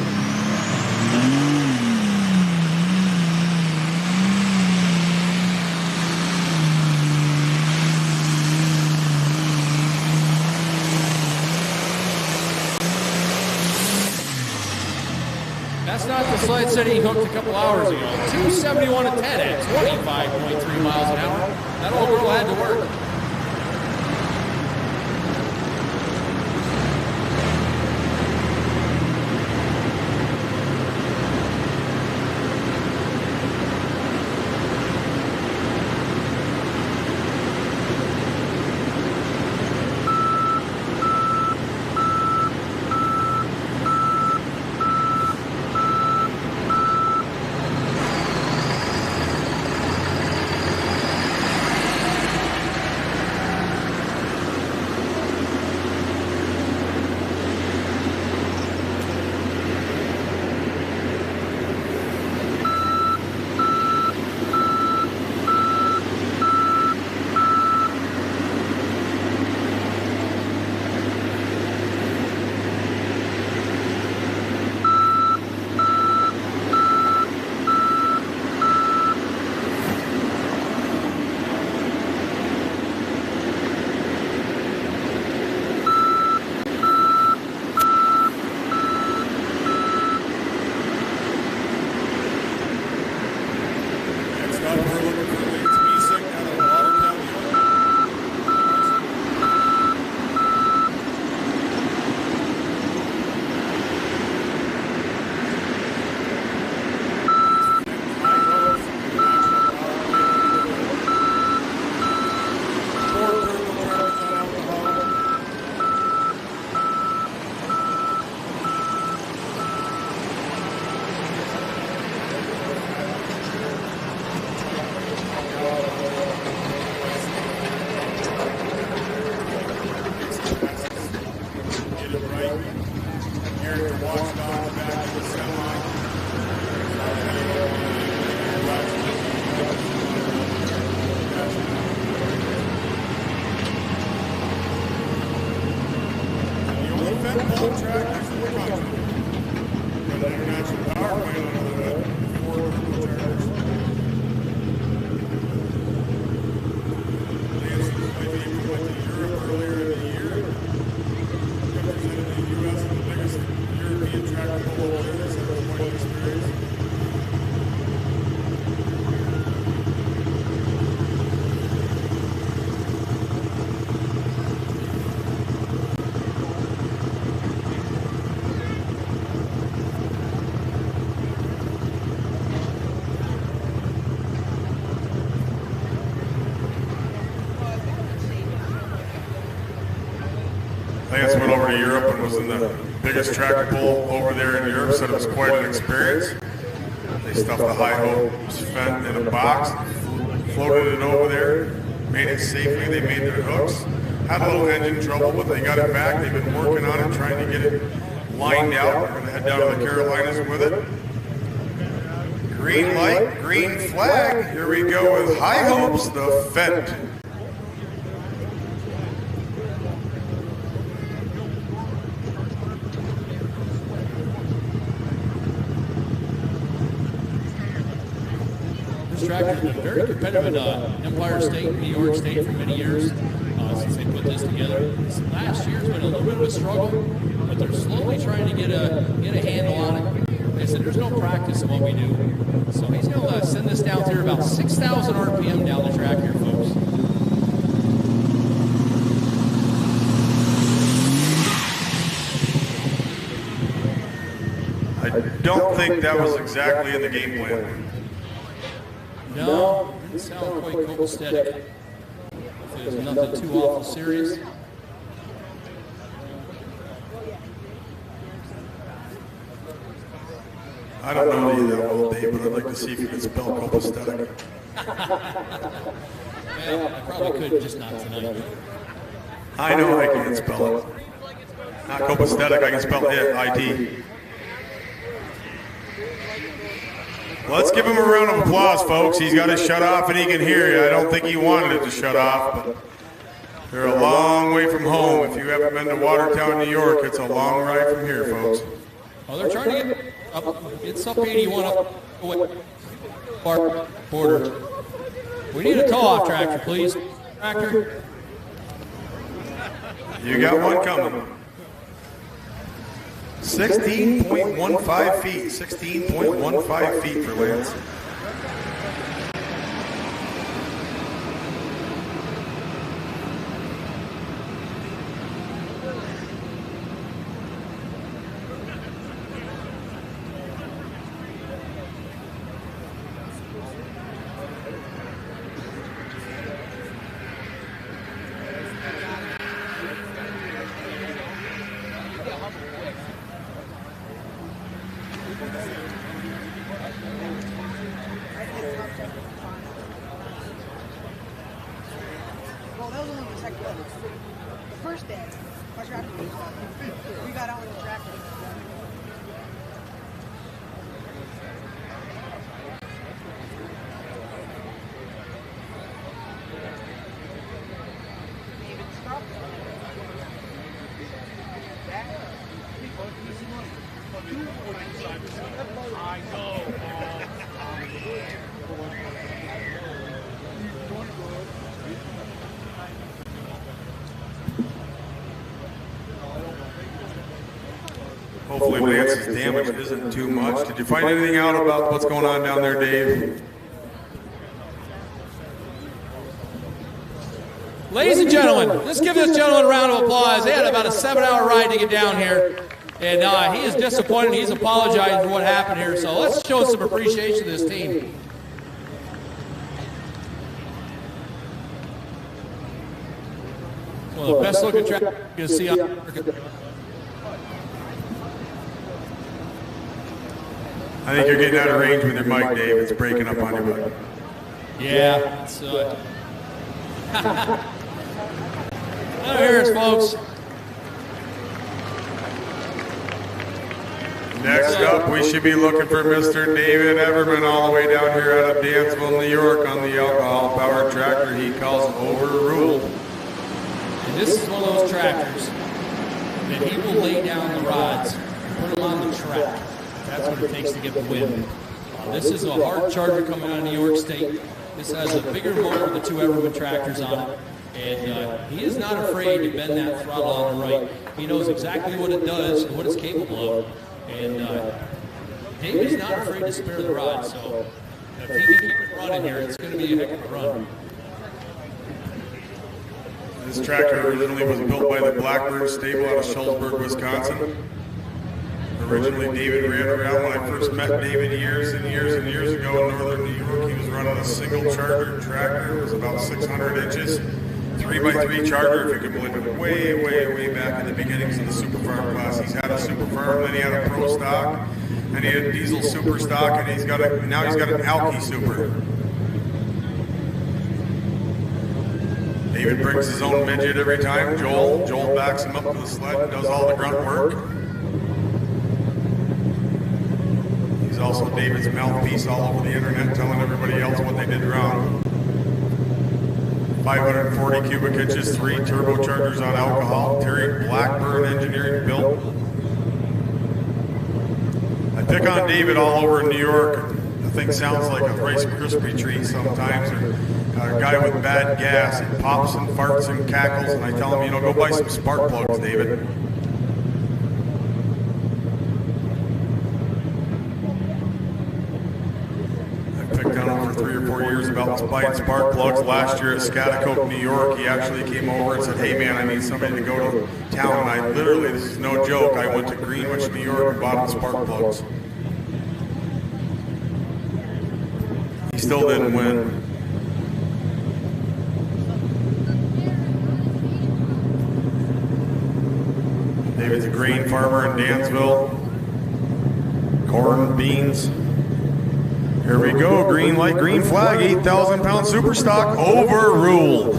[SPEAKER 4] That's not the sled set he hooked a couple hours ago. 271 at 10 at 25.3 miles an hour. That old girl had to work.
[SPEAKER 2] to Europe and was in the biggest tractor pull over there in Europe, said it was quite an experience. They stuffed the high hopes fent in a box, floated it over there, made it safely. They made their hooks. Had a little engine trouble, but they got it back. They've been working on it, trying to get it lined out. We're going to head down to the Carolinas with it. Green light, green flag. Here we go with high hopes, the Fent.
[SPEAKER 4] This tractor's been very competitive in Empire State, New York State for many years since they put this together. This last year's been a little bit of a struggle, but they're slowly trying to get a handle on it. Like I said, there's no practice in what we do. So he's going to send this down through about 6,000 RPM down the track here, folks.
[SPEAKER 2] I don't think that was exactly in the game plan.
[SPEAKER 4] No, didn't sound quite copacetic. There's nothing too awful serious.
[SPEAKER 2] I don't know you that well, Dave, but I'd like to see if you can spell copacetic.
[SPEAKER 4] Well, I probably could, just not tonight.
[SPEAKER 2] I know I can't spell it. Not copacetic, I can spell it, I-T. Let's give him a round of applause, folks. He's got it shut off and he can hear you. I don't think he wanted it to shut off, but they're a long way from home. If you haven't been to Watertown, New York, it's a long ride from here, folks.
[SPEAKER 4] Oh, they're trying to get up. It's up 81 up away. Park border. We need a tow-off tractor, please. Tractor.
[SPEAKER 2] You got one coming. 16.15 feet. 16.15 feet for Lance.
[SPEAKER 7] Well, that was only the second one. The first day, my tractor was we got out with the tractor.
[SPEAKER 9] I know.
[SPEAKER 2] Hopefully Lance's damage isn't too much. Did you find anything out about what's going on down there, Dave?
[SPEAKER 4] Ladies and gentlemen, let's give this gentleman a round of applause. They had about a 7-hour ride to get down here. And he is disappointed. He's apologizing for what happened here. So let's show some appreciation to this team. One of the best looking tracks you're going to see on the circuit.
[SPEAKER 2] I think you're getting out of range with your mic, Dave. It's breaking up on your mic.
[SPEAKER 4] Yeah. It's, here it is, folks.
[SPEAKER 2] Next up, we should be looking for Mr. David Everman all the way down here out of Dansville, New York on the alcohol-powered tractor he calls Overruled.
[SPEAKER 4] And this is one of those tractors that he will lay down the rods and put them on the track. That's what it takes to get the win. This is a hard charger coming out of New York State. This has a bigger motor with the two Everman tractors on it. And he is not afraid to bend that throttle on the right. He knows exactly what it does and what it's capable of. And Dave is not afraid to spare the rod. So if he can keep it running here, it's going to be a heck of a run.
[SPEAKER 2] This tractor originally was built by the Blackbird stable out of Schultzburg, Wisconsin. Originally, David ran around when I first met David years and years and years ago in northern New York. He was running a single charger tractor. It was about 600 inches. 3x3 Charger, if you can believe it, way back in the beginnings of the Super Farm class. He's had a Super Farm, then he had a Pro Stock, and he had a Diesel Super Stock, and now he's got an Alki Super. David brings his own midget every time. Joel backs him up to the sled and does all the grunt work. He's also David's mouthpiece all over the internet, telling everybody else what they did wrong. 540 cubic inches, 3 turbochargers on alcohol. Terry Blackburn Engineering built. I pick on David all over in New York. The thing sounds like a Rice Krispie treat sometimes, or a guy with bad gas. He pops and farts and cackles, and I tell him, go buy some spark plugs, David. Picked on him for 3 or 4 years about buying spark plugs. Last year at Scotticoke, New York, he actually came over and said, hey man, I need somebody to go to town. And I literally, this is no joke, I went to Greenwich, New York and bought him spark plugs. He still didn't win. David's a grain farmer in Dansville. Corn, beans. Here we go, green light, green flag, 8,000 pound super stock, overruled.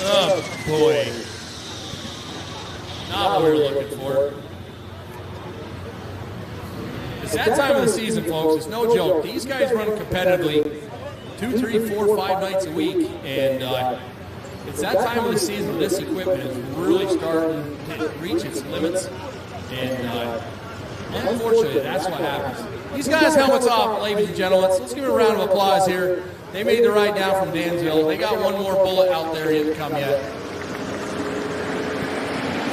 [SPEAKER 4] Oh boy. Not what we were looking for. It's that time of the season, folks. It's no joke. These guys run competitively 2, 3, 4, 5 nights a week, and it's that time of the season where this equipment is really starting to reach its limits, and unfortunately, that's what happens. These guys' helmets off, ladies and gentlemen. Let's give them a round of applause here. They made the ride down from Dansville. They got one more bullet out there. He didn't come yet.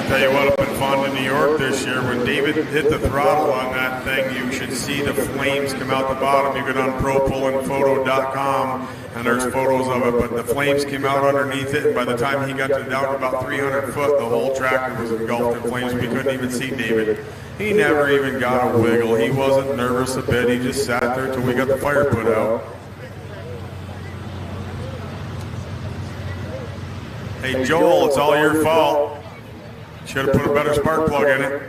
[SPEAKER 2] Tell you what, up in Fonda, New York this year, when David hit the throttle on that thing, you should see the flames come out the bottom. You go on propullandphoto.com and there's photos of it, but the flames came out underneath it, and by the time he got down to about 300 foot, the whole tractor was engulfed in flames. We couldn't even see David. He never even got a wiggle. He wasn't nervous a bit. He just sat there till we got the fire put out. Hey, Joel, it's all your fault. Should have put a better spark plug in it.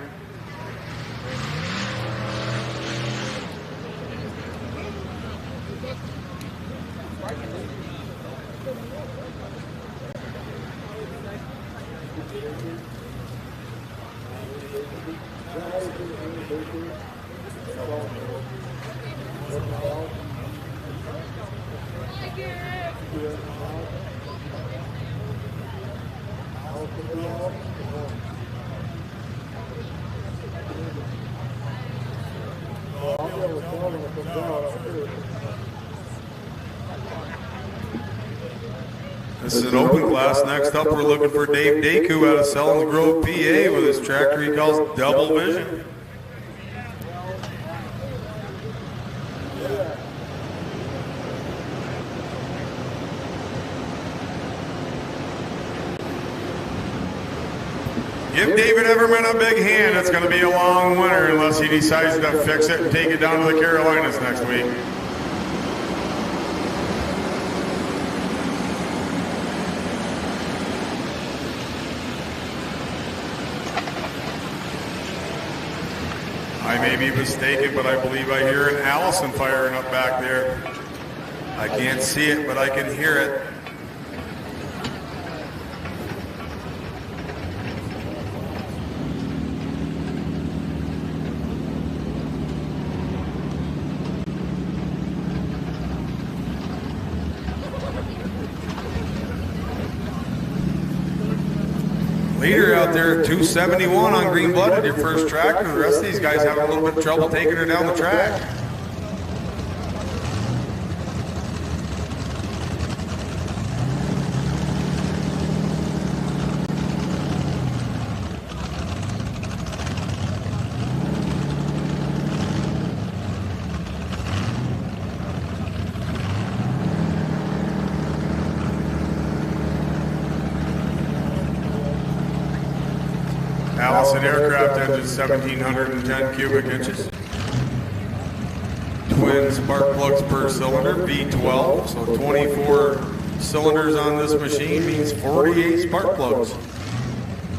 [SPEAKER 2] This is an open class. Next up, we're looking for Dave Daku out of Selins Grove, PA, with his tractor he calls Double Vision. Give David Everman a big hand. It's going to be a long winter unless he decides to fix it and take it down to the Carolinas next week. I may be mistaken, but I believe I hear an Allison firing up back there. I can't see it, but I can hear it. Leader out there at 271 on Green Blooded, your first tractor. The rest of these guys have a little bit of trouble taking her down the track.
[SPEAKER 8] Allison aircraft engine, 1,710 cubic inches. Twin spark plugs per cylinder, V12, so 24 cylinders on this machine means 48 spark plugs.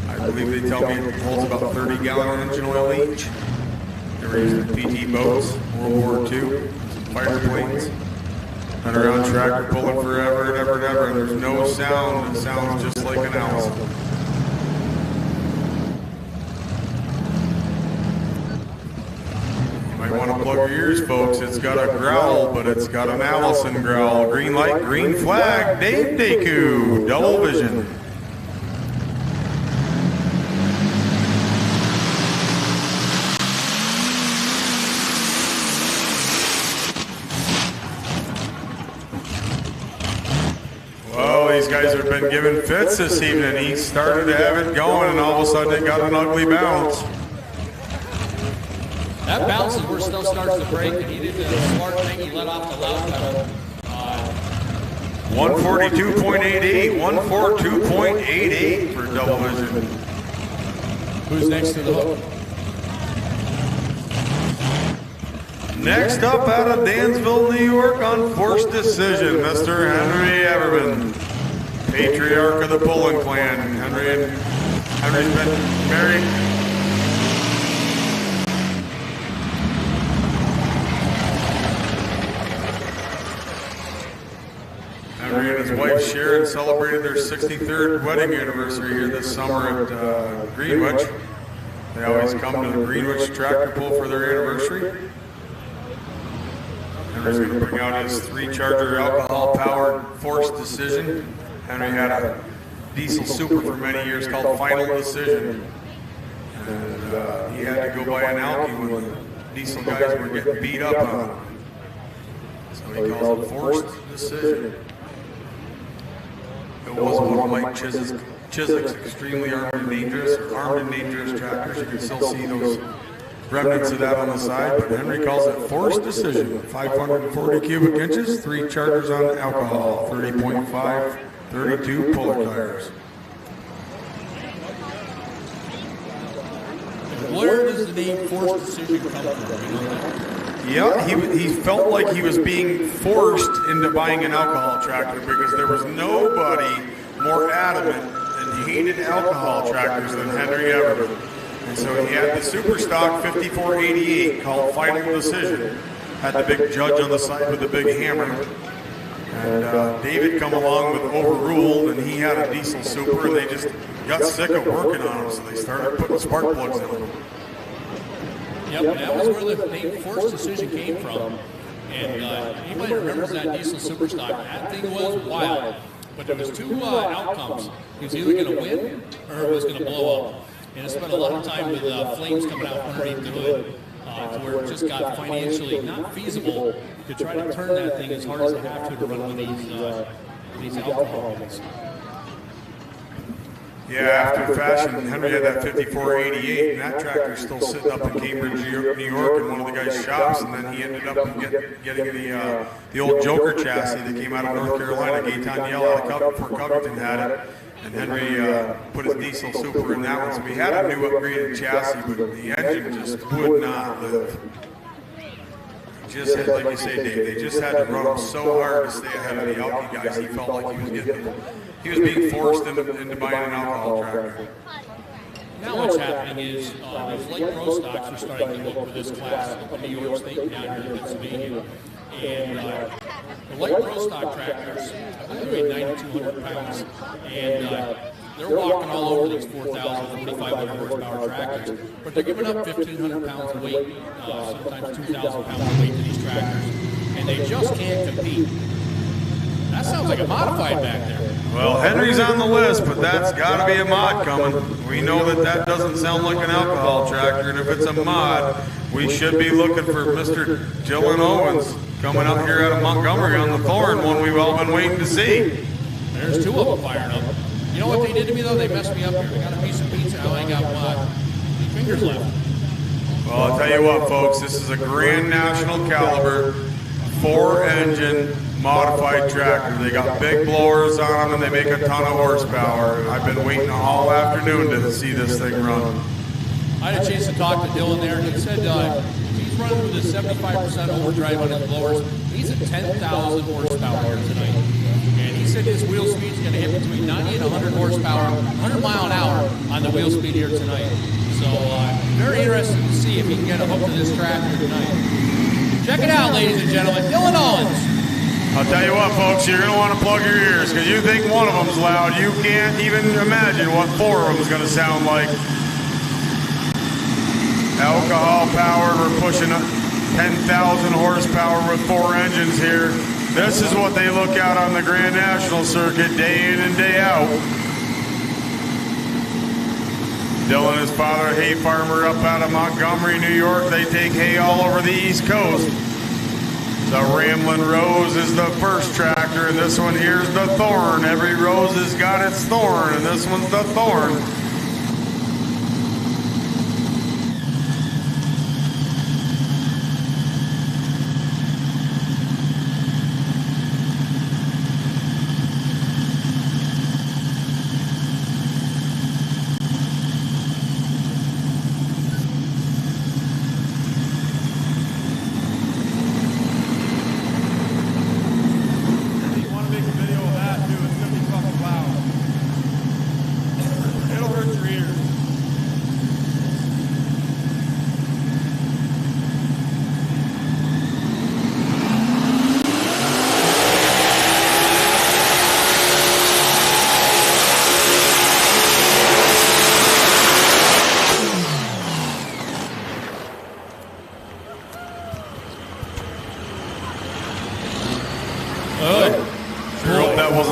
[SPEAKER 8] I believe they tell me it holds about 30-gallon engine oil each. They were using PT boats, World War II, fighter planes. Been around tractor pulling forever and ever and ever, and there's no sound. It sounds just like an Allison. Might want to plug your ears, folks. It's got a growl, but it's got an Allison growl. Green light, green flag. Dave Deku, double vision. Well, these guys have been giving fits this evening. He started to have it going, and all of a sudden it got an ugly bounce.
[SPEAKER 4] That bounce is where stuff starts to break, and he did the smart thing. He let off the loud pedal.
[SPEAKER 8] 142.88, 142.88 for double vision.
[SPEAKER 4] Who's next to the hook?
[SPEAKER 8] Next up out of Dansville, New York on forced decision, Mr. Henry Everman, patriarch of the Pullen clan. Henry's been married. Henry and his wife Sharon celebrated their 63rd wedding anniversary here this summer at Greenwich. They always come to the Greenwich tractor pull for their anniversary. Henry's going to bring out his 3-charger alcohol-powered forced decision. Henry had a diesel super for many years called Final Decision. And he had to go buy an Alky when the diesel guys were getting beat up on him. So he calls it forced decision. It was one of Mike Chiswick's extremely armed and dangerous tractors. You can still see those remnants of that on the side, but Henry calls it forced decision. 540 cubic inches, 3 chargers on alcohol, 30.5, 32 puller tires.
[SPEAKER 4] Where does the name forced decision come from?
[SPEAKER 8] Yeah, he felt like he was being forced into buying an alcohol tractor because there was nobody more adamant and hated alcohol tractors than Henry Everman. And so he had the super stock 5488 called Final Decision. Had the big judge on the side with the big hammer. And David come along with Overruled, and he had a diesel super, and they just got sick of working on them, so they started putting spark plugs in them.
[SPEAKER 4] Yep, and that was where the name forced decision came from. And anybody remembers that diesel super stock, that thing was wild. But there was 2 outcomes. He was either going to win or it was going to blow up. And it spent a lot of time with flames coming out underneath the hood to where it just got financially not feasible to try to turn that thing as hard as it had to run with these alcohol units.
[SPEAKER 8] Yeah, after fashion, Henry had that 5488, and that tractor's still sitting up in Cambridge, New York, in one of the guys' shops, and then he ended up getting the old Joker chassis that came out of North Carolina. Gaetan Yell out of Fort Covington had it, and Henry put his diesel super in that one. So we had a new upgraded chassis, but the engine just would not live. Just had, like you say, Dave, they just had to run him so hard to stay ahead of the Alky guys. He felt like he was being forced into buying an alcohol tractor.
[SPEAKER 4] Now what's happening is those light pro stocks are starting to look for this class up in New York State and down here in Pennsylvania. And the light pro stock tractors, I think they weigh 9,200 pounds, and they're walking all over these 4,000, 4,500 horsepower tractors, but they're giving up 1,500 pounds of weight, sometimes 2,000 pounds of weight to these tractors, and they just can't compete. That sounds like a modified back there.
[SPEAKER 8] Well, Henry's on the list, but that's got to be a mod coming. We know that doesn't sound like an alcohol tractor, and if it's a mod, we should be looking for Mr. Dylan Owens coming up here out of Montgomery on the Thorn, one we've all been waiting to see.
[SPEAKER 4] There's 2 of them firing up. You know what they did to me, though? They messed me up here. I got a piece of pizza, I ain't got 3 fingers left.
[SPEAKER 8] Well, I'll tell you what, folks, this is a Grand National caliber, 4-engine, modified tractor. They got big blowers on them, and they make a ton of horsepower. I've been waiting all afternoon to see this thing run.
[SPEAKER 4] I had a chance to talk to Dylan there, and he said he's running with a 75% overdrive on his blowers. He's at 10,000 horsepower here tonight. And he said his wheel speed's going to hit between 90 and 100 horsepower, 100 mile an hour on the wheel speed here tonight. So very interested to see if he can get a hook to this tractor tonight. Check it out, ladies and gentlemen. Dylan Owens.
[SPEAKER 8] I'll tell you what, folks, you're going to want to plug your ears because you think one of them's loud. You can't even imagine what four of them's going to sound like. Alcohol powered, we're pushing 10,000 horsepower with 4 engines here. This is what they look out on the Grand National circuit day in and day out. Dylan and his father, hay farmer up out of Montgomery, New York. They take hay all over the East Coast. The Ramblin' Rose is the first tractor, and this one here's the Thorn. Every rose has got its thorn, and this one's the Thorn.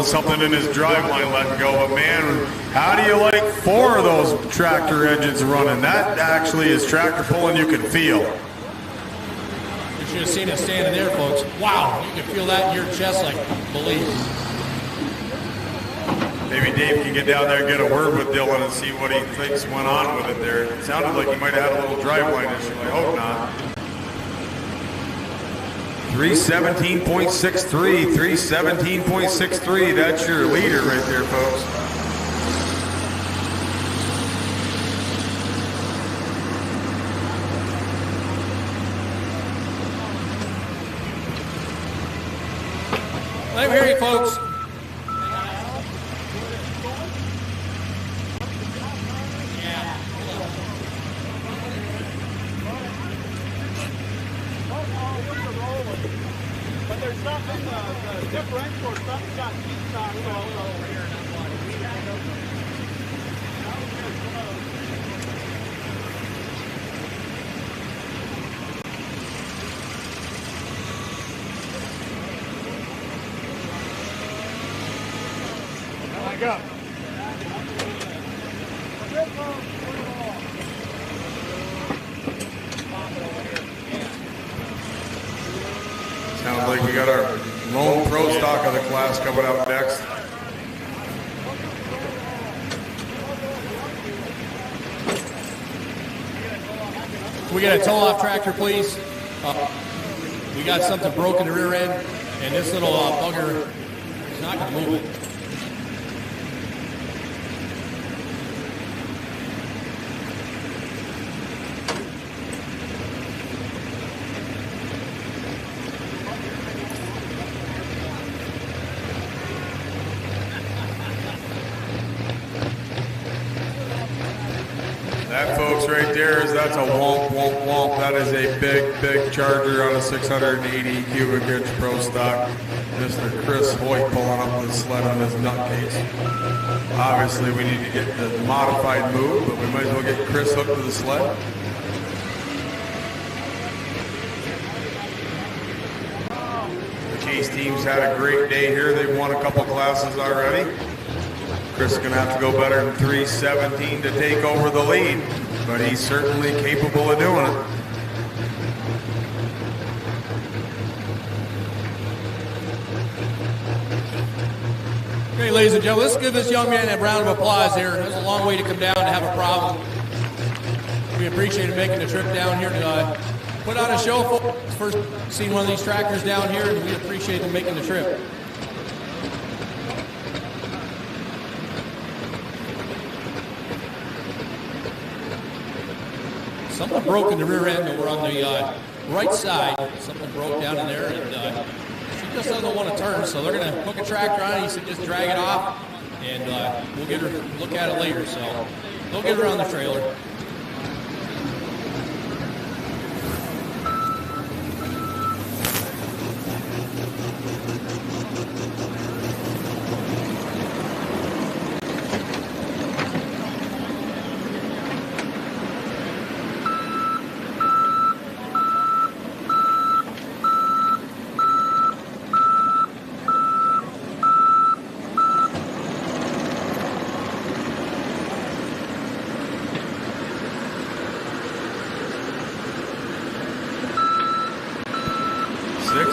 [SPEAKER 8] Something in his driveline letting go, but man, how do you like 4 of those tractor engines running? That actually is tractor pulling you can feel.
[SPEAKER 4] You should have seen it standing there, folks. Wow, you can feel that in your chest, like, believe.
[SPEAKER 8] Maybe Dave can get down there and get a word with Dylan and see what he thinks went on with it there. It sounded like he might have had a little driveline issue. I hope not. 317.63, 317.63. That's your leader right there, folks.
[SPEAKER 4] Let me hear you, folks.
[SPEAKER 9] Go.
[SPEAKER 8] Sounds like we got our lone pro stock of the class coming out next.
[SPEAKER 4] Can we get a tow-off tractor, please? We got something broken in the rear end, and this little bugger is not going to move it.
[SPEAKER 8] That, folks, right there that's a womp, womp, womp. That is a big, big Charger on a 680 cubic inch pro stock. Mr. Chris Hoyt pulling up the sled on his nutcase. Obviously, we need to get the modified move, but we might as well get Chris hooked to the sled. The Case team's had a great day here. They've won a couple classes already. Chris is going to have to go better than 317 to take over the lead, but he's certainly capable of doing it.
[SPEAKER 4] Okay, ladies and gentlemen, let's give this young man a round of applause here. It was a long way to come down to have a problem. We appreciate him making the trip down here to put on a show for us. First seen one of these tractors down here, and we appreciate him making the trip. something broke in the rear end over on the right side. Something broke down in there, and she just doesn't want to turn, so they're going to hook a tractor on it. He said just drag it off, and we'll get her look at it later. So they'll get her on the trailer.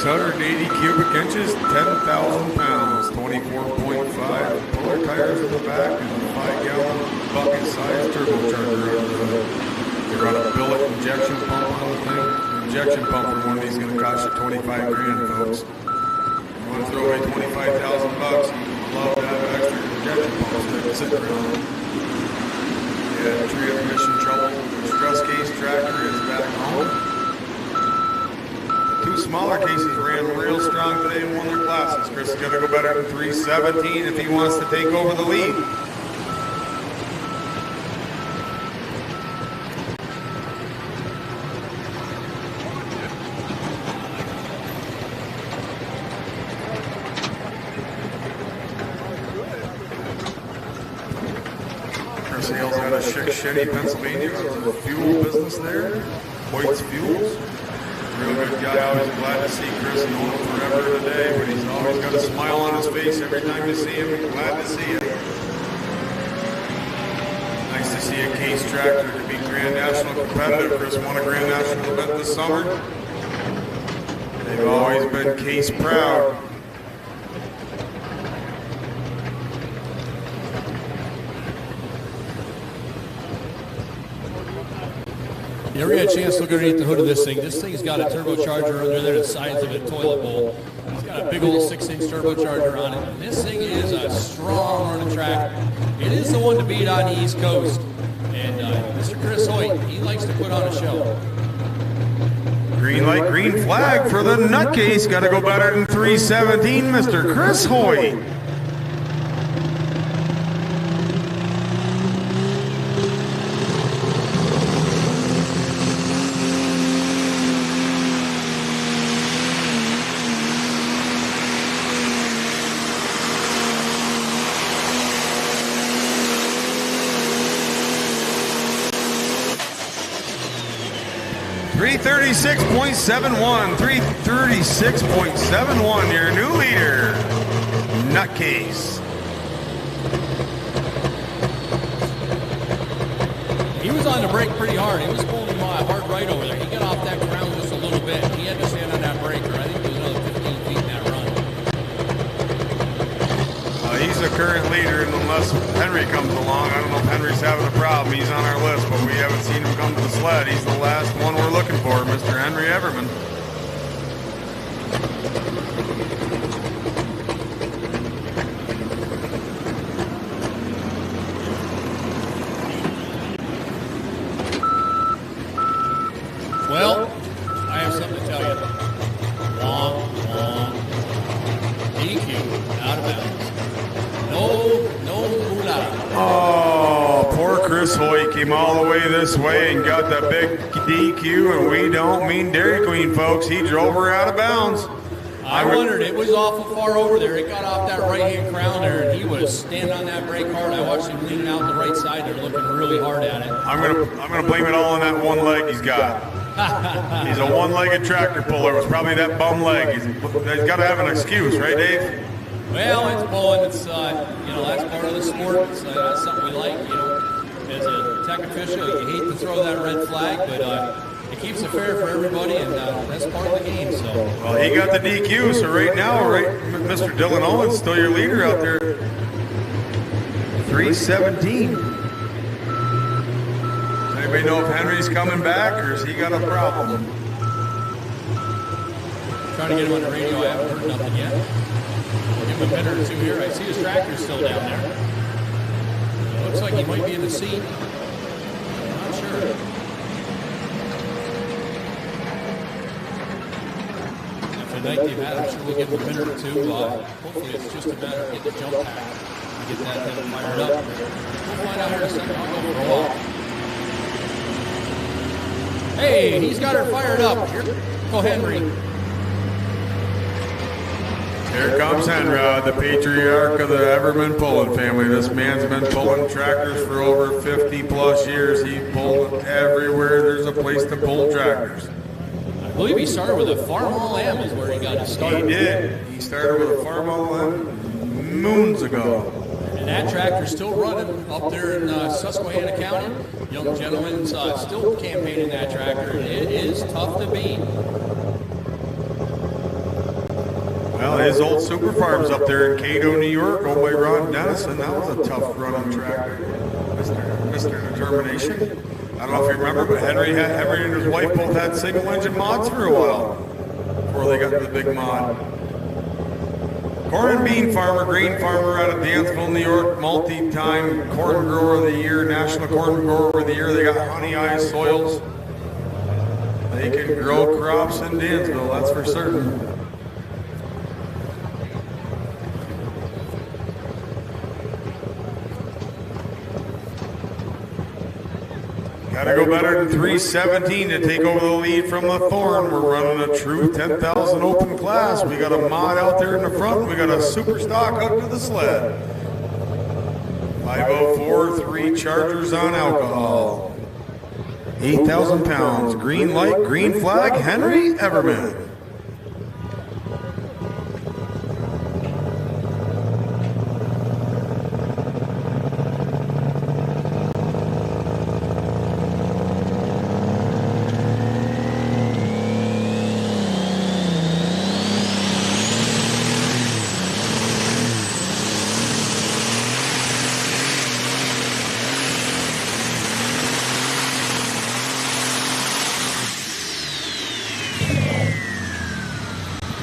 [SPEAKER 8] 680 cubic inches, 10,000 pounds, 24.5 puller tires in the back, and a 5-gallon bucket-sized turbocharger under the hood. They run a billet injection pump on the thing. An injection pump for one of these is going to cost you 25 grand, folks. You want to throw away 25,000 bucks, you'd love to have an extra injection pump sitting around. Yeah, tree of mission trouble. Stress case tractor is back home. Two smaller cases ran real strong today and won their classes. Chris is going to go better than 317 if he wants to take over the lead. Chris Hale's out of Shitty, Pennsylvania. There's a fuel business there. Hoyt's Fuels. Real good guy, always glad to see Chris, known him forever today, but he's always got a smile on his face every time you see him. Glad to see you. Nice to see a case tractor to be Grand National competitive. Chris won a Grand National event this summer. They've always been case proud.
[SPEAKER 4] You ever get a chance to look underneath the hood of this thing? This thing's got a turbocharger under there, the size of a toilet bowl. It's got a big old 6-inch turbocharger on it. And this thing is a strong running tractor. It is the one to beat on the East Coast. And Mr. Chris Hoyt, he likes to put on a show.
[SPEAKER 8] Green light, green flag for the nutcase. Got to go better than 317, Mr. Chris Hoyt. .71, 336.71, your new leader, Nutcase.
[SPEAKER 4] He was on the brake pretty hard. He was pulling hard right over there. He got off that ground just a little bit. He had to stand on that brake, or I think there was another 15 feet in that run.
[SPEAKER 8] He's the current leader, and unless Henry comes along, I don't know if Henry's having a problem. He's on our list, but we haven't seen him come to the sled. He's the last one we're looking for, Mr. Henry Everman.
[SPEAKER 4] Well, I have something to tell you. Long DQ, out of bounds. No moolah.
[SPEAKER 8] Oh, poor Chris Hoyt came all the way this way and got the big DQ, and we don't mean Dairy Queen, folks. He drove her out of bounds.
[SPEAKER 4] I wondered, it was awful far over there. It got off that right-hand crown there, and he was standing on that brake hard. I watched him leaning out the right side there, looking really hard at it.
[SPEAKER 8] I'm gonna blame it all on that one leg he's got. He's a one-legged tractor puller. It was probably that bum leg. He's got to have an excuse, right, Dave?
[SPEAKER 4] Well, it's pulling. It's that's part of the sport. It's something we like. As a tech official, you hate to throw that red flag, but it keeps it fair for everybody, and that's part of the game. So.
[SPEAKER 8] Well, he got the DQ. So right now, Mr. Dylan Owens, still your leader out there. 317. Anybody know if Henry's coming back, or has he got a problem?
[SPEAKER 4] Trying to get him on the radio. I haven't heard nothing yet. I'll give him a minute or two here. I see his tractor still down there. It looks like he might be in the seat. I'm not sure. the night they've had. I'm sure we'll give them a minute or two. Hopefully it's just a matter of getting the jump pack and get that thing fired up. We'll find out here in a second. I'll go for a walk. Hey, he's got her fired up. Here, go Henry.
[SPEAKER 8] Here comes Henry, the patriarch of the Everman pulling family. This man's been pulling tractors for over 50 plus years. He pulled everywhere there's a place to pull tractors.
[SPEAKER 4] I believe he started with a Farmall M is where he got his start.
[SPEAKER 8] He did. He started with a Farmall M moons ago.
[SPEAKER 4] And that tractor's still running up there in Susquehanna County. Young gentleman's still campaigning that tractor. It is tough to beat.
[SPEAKER 8] Well, his old super farm's up there in Cato, New York, owned by Ron Dennison. That was a tough running tractor. Mr. Determination. I don't know if you remember, but Henry and his wife both had single engine mods for a while before they got to the big mod. Corn and bean farmer, grain farmer out of Dansville, New York, multi-time corn grower of the year, national corn grower of the year. They got honey eye soils. They can grow crops in Dansville, that's for certain. Got to go better than 317 to take over the lead from the Thorn. We're running a true 10,000 open class. We got a mod out there in the front. We got a super stock hooked to the sled. 504, 3 Chargers on alcohol. 8,000 pounds. Green light, green flag. Henry Everman.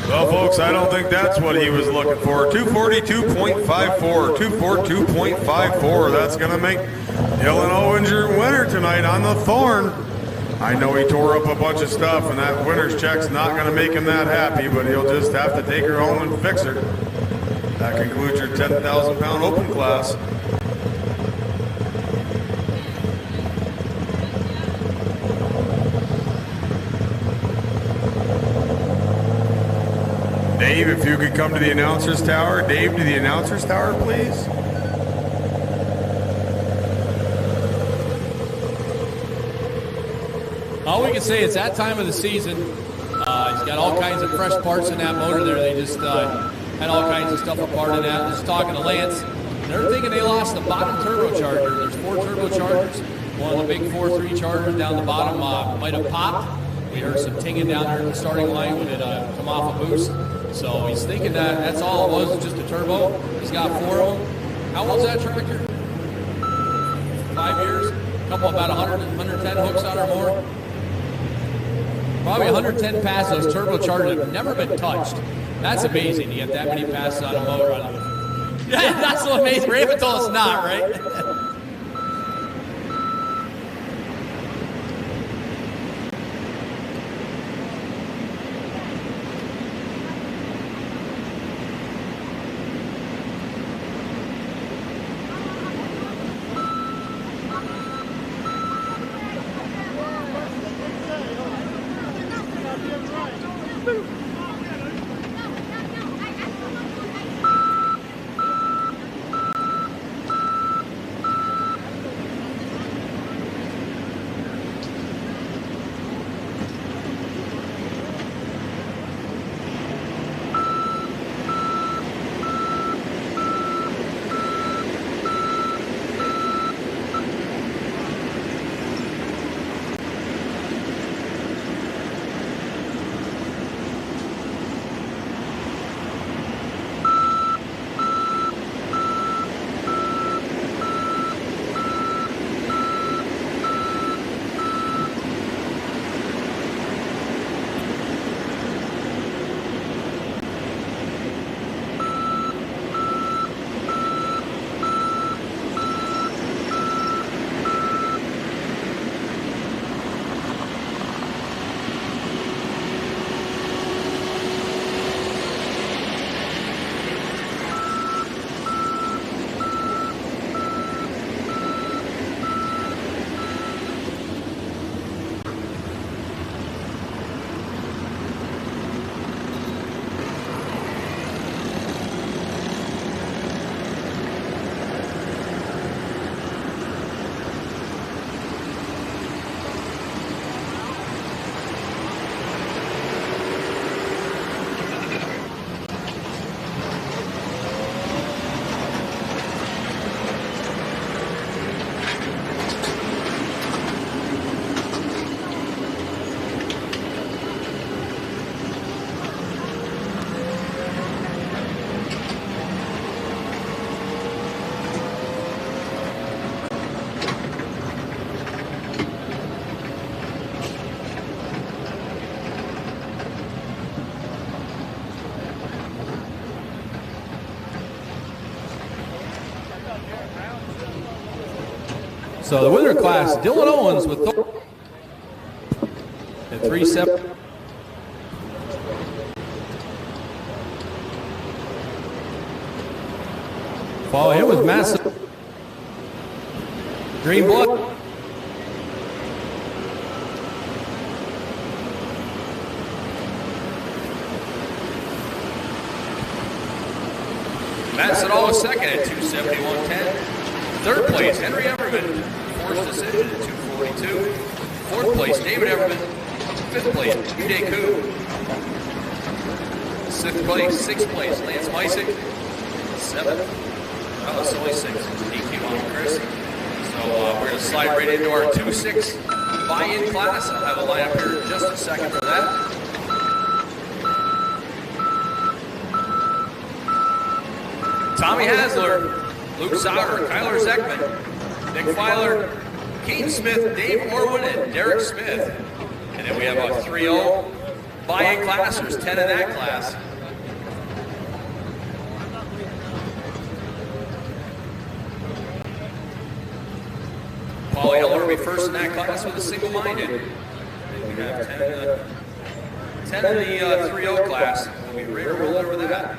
[SPEAKER 8] Well, folks, I don't think that's what he was looking for. 242.54, 242.54. That's going to make Dylan Owinger winner tonight on the Thorn. I know he tore up a bunch of stuff, and that winner's check's not going to make him that happy, but he'll just have to take her home and fix her. That concludes your 10,000-pound open class. Dave, if you could come to the announcer's tower. Dave, to the announcer's tower, please.
[SPEAKER 4] All we can say is that time of the season, he's got all kinds of fresh parts in that motor there. They just had all kinds of stuff apart in that. Just talking to Lance, they're thinking they lost the bottom turbocharger. There's 4 turbochargers. One of the big 4.3 chargers down the bottom might have popped. We heard some tinging down there in the starting line when it come off a boost. So he's thinking that that's all it was, just a turbo. He's got 4 of them. How old's that tractor? 5 years? A couple, about 100, 110 hooks on or more? Probably 110 passes. Those turbochargers have never been touched. That's amazing to get that many passes on a motor. Yeah, that's so amazing. Raven told us not, right? So the winner class, Dylan Owens with at 3-7. Follow him with massive green blood.
[SPEAKER 3] Matt Siddall was second at 271.10. Third place, Henry Everman, forced decision at 242. Fourth place, David Everman. Fifth place, Uday Koo. Sixth place, Lance Meisick. Seventh. Oh, it's only six. DQ on Chris. So we're going to slide right into our 2-6 buy-in class. I'll have a lineup here in just a second for that. Tommy Hasler, Luke Sauer, Kyler Zeckman, Nick Filer, Keith Smith, Dave Orwin, and Derek Smith. And then we have a 3-0 buy-in class. There's 10 in that class. Paul Heller will be first in that class with a single-minded. We have 10 in the 3-0 class. We'll be ready to roll over that.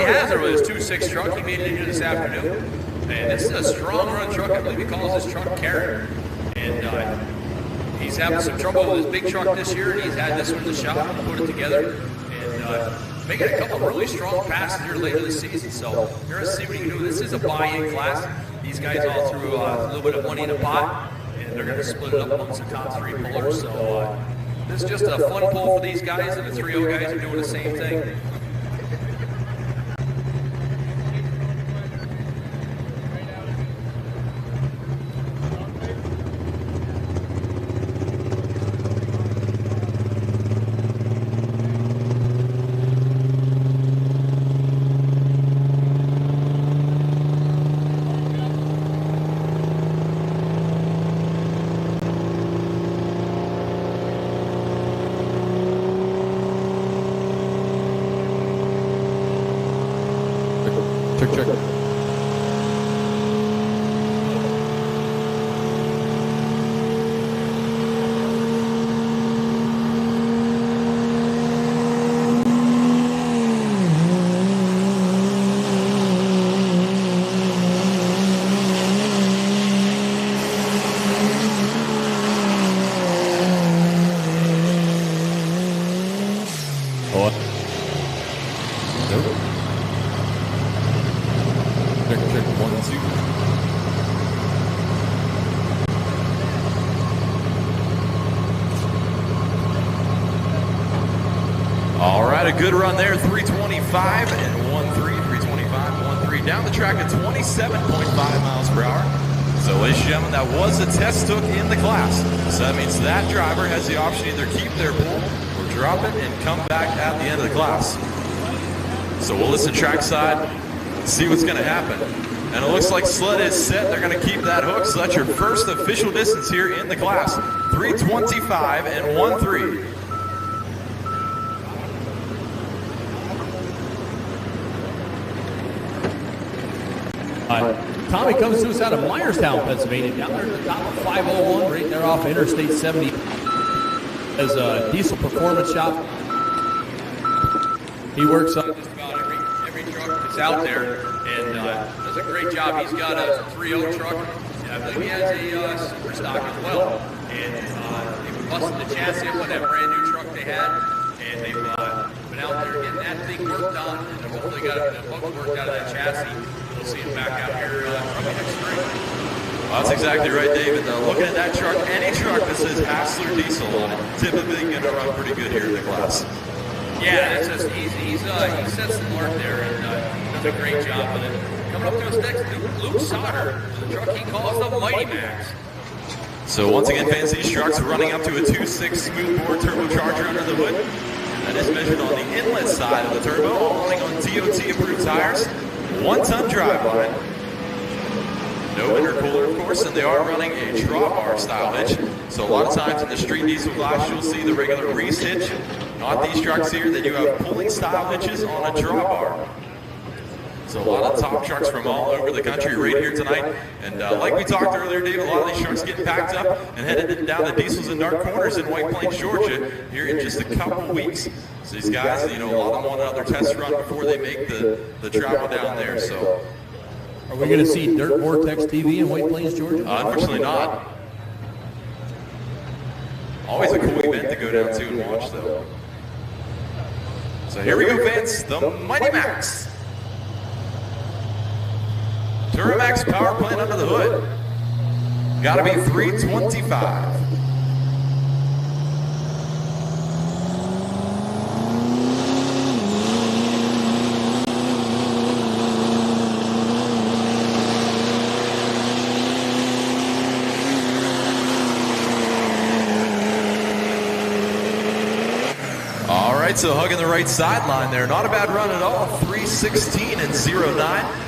[SPEAKER 3] Hazard with his 2.6 truck. He made it in here this afternoon. And this is a strong run truck. I believe he calls this truck Carrot. And he's having some trouble with his big truck this year, and he's had this one in the shop and put it together. And making a couple of really strong passes here later this season. So you're going to see what he can do. This is a buy-in class. These guys all threw a little bit of money in a pot, and they're going to split it up amongst the top 3 pullers. So this is just a fun pull for these guys, and the 3-0 guys are doing the same thing. A good run there, 325 and 1.3, 325, 1.3, down the track at 27.5 miles per hour. So ladies and gentlemen, that was a test hook in the class. So that means that driver has the option to either keep their pull or drop it and come back at the end of the class. So we'll listen trackside, see what's going to happen. And it looks like sled is set. They're going to keep that hook. So that's your first official distance here in the class, 325 and 1.3.
[SPEAKER 4] Tommy comes to us out of Myerstown, Pennsylvania, down there at the top of 501, right there off Interstate 70. As a diesel performance shop. He works on just about every truck that's out there, and does a great job. He's got a 3.0 truck, and I believe he has a super stock as well. And they busted the chassis up on that brand new truck they had, and they've been out there getting that thing worked on, and they've hopefully got the bugs worked out of that chassis. We'll see him back out here probably next spring.
[SPEAKER 3] Well, that's exactly right, David. Looking at that truck, any truck that says Hassler diesel on it, typically going to run pretty good here in the class.
[SPEAKER 1] Yeah, that's just he sets the mark there and does a great job with it. Coming up to us next, Luke Sauter, the truck he calls the Mighty Max.
[SPEAKER 3] So once again, fans, these trucks are running up to a 2.6 smoothbore turbocharger under the hood. That is measured on the inlet side of the turbo, all running on DOT-approved tires. 1-ton driveline. No intercooler, of course, and they are running a drawbar style hitch. So a lot of times in the street diesel class, you'll see the regular Reese hitch. Not these trucks here. They do have pulling style hitches on a drawbar. So a lot of top trucks from all over the country right here tonight. And like we talked earlier, Dave, a lot of these trucks getting packed up and headed down to Diesels and Dark Corners in White Plains, Georgia, here in just a couple weeks. So these guys, you know, a lot of them want another test run before they make the travel down there. So,
[SPEAKER 4] are we going to see Dirt Vortex TV in White Plains, Georgia?
[SPEAKER 3] Unfortunately not. Always a cool event to go down to and watch, though. So here we go, fans. The Mighty Max. Duramax power plant under the hood. Got to be 325. All right, so hugging the right sideline there. Not a bad run at all. 316 and 09.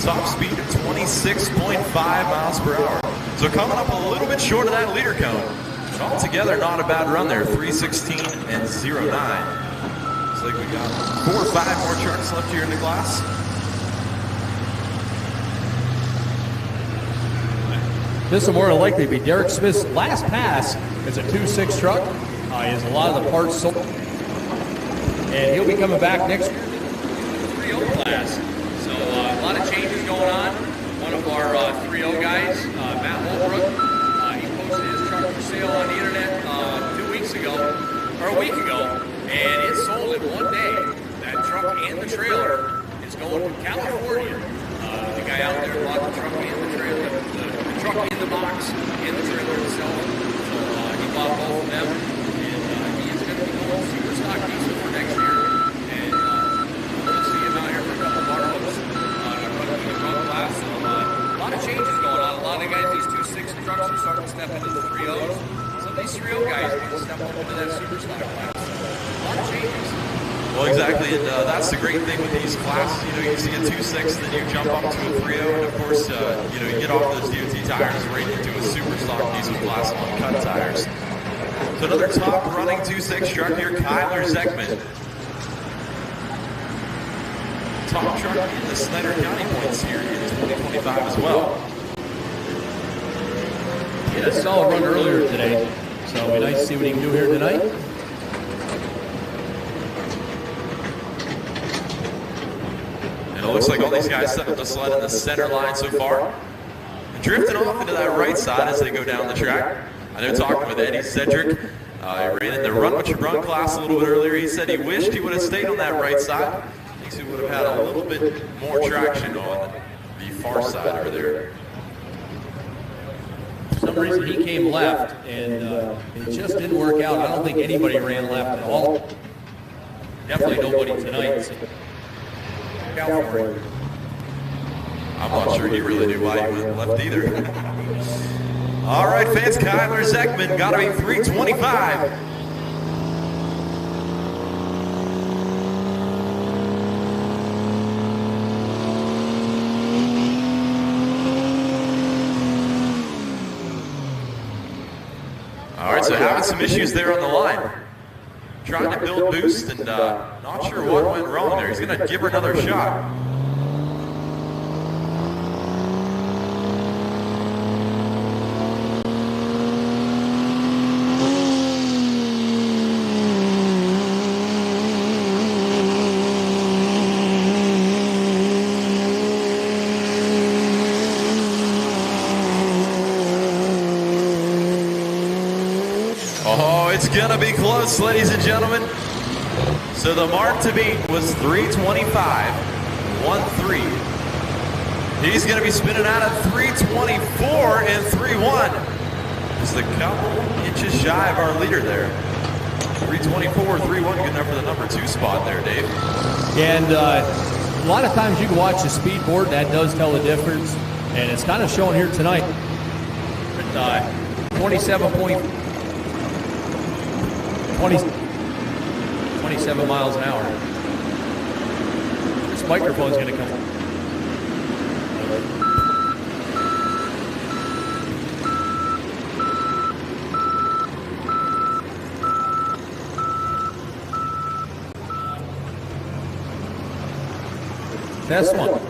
[SPEAKER 3] Top speed of 26.5 miles per hour. So coming up a little bit short of that leader cone. But altogether, not a bad run there. 316 and 09. Looks like we got 4 or 5 more trucks left here in the class.
[SPEAKER 4] This will more than likely be Derek Smith's last pass. It's a 2.6 truck. He has a lot of the parts sold. And he'll be coming back next year.
[SPEAKER 1] 3.0
[SPEAKER 3] class. So a lot of changes going on. One of our 3-0 guys, Matt Holbrook, he posted his truck for sale on the internet 2 weeks ago, or a week ago, and it sold in one day. That truck and the trailer is going to California. The guy out there bought the truck and the trailer, the truck in the box and the trailer itself. So he bought both of them, and he is going to be going super stock diesel for next year. And we'll see him out here for a couple more months. Running the run class. So a lot of changes going on. A lot of guys, these 2.6 trucks are starting to step into the 3.0s. Some of these 3.0 guys are going to step up into that super stock class. A lot of changes.
[SPEAKER 11] Well, exactly, and that's the great thing with these classes. You know, you see a 2.6, then you jump up to a 3.0, and of course, you know, you get off those DOT tires right into a super stock diesel class on cut tires. So another top running 2.6 truck here, Kyler Zekman. Top truck in the Snyder County points here in 2025 as well.
[SPEAKER 4] He had a solid run earlier today, so it'll be nice to see what he can do here tonight.
[SPEAKER 11] And it looks like all these guys set up the sled in the center line so far. And drifting off into that right side as they go down the track. I know talking with Eddie Cedric, he ran in the Run What You Run class a little bit earlier. He said he wished he would have stayed on that right side. Thinks he would have had a little bit more traction on the far side over there.
[SPEAKER 4] For some reason he came left, and it just didn't work out. I don't think anybody ran left at all. Definitely nobody tonight. So.
[SPEAKER 11] I'm not sure he really knew why he went left either. All right, fans, Kyler Zekman got to be 325. All right, so having some issues there on the line. Trying to build boost and not sure what went wrong there. He's going to give her another shot. Oh, it's going to be close, ladies and gentlemen. So the mark to beat was 325, 1-3. He's going to be spinning out at 324 and 3-1. Just a couple inches shy of our leader there. 324, 3-1, good enough for the number 2 spot there, Dave.
[SPEAKER 4] And a lot of times you can watch the speed board, that does tell the difference. And it's kind of showing here tonight. 27 miles an hour. This microphone's going to come. Test one.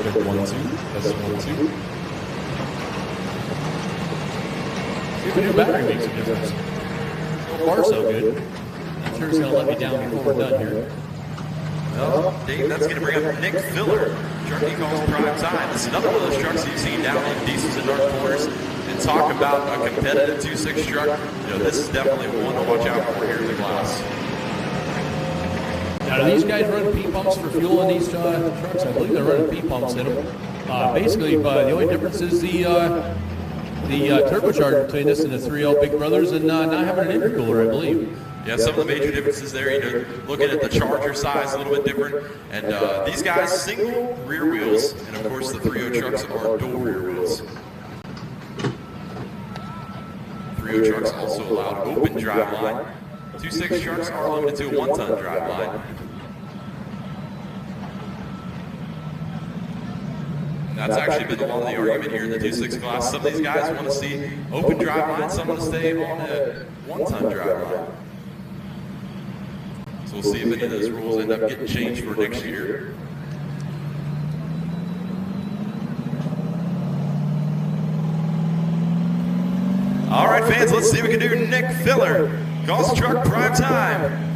[SPEAKER 11] Check 1, 2. That's 1, 2.
[SPEAKER 4] See if the new battery makes a difference. So far, so good. I'm sure it's going to let me down before we're done here.
[SPEAKER 11] Well, Dave, that's going to bring up Nick Filler. Truck he calls Prime Time. This is another one of those trucks you've seen down in diesels and dark corners. And talk about a competitive 2.6 truck. You know, this is definitely one to watch out for here in the class.
[SPEAKER 4] Now, do these guys run P-pumps for fuel in these trucks? I believe they're running P-pumps in them. Basically, the only difference is the turbocharger between this and the 3.0 Big Brothers and not having an intercooler, I believe.
[SPEAKER 11] Yeah, some of the major differences there, you know, looking at the charger size a little bit different. And these guys, single rear wheels, and of course the 3.0 trucks are dual rear wheels. 3.0 trucks also allow open drive line. 2.6 trucks are limited to a 1-ton drive line. That's actually been a lot of the argument here in the 2.6 class. Some of these guys want to see open drive line, some want to stay on a one-ton drive line. So we'll see if any of those rules end up getting changed for next year. All right, fans, let's see if we can do Nick Filler. Calls truck prime time.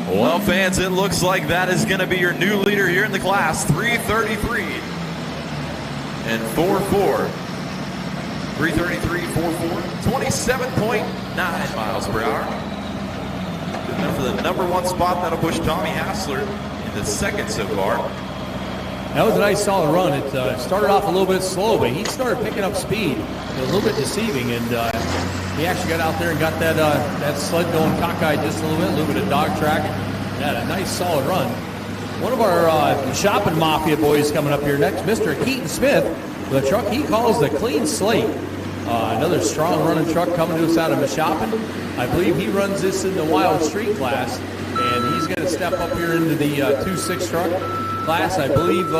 [SPEAKER 11] Well, fans, it looks like that is going to be your new leader here in the class, 333 and 4.4. 333, 4.4, 27.9 miles per hour. Good enough for the number one spot. That'll push Tommy Hassler into second so far.
[SPEAKER 4] That was a nice solid run. It started off a little bit slow, but he started picking up speed. A little bit deceiving, and he actually got out there and got that sled going cockeyed just a little bit of dog track. Had a nice solid run. One of our shopping mafia boys coming up here next, Mr. Keaton Smith, the truck he calls the Clean Slate. Another strong running truck coming to us out of Mishoppin. I believe he runs this in the Wild Street class, and he's going to step up here into the 2.6 truck class. I believe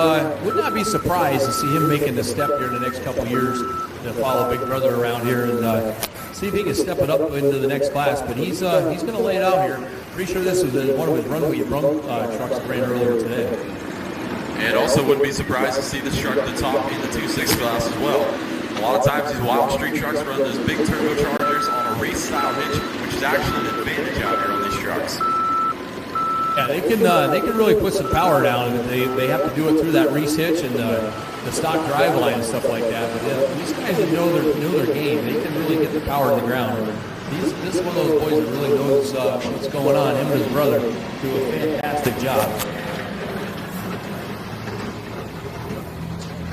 [SPEAKER 4] would not be surprised to see him making the step here in the next couple years to follow Big Brother around here and see if he can step it up into the next class. But he's going to lay it out here. Pretty sure this is one of his runway trucks that ran earlier today.
[SPEAKER 11] And also wouldn't be surprised to see this truck at the top in the 2.6 class as well. A lot of times these Wild Street trucks run those big turbochargers on a race style hitch, which is actually an advantage out here on these trucks.
[SPEAKER 4] Yeah, they can really put some power down. They have to do it through that Reese hitch and the stock drive line and stuff like that. But these guys that know their game, they can really get the power in the ground. This is one of those boys that really knows what's going on. Him and his brother do a fantastic job.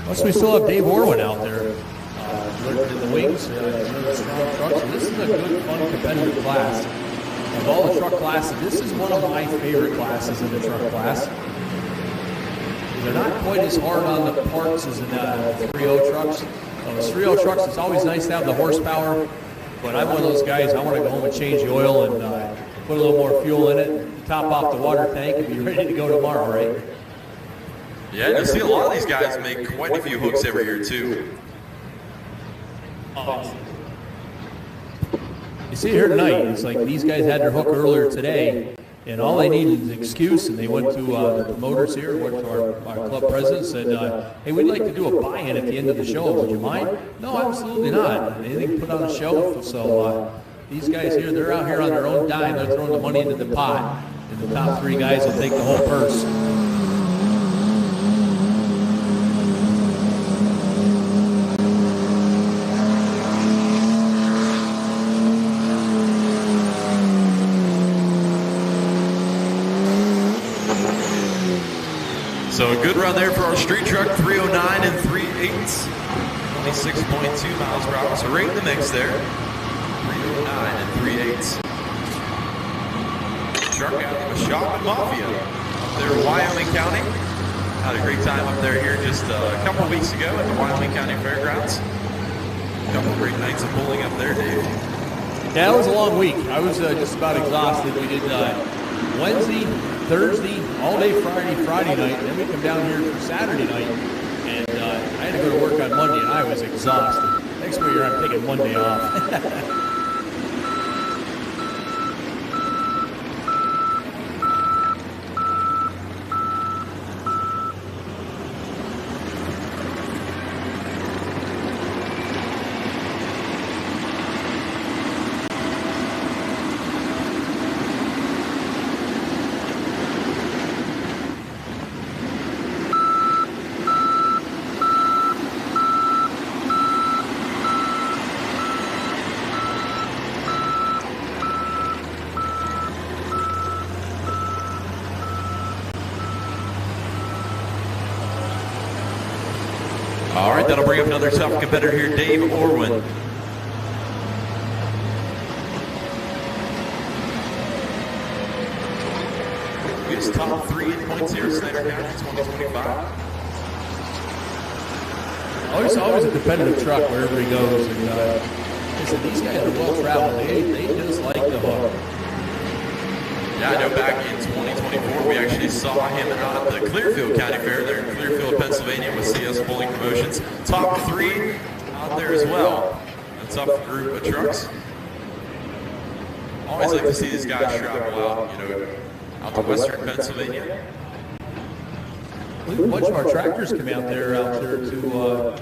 [SPEAKER 4] Plus, we still have Dave Orwin out there in the wings, another strong truck. So this is a good, fun, competitive class. Of all the truck classes, this is one of my favorite classes in the truck class. They're not quite as hard on the parts as in the 3.0 trucks. The 3.0 trucks, it's always nice to have the horsepower, but I'm one of those guys, I want to go home and change the oil and put a little more fuel in it, top off the water tank, and be ready to go tomorrow, right?
[SPEAKER 11] Yeah, and you see a lot of these guys make quite a few hooks every year, too.
[SPEAKER 4] You see here tonight, it's like these guys had their hook earlier today, and all they needed is an excuse, and they went to the promoters here, went to our club president, said, hey, we'd like to do a buy-in at the end of the show. Would you mind? No, absolutely not. They can put on a show. So these guys here, they're out here on their own dime. They're throwing the money into the pot, and the top three guys will take the whole purse.
[SPEAKER 11] So a good run there for our street truck, 309 and 3.8, 26.2 miles per hour. So right in the mix there, 309 and 3.8. Truck out of the Shopping Mafia up there in Wyoming County. Had a great time up there here just a couple weeks ago at the Wyoming County Fairgrounds. A couple of great nights of pulling up there, Dave.
[SPEAKER 4] Yeah, it was a long week. I was just about exhausted. We did Wednesday, Thursday, all day Friday night. Then we come down here for Saturday night, and I had to go to work on Monday, and I was exhausted. Next year, I'm taking Monday off.
[SPEAKER 11] All right, that'll bring up another tough competitor here, Dave Orwin. those top 3 in points here at Snyder County 2025.
[SPEAKER 4] Always a competitive truck wherever he goes. And listen, these guys are well traveled. They just like the hook.
[SPEAKER 11] Yeah, I know back in 2024, we actually saw him out at the Clearfield County Fair there in Clearfield, Pennsylvania with CS Bowling Promotions. Top 3 out there as well. A tough group of trucks. Always like to see these guys travel out, out to Western Pennsylvania.
[SPEAKER 4] A bunch of our tractors come out there to, a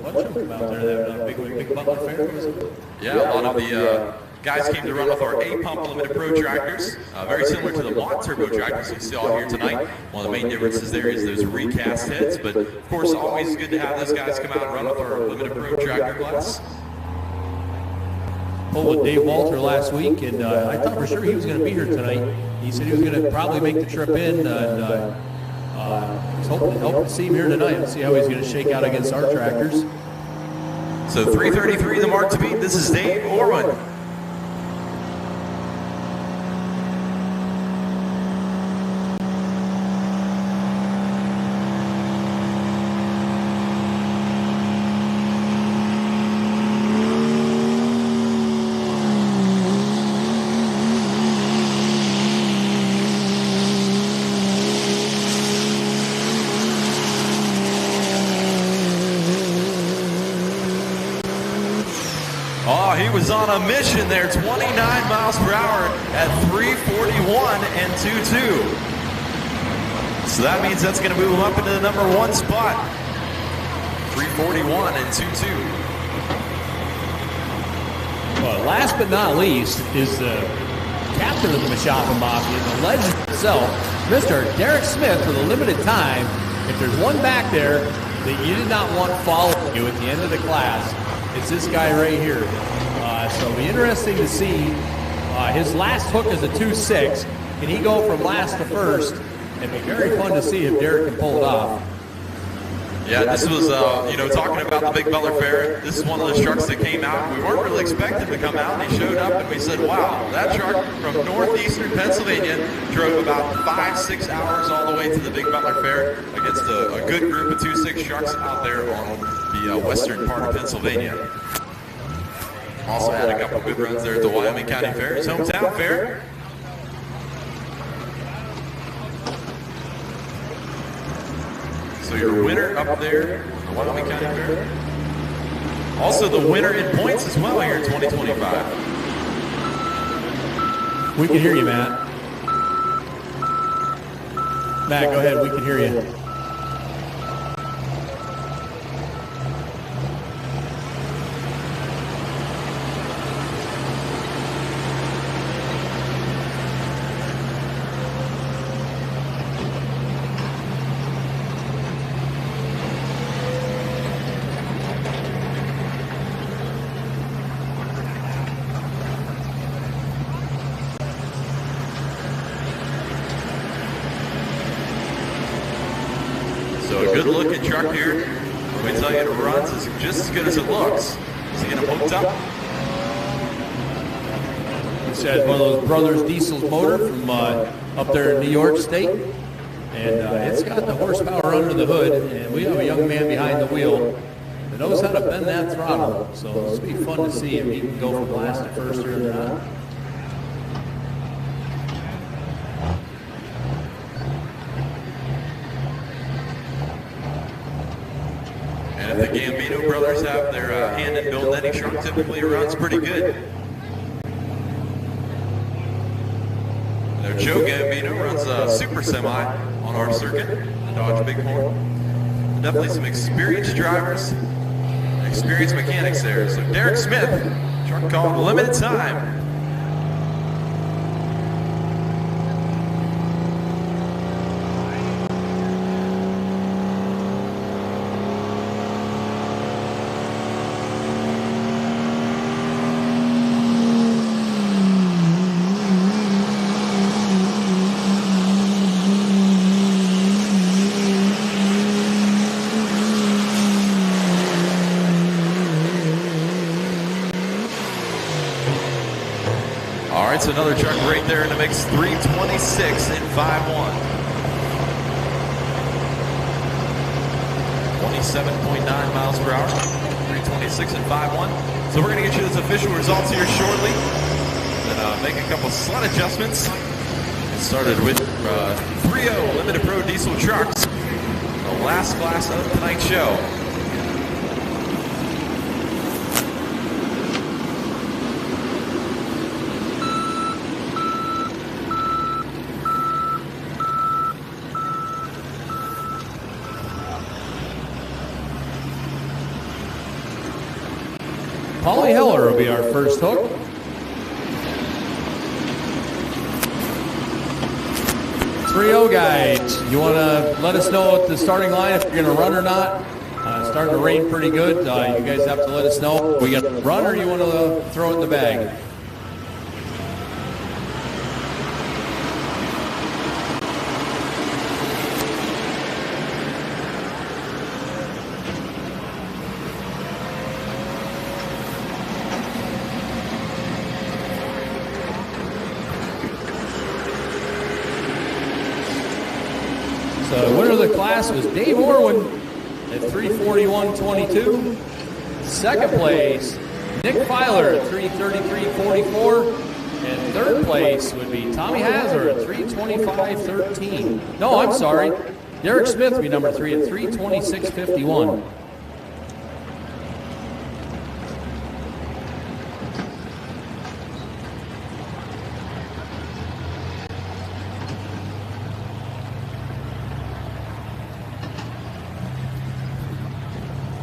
[SPEAKER 4] bunch of them come out there. That big Butler Fair, was it?
[SPEAKER 11] Yeah, a lot of the guys came to run with our A-Pump Limited Pro tractors, very similar to the Mod Turbo tractors you see all here tonight. One of the main differences there is those recast heads, but of course always good to have those guys come out and run with our Limited Pro tractor class.
[SPEAKER 4] Pulled with Dave Walter last week, and I thought for sure he was going to be here tonight. He said he was going to probably make the trip in, and I was hoping to see him here tonight and see how he's going to shake out against our tractors.
[SPEAKER 11] So 3:33 the mark to beat. This is Dave Orwin. Oh, he was on a mission there, 29 miles per hour at 341 and 2.2. So that means that's going to move him up into the number 1 spot. 341 and 2.2.
[SPEAKER 4] Well, last but not least is the captain of the Mashapa Mafia, the legend himself, Mr. Derek Smith, with a limited time. If there's one back there that you did not want following you at the end of the class, it's this guy right here. So it'll be interesting to see. His last hook is a 2.6. Can he go from last to first? It'd be very fun to see if Derek can pull it off.
[SPEAKER 11] Yeah, this was, talking about the Big Butler Fair. This is one of those trucks that came out. We weren't really expecting to come out, and he showed up, and we said, wow, that truck from northeastern Pennsylvania drove about 5-6 hours all the way to the Big Butler Fair against a good group of 2.6 trucks out there on the western part of Pennsylvania. Also had a couple good runs there at the Wyoming County Fair, his hometown fair. So your winner up there, the Wyoming County Fair. Also the winner in points as well here in 2025.
[SPEAKER 4] We can hear you, Matt. Matt, go ahead. We can hear you.
[SPEAKER 11] So a good looking truck here. Let me tell you, it runs just as good as it looks. Is he going to hooked up?
[SPEAKER 4] This has one of those Brothers Diesel motor from up there in New York State. And it's got the horsepower under the hood. And we have a young man behind the wheel that knows how to bend that throttle. So this will be fun to see if he can go from last to first here or not.
[SPEAKER 11] And if the Gambino brothers have their hand in building any truck, typically it runs pretty good. Joe Gambino runs a super semi on our circuit, the Dodge Bighorn. Definitely some experienced drivers, experienced mechanics there. So Derek Smith, truck called Limited Time. All right, so another truck right there in the mix, 326 and 5-1. 27.9 miles per hour, 326 and 5.1. So we're going to get you those official results here shortly. And make a couple slot adjustments. It started with 3.0 Limited Pro Diesel trucks, the last class of tonight's show.
[SPEAKER 4] Polly Heller will be our first hook. Guys, you want to let us know at the starting line if you're going to run or not? It's starting to rain pretty good. You guys have to let us know. We got to run or you want to throw it in the bag? So winner of the class was Dave Orwin at 3:41.22. Second place, Nick Filer at 3:33.44. And third place would be Tommy Hazard at 3:25.13. No, I'm sorry. Derek Smith would be number 3 at 3:26.51.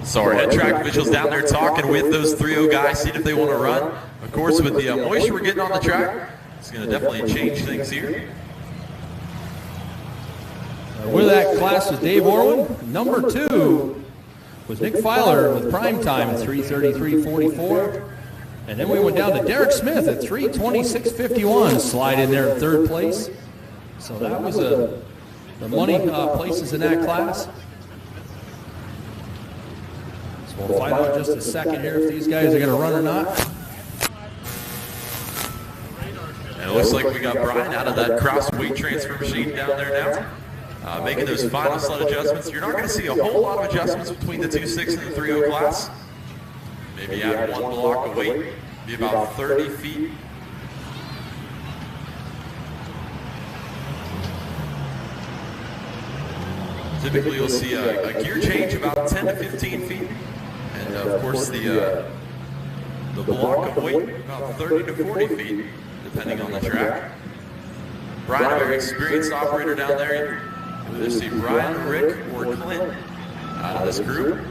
[SPEAKER 11] So our head track officials down there talking with those 3.0 guys, seeing if they want to run. Of course, with the moisture we're getting on the track, it's going to definitely change things here.
[SPEAKER 4] With that class was Dave Orwin. Number 2 was Nick Filer with prime time at 3:33.44. And then we went down to Derek Smith at 3:26.51, slide in there in third place. So that was the money places in that class. We'll find out in just a second here if these guys are going to run or not.
[SPEAKER 11] And it looks like we got Brian out of that cross weight transfer machine down there now, making those final sled adjustments. You're not going to see a whole lot of adjustments between the 2.6 and the 3.0 class. Maybe add one block of weight, be about 30 feet. Typically, you'll see a gear change about 10 to 15 feet. And of course, the block of weight about 30 to 40 feet, depending on the track. Brian, a very experienced operator down there. You'll either see Brian, Rick, or Clint out of this group.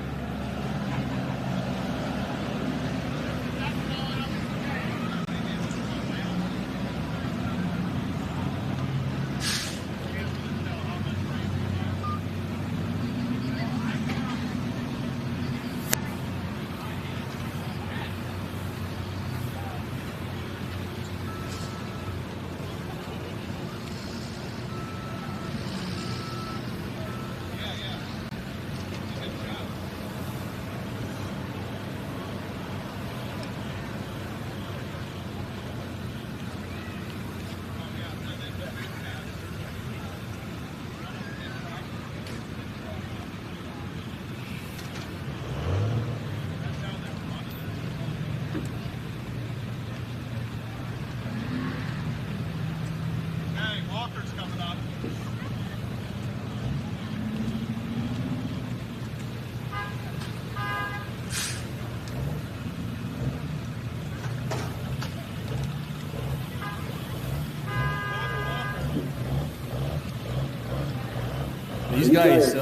[SPEAKER 4] These guys,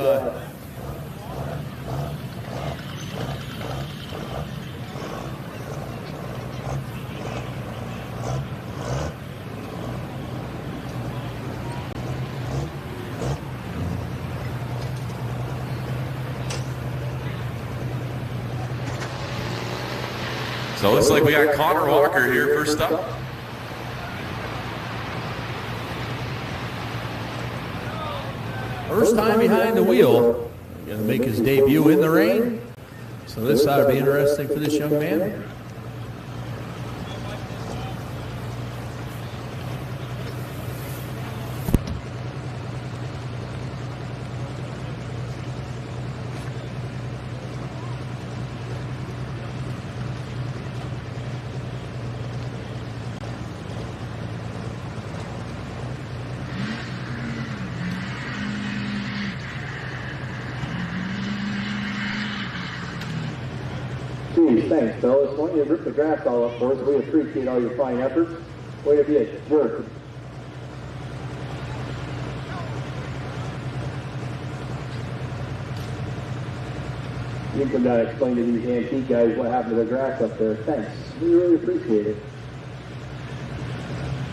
[SPEAKER 11] So it looks like we got Connor Walker here first up.
[SPEAKER 4] first time behind the wheel, going to make his debut in the rain. So this ought to be interesting for this young man.
[SPEAKER 12] Thanks, fellas. Why don't you rip the grass all up for us? We appreciate all your fine efforts. Way to be a jerk. You can explain to these antique guys what happened to the grass up there. Thanks. We really appreciate it.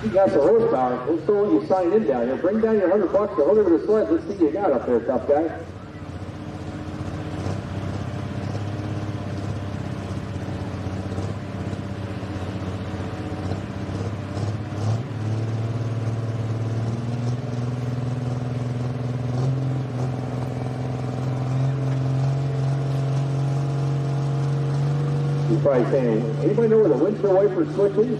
[SPEAKER 12] You got some horsepower. Let's go let you sign in down here. Bring down your $100 or hold over the sled. Let's see what you got up there, tough guy. You're probably saying, anybody know where the windshield wiper switch is?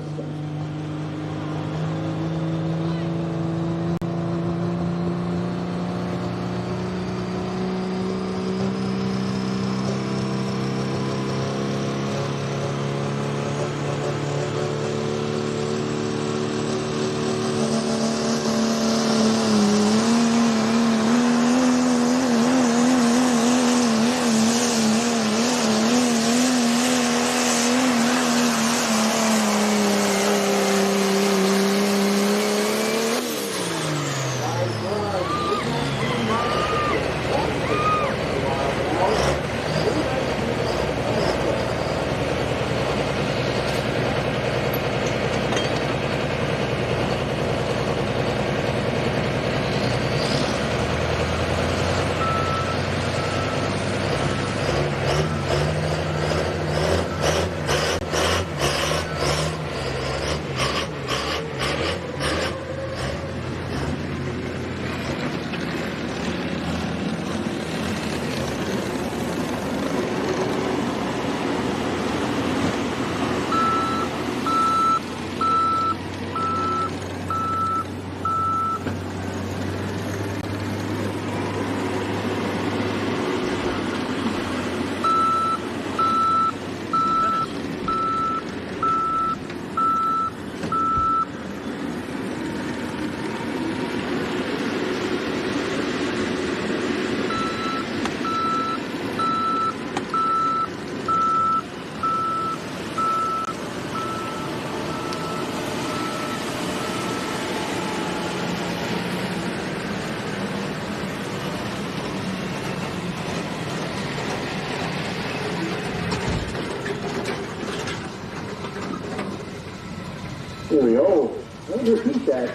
[SPEAKER 12] Here we go. Don't repeat that.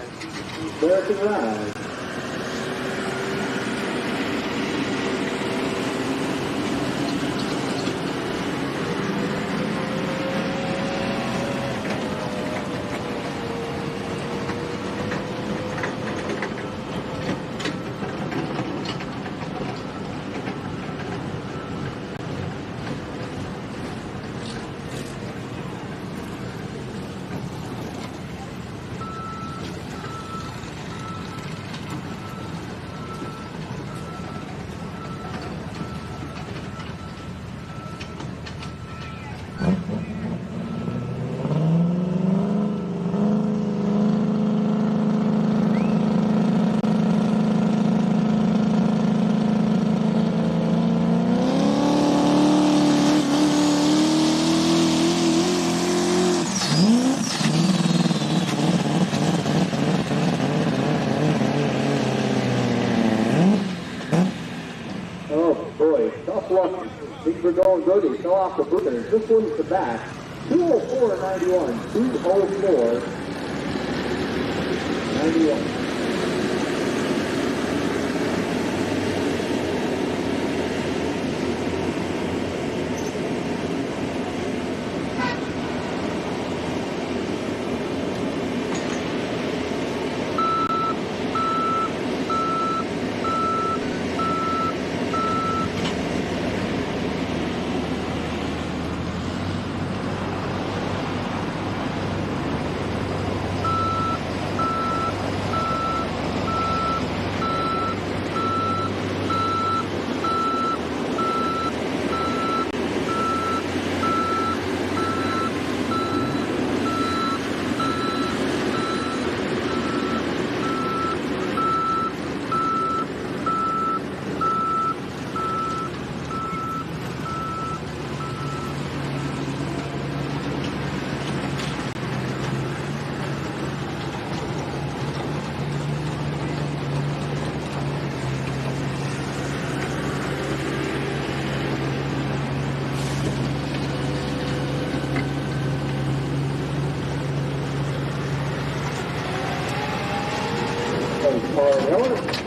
[SPEAKER 12] American Ride. Things were going good. He fell off the boot and just went to the back. 204.91. 204.91. Paul Heller.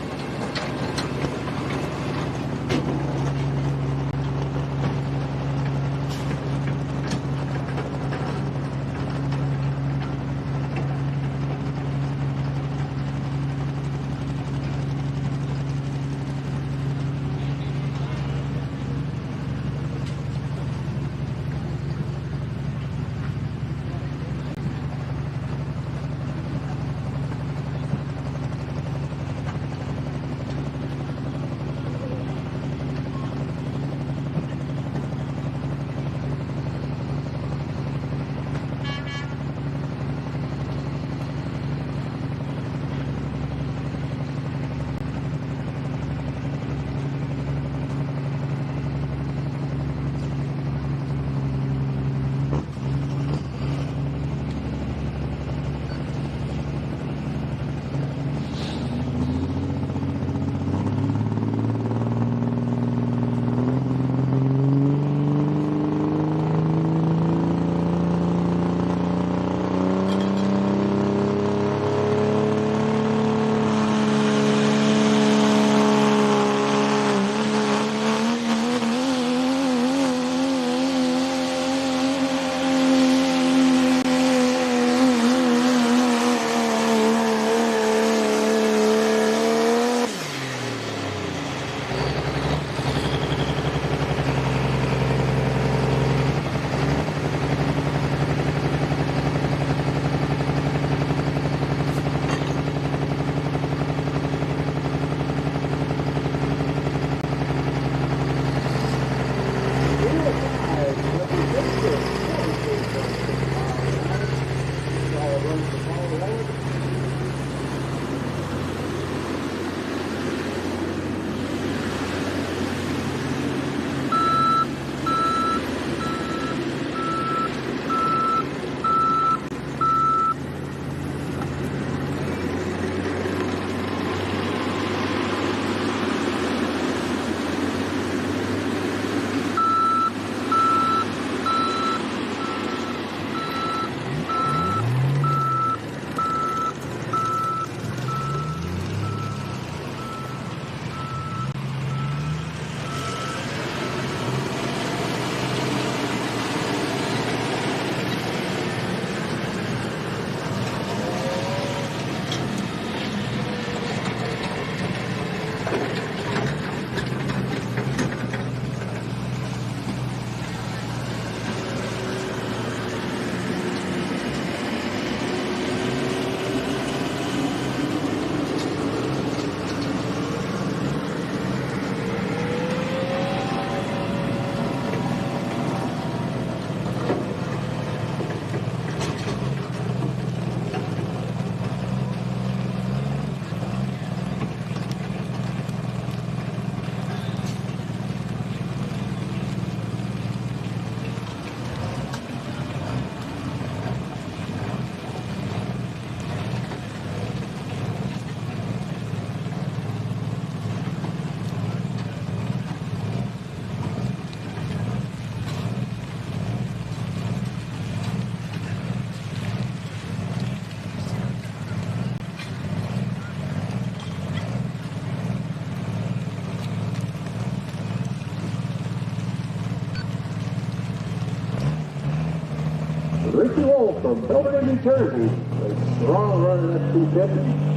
[SPEAKER 12] Ricky Wolf from Belvedere, New Jersey. A strong run in F-250.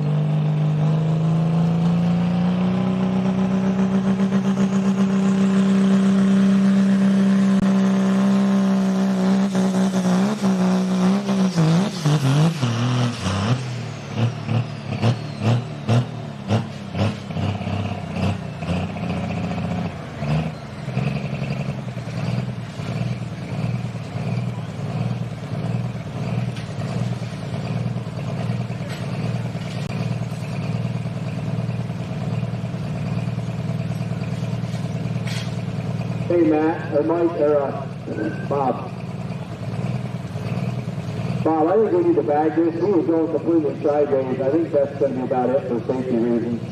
[SPEAKER 12] Hey Matt, or Mike, or Bob. Bob, I think we need to bag this. He was going completely sideways. I think that's going to be about it for safety reasons.